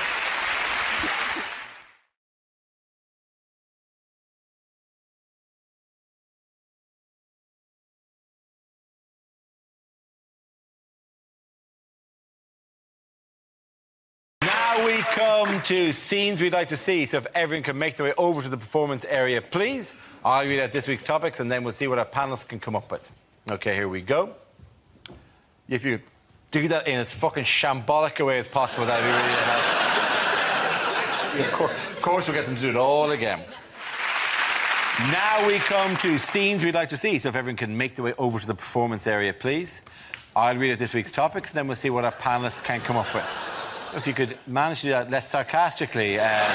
Speaker 1: Now we come to scenes we'd like to see, so if everyone can make their way over to the performance area, please. I'll read out this week's topics and then we'll see what our panellists can come up with. OK, here we go. If you do that in as fucking shambolic a way as possible, that'd be really helpful. Of course, we'll get them to do it all again. Now we come to scenes we'd like to see, so if everyone can make their way over to the performance area, please. I'll read out this week's topics, and then we'll see what our panellists can come up with. If you could manage to do that less sarcastically. Now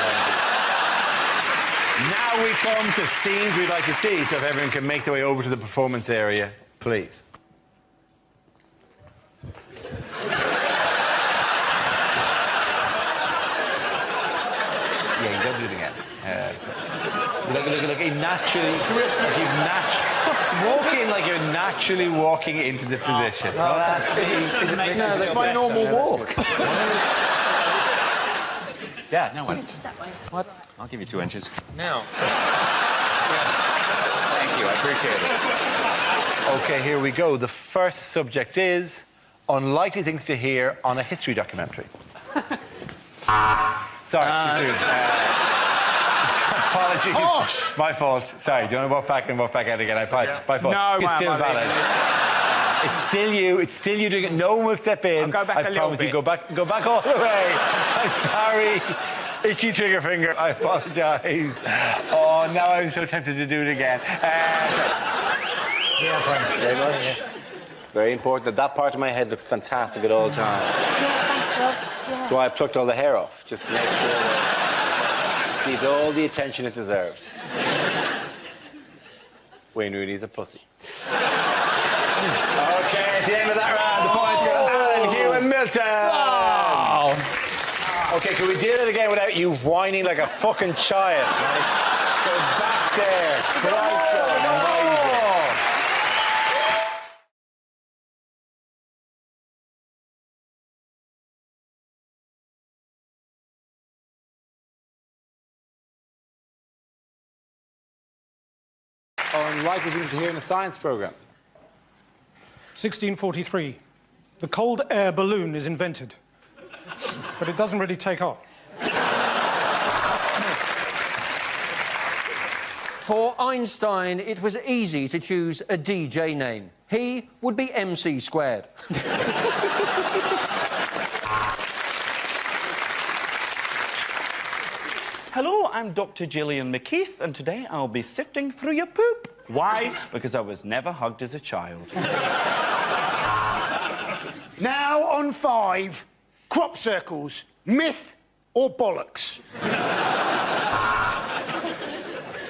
Speaker 1: we come to scenes we'd like to see, so if everyone can make their way over to the performance area, please. Yeah, you don't do it again. Look, he naturally... Walk in like you're naturally walking into the position.
Speaker 13: That's my normal walk.
Speaker 1: Yeah, no,
Speaker 14: 2 inches that way.
Speaker 15: What? I'll give you 2 inches. Now. Thank you, I appreciate it.
Speaker 1: OK, here we go. The first subject is unlikely things to hear on a history documentary. Sorry, too soon. Apologies.
Speaker 13: Harsh.
Speaker 1: My fault. Sorry, do you want to walk back and walk back out again? My fault.
Speaker 14: No,
Speaker 1: it's still valid. It's still you. It's still you doing it. No one will step in.
Speaker 14: I'll go back
Speaker 1: I
Speaker 14: a little
Speaker 1: promise you.
Speaker 14: bit.
Speaker 1: Go back all the way. I'm sorry. Itchy trigger finger. I apologise. Oh, now I'm so tempted to do it again.
Speaker 14: Yeah, fine.
Speaker 1: Very much. It's very important that part of my head looks fantastic at all times. That's why I plucked all the hair off, just to make sure that it received all the attention it deserved. Wayne Rooney's a pussy. OK, at the end of that round, the points go to Alan, Hugh and Milton. Oh. OK, can we do that again without you whining like a fucking child, right? Go back there. Christ almighty. Unlikely things to hear in a science programme.
Speaker 7: 1643. The cold air balloon is invented. But it doesn't really take off.
Speaker 8: For Einstein, it was easy to choose a DJ name. He would be MC squared.
Speaker 21: Hello, I'm Dr. Gillian McKeith, and today I'll be sifting through your poop. Why? Because I was never hugged as a child.
Speaker 13: Now on 5, crop circles, myth or bollocks?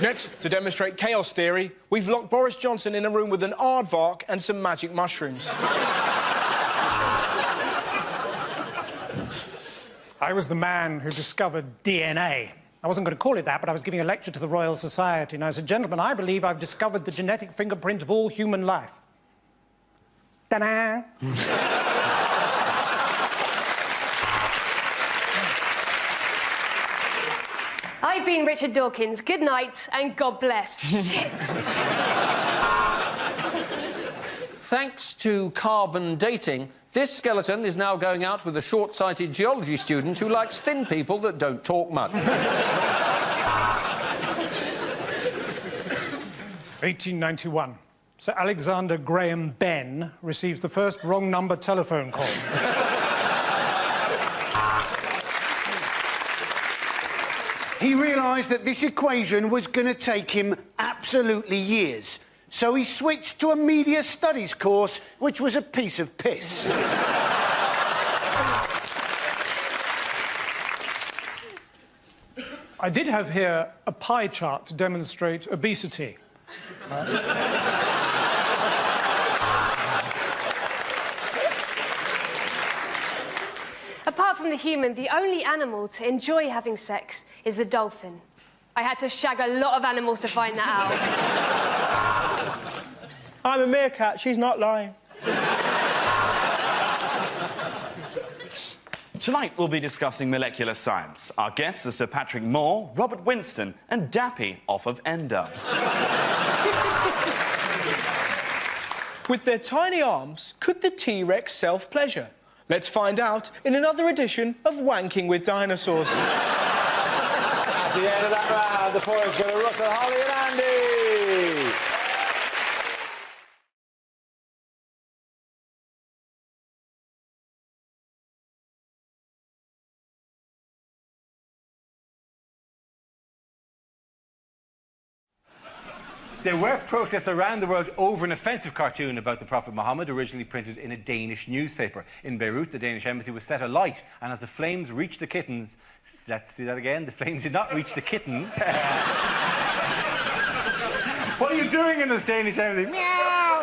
Speaker 9: Next, to demonstrate chaos theory, we've locked Boris Johnson in a room with an aardvark and some magic mushrooms.
Speaker 7: I was the man who discovered DNA. I wasn't going to call it that, but I was giving a lecture to the Royal Society, and I said, gentlemen, I believe I've discovered the genetic fingerprint of all human life. Ta-da!
Speaker 23: I've been Richard Dawkins. Good night and God bless. Shit!
Speaker 8: Thanks to carbon dating, this skeleton is now going out with a short-sighted geology student who likes thin people that don't talk much.
Speaker 7: 1891. Sir Alexander Graham Benn receives the first wrong number telephone call.
Speaker 13: He realised that this equation was going to take him absolutely years. So he switched to a media studies course, which was a piece of piss.
Speaker 7: I did have here a pie chart to demonstrate obesity.
Speaker 23: Apart from the human, the only animal to enjoy having sex is the dolphin. I had to shag a lot of animals to find that out.
Speaker 3: I'm a meerkat, she's not lying.
Speaker 21: Tonight we'll be discussing molecular science. Our guests are Sir Patrick Moore, Robert Winston and Dappy off of N-Dubs.
Speaker 3: With their tiny arms, could the T-Rex self-pleasure? Let's find out in another edition of Wanking with Dinosaurs.
Speaker 12: At the end of that round, the points go to Russell, Holly and Andy.
Speaker 1: There were protests around the world over an offensive cartoon about the Prophet Muhammad, originally printed in a Danish newspaper. In Beirut, the Danish embassy was set alight, and as the flames reached the kittens... Let's do that again. The flames did not reach the kittens. What are you doing in this Danish embassy? Meow!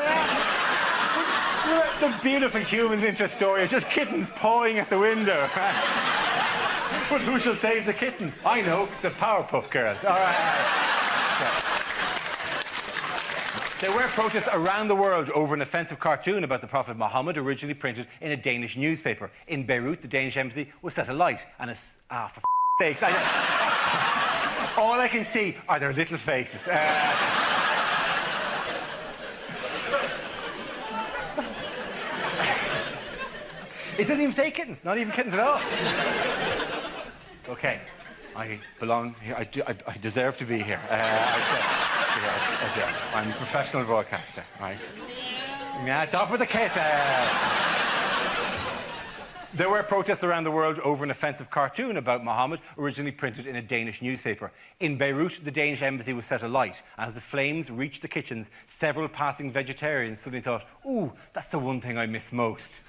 Speaker 1: The beautiful human interest story of just kittens pawing at the window. But who shall save the kittens? I know, the Powerpuff Girls. All right. There were protests around the world over an offensive cartoon about the Prophet Muhammad, originally printed in a Danish newspaper. In Beirut, the Danish embassy was set alight, and for sakes, all I can see are their little faces. It doesn't even say kittens, not even kittens at all. OK, I belong here. I deserve to be here. I'm a professional broadcaster, right? Yeah, top of the kit. There were protests around the world over an offensive cartoon about Muhammad, originally printed in a Danish newspaper. In Beirut, the Danish embassy was set alight. As the flames reached the kitchens, several passing vegetarians suddenly thought, ooh, that's the one thing I miss most.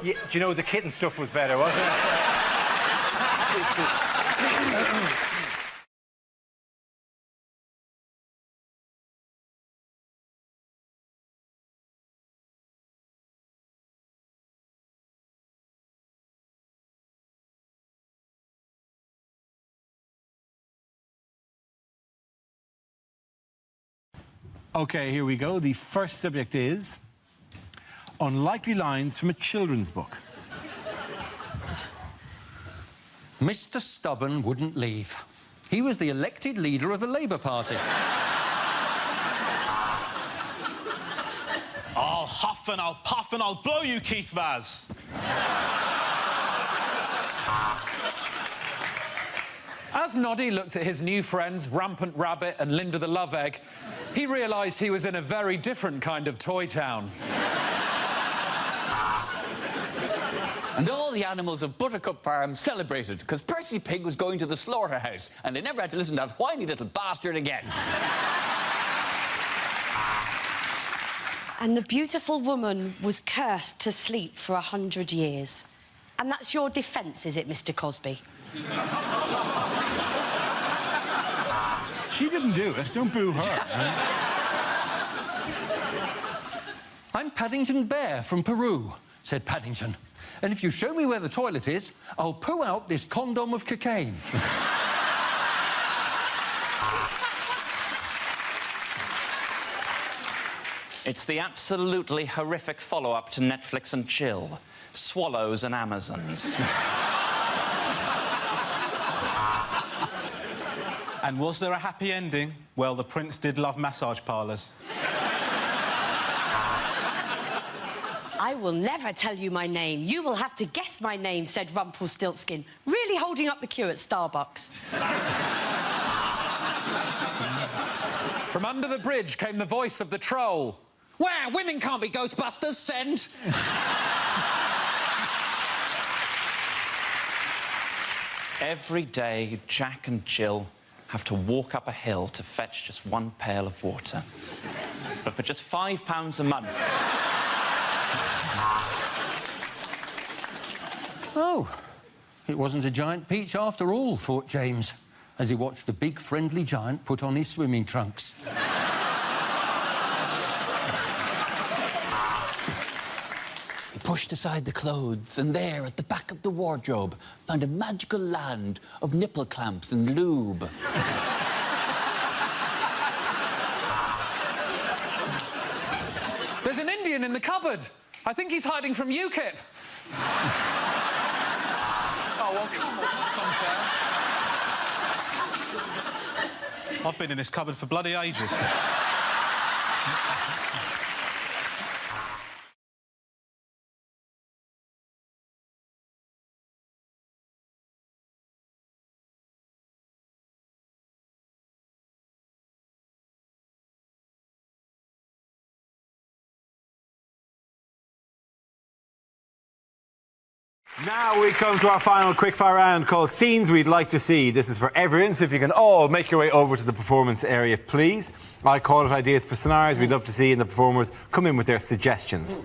Speaker 1: Yeah, do you know, the kitten stuff was better, wasn't it? OK, here we go. The first subject is unlikely lines from a children's book.
Speaker 14: Mr. Stubborn wouldn't leave. He was the elected leader of the Labour Party.
Speaker 18: I'll huff and I'll puff and I'll blow you, Keith Vaz.
Speaker 17: As Noddy looked at his new friends, Rampant Rabbit and Linda the Love Egg, he realised he was in a very different kind of toy town.
Speaker 24: And all the animals of Buttercup Farm celebrated because Percy Pig was going to the slaughterhouse and they never had to listen to that whiny little bastard again.
Speaker 11: And the beautiful woman was cursed to sleep for 100 years. And that's your defence, is it, Mr. Cosby?
Speaker 1: She didn't do it. Don't boo her.
Speaker 14: I'm Paddington Bear from Peru, said Paddington. And if you show me where the toilet is, I'll poo out this condom of cocaine.
Speaker 21: It's the absolutely horrific follow-up to Netflix and Chill. Swallows and Amazons.
Speaker 2: And was there a happy ending? Well, the prince did love massage parlours.
Speaker 11: I will never tell you my name. You will have to guess my name, said Rumpelstiltskin, really holding up the queue at Starbucks.
Speaker 17: From under the bridge came the voice of the troll. Wow, women can't be Ghostbusters, send!
Speaker 21: Every day, Jack and Jill have to walk up a hill to fetch just one pail of water. But for just £5 a month...
Speaker 14: Oh, It wasn't a giant peach after all, thought James, as he watched the big friendly giant put on his swimming trunks.
Speaker 24: He pushed aside the clothes, and there, at the back of the wardrobe, found a magical land of nipple clamps and lube.
Speaker 17: There's an Indian in the cupboard. I think he's hiding from UKIP.
Speaker 2: Oh, well, come on, I've been in this cupboard for bloody ages.
Speaker 12: Now we come to our final quickfire round called Scenes We'd Like to See. This is for everyone, so if you can all make your way over to the performance area, please. I call it ideas for scenarios we'd love to see, and the performers come in with their suggestions.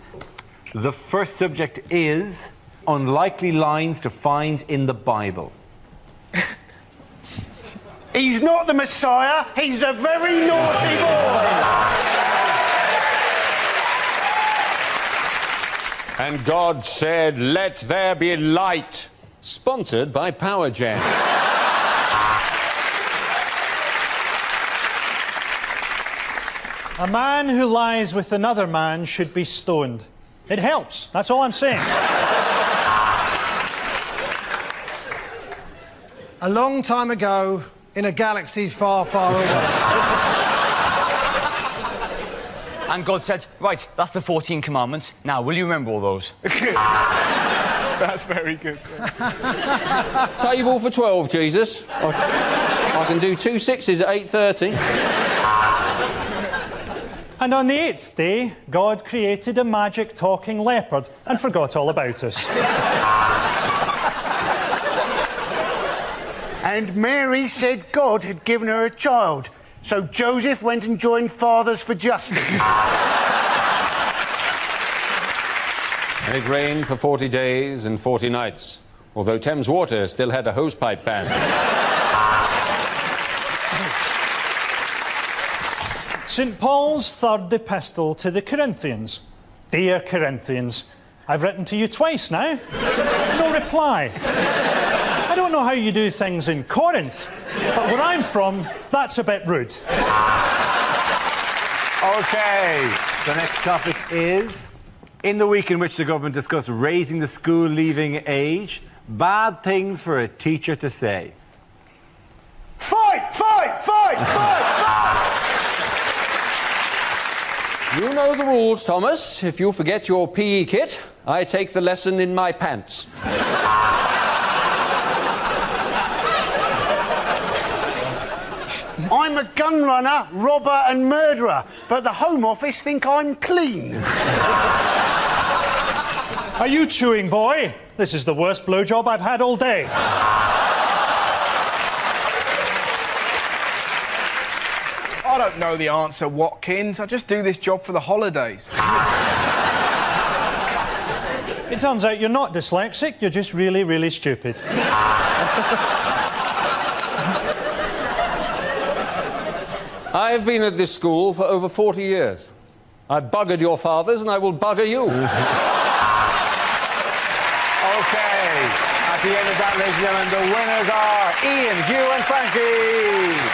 Speaker 12: The first subject is unlikely lines to find in the Bible.
Speaker 13: He's not the Messiah, he's a very naughty boy.
Speaker 15: And God said, "Let there be light." Sponsored by PowerGen.
Speaker 4: A man who lies with another man should be stoned. It helps, that's all I'm saying.
Speaker 6: A long time ago, in a galaxy far, far away.
Speaker 16: And God said, right, that's the 14 commandments. Now, will you remember all those?
Speaker 9: That's very good.
Speaker 8: Table for 12, Jesus. I can do 2 6s at 8:30.
Speaker 4: And on the 8th day, God created a magic talking leopard and forgot all about us.
Speaker 13: And Mary said God had given her a child, so Joseph went and joined Fathers for Justice.
Speaker 15: And it rained for 40 days and 40 nights, although Thames Water still had a hosepipe ban.
Speaker 4: St. Paul's third epistle to the Corinthians. Dear Corinthians, I've written to you twice now. No reply. I don't know how you do things in Corinth, but where I'm from, that's a bit rude.
Speaker 12: OK, the next topic is, in the week in which the government discussed raising the school leaving age, bad things for a teacher to say.
Speaker 13: Fight! Fight! Fight! Fight! Fight!
Speaker 8: You know the rules, Thomas. If you forget your PE kit, I take the lesson in my pants.
Speaker 13: I'm a gun runner, robber and murderer, but the Home Office think I'm clean.
Speaker 4: Are you chewing, boy? This is the worst blowjob I've had all day.
Speaker 9: I don't know the answer, Watkins. I just do this job for the holidays.
Speaker 4: It turns out you're not dyslexic, you're just really, really stupid.
Speaker 8: I have been at this school for over 40 years. I buggered your fathers and I will bugger you.
Speaker 12: OK. At the end of that, ladies and gentlemen, the winners are Ian, Hugh and Frankie.